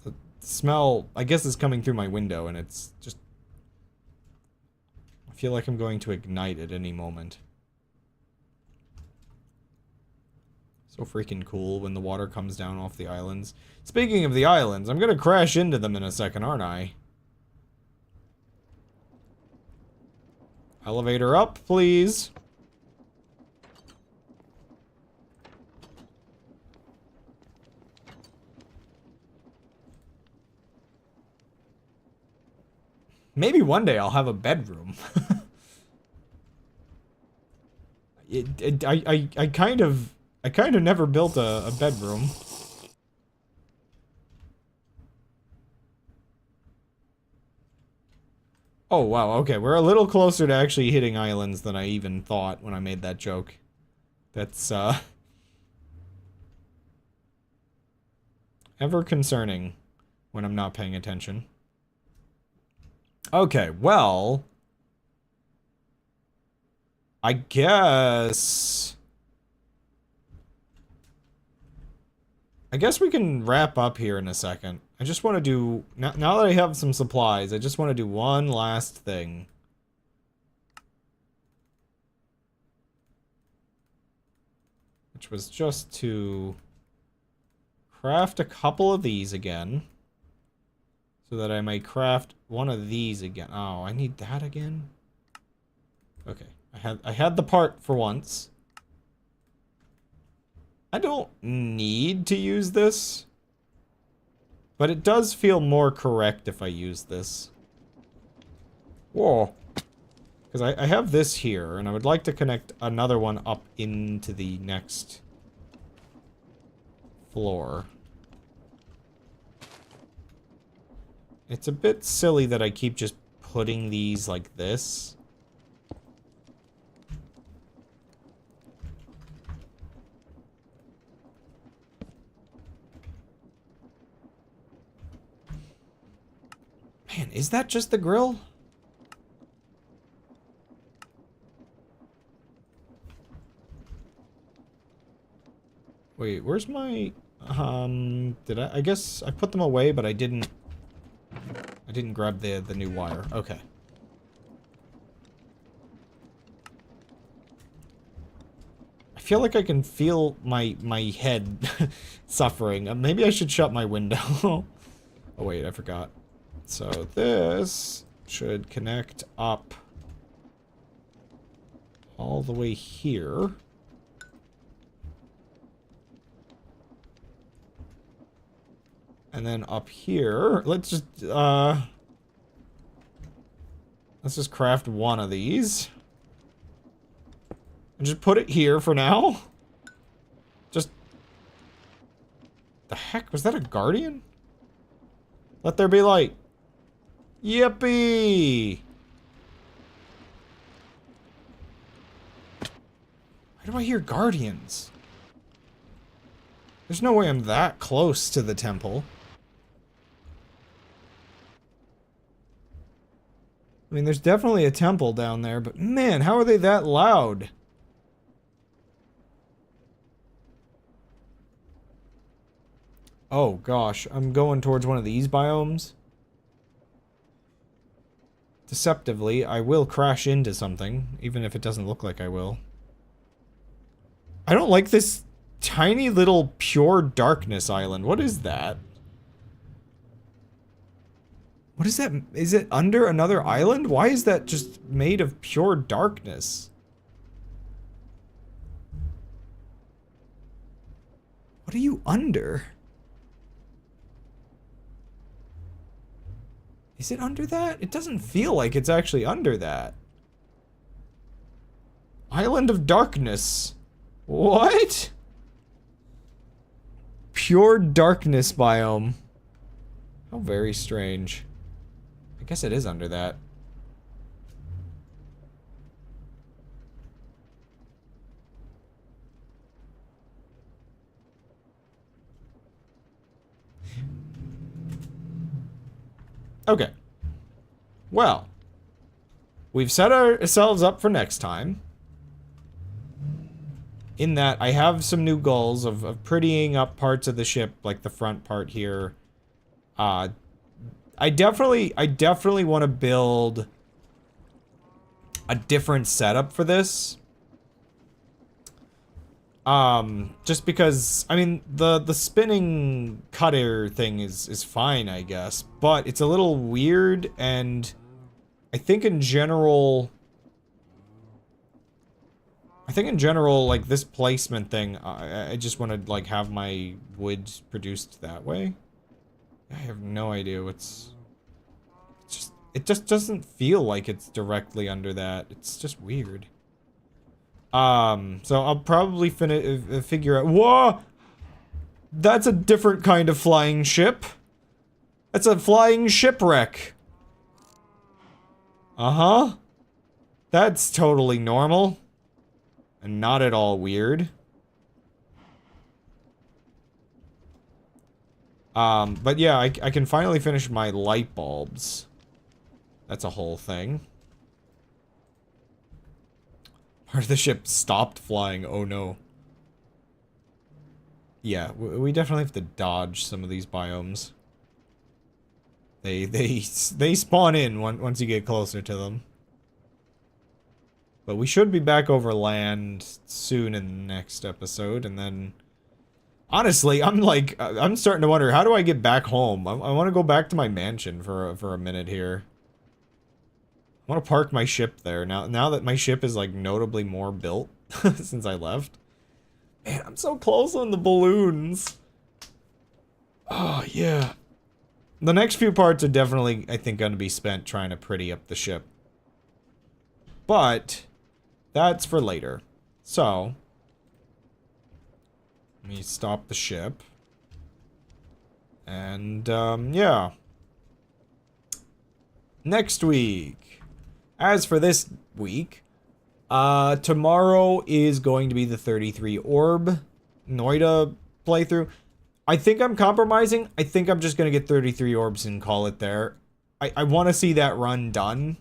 Speaker 2: The smell, I guess, is coming through my window, and it's just... I feel like I'm going to ignite at any moment. So freaking cool when the water comes down off the islands. Speaking of the islands, I'm gonna crash into them in a second, aren't I? Elevator up, please. Maybe one day I'll have a bedroom. I kind of never built a bedroom. Oh, wow, okay, we're a little closer to actually hitting islands than I even thought when I made that joke. That's, ever concerning when I'm not paying attention. Okay, well... I guess we can wrap up here in a second. I just want to do... Now that I have some supplies, I just want to do one last thing. Which was just to craft a couple of these again. So that I may craft one of these again. Oh, I need that again? Okay. I had the part for once. I don't need to use this. But it does feel more correct if I use this. Whoa. Because I have this here, and I would like to connect another one up into the next floor. It's a bit silly that I keep just putting these like this. Man, is that just the grill? Wait, where's my... Did I guess I put them away, but I didn't grab the new wire. Okay. I feel like I can feel my head suffering. Maybe I should shut my window. Oh wait, I forgot. So this should connect up all the way here. And then up here, let's just craft one of these. And just put it here for now. Just... The heck? Was that a guardian? Let there be light. Yippee! Why do I hear guardians? There's no way I'm that close to the temple. I mean, there's definitely a temple down there, but man, how are they that loud? Oh gosh, I'm going towards one of these biomes. Deceptively, I will crash into something, even if it doesn't look like I will. I don't like this tiny little pure darkness island. What is that? What is that? Is it under another island? Why is that just made of pure darkness? What are you under? Is it under that? It doesn't feel like it's actually under that. Island of Darkness. What? Pure darkness biome. How very strange. I guess it is under that. Okay. Well, we've set ourselves up for next time. In that, I have some new goals of prettying up parts of the ship, like the front part here. I definitely want to build a different setup for this. Just because, I mean, the spinning cutter thing is fine, I guess, but it's a little weird, and I think in general, like, this placement thing, I just want to, like, have my wood produced that way. I have no idea what's... It just doesn't feel like it's directly under that. It's just weird. So I'll probably figure out... Whoa! That's a different kind of flying ship. That's a flying shipwreck. Uh-huh. That's totally normal. And not at all weird. But yeah, I can finally finish my light bulbs. That's a whole thing. Part of the ship stopped flying. Oh no. Yeah, we definitely have to dodge some of these biomes. They spawn in once you get closer to them. But we should be back over land soon in the next episode, and then... Honestly, I'm starting to wonder, how do I get back home? I want to go back to my mansion for a minute here. I want to park my ship there, now that my ship is, like, notably more built since I left. Man, I'm so close on the balloons. Oh, yeah. The next few parts are definitely, I think, going to be spent trying to pretty up the ship. But... that's for later. So, let me stop the ship. And, yeah. Next week. As for this week, tomorrow is going to be the 33 orb Noida playthrough. I think I'm compromising. I think I'm just going to get 33 orbs and call it there. I want to see that run done.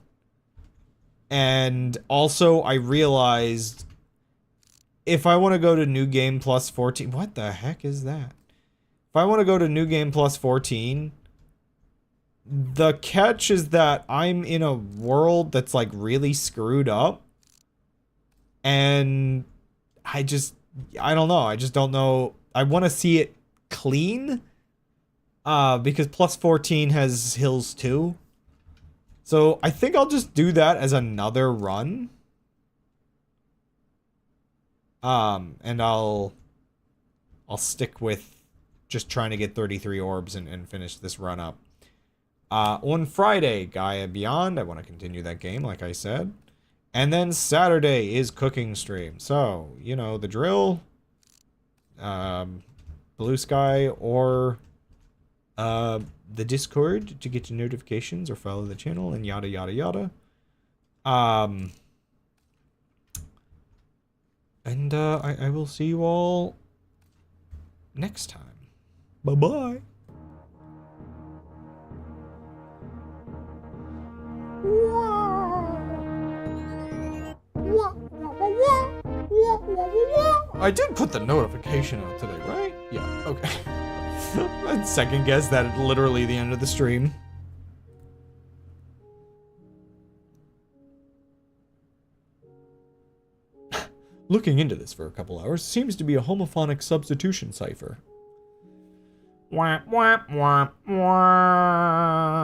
Speaker 2: And also, I realized if I want to go to New Game Plus 14... What the heck is that? If I want to go to New Game Plus 14, the catch is that I'm in a world that's like really screwed up. And I don't know. I just don't know. I want to see it clean. Because plus 14 has hills too. So I think I'll just do that as another run. And I'll stick with just trying to get 33 orbs and finish this run up. On Friday, Gaia Beyond. I want to continue that game, like I said. And then Saturday is cooking stream. So, you know, the drill. Blue Sky or the Discord to get your notifications or follow the channel and yada yada yada. And I will see you all next time. Bye-bye. I did put the notification out today, right? Yeah, okay. I'd second guess that at literally the end of the stream. Looking into this for a couple hours seems to be a homophonic substitution cipher. Wah, wah, wah, wah.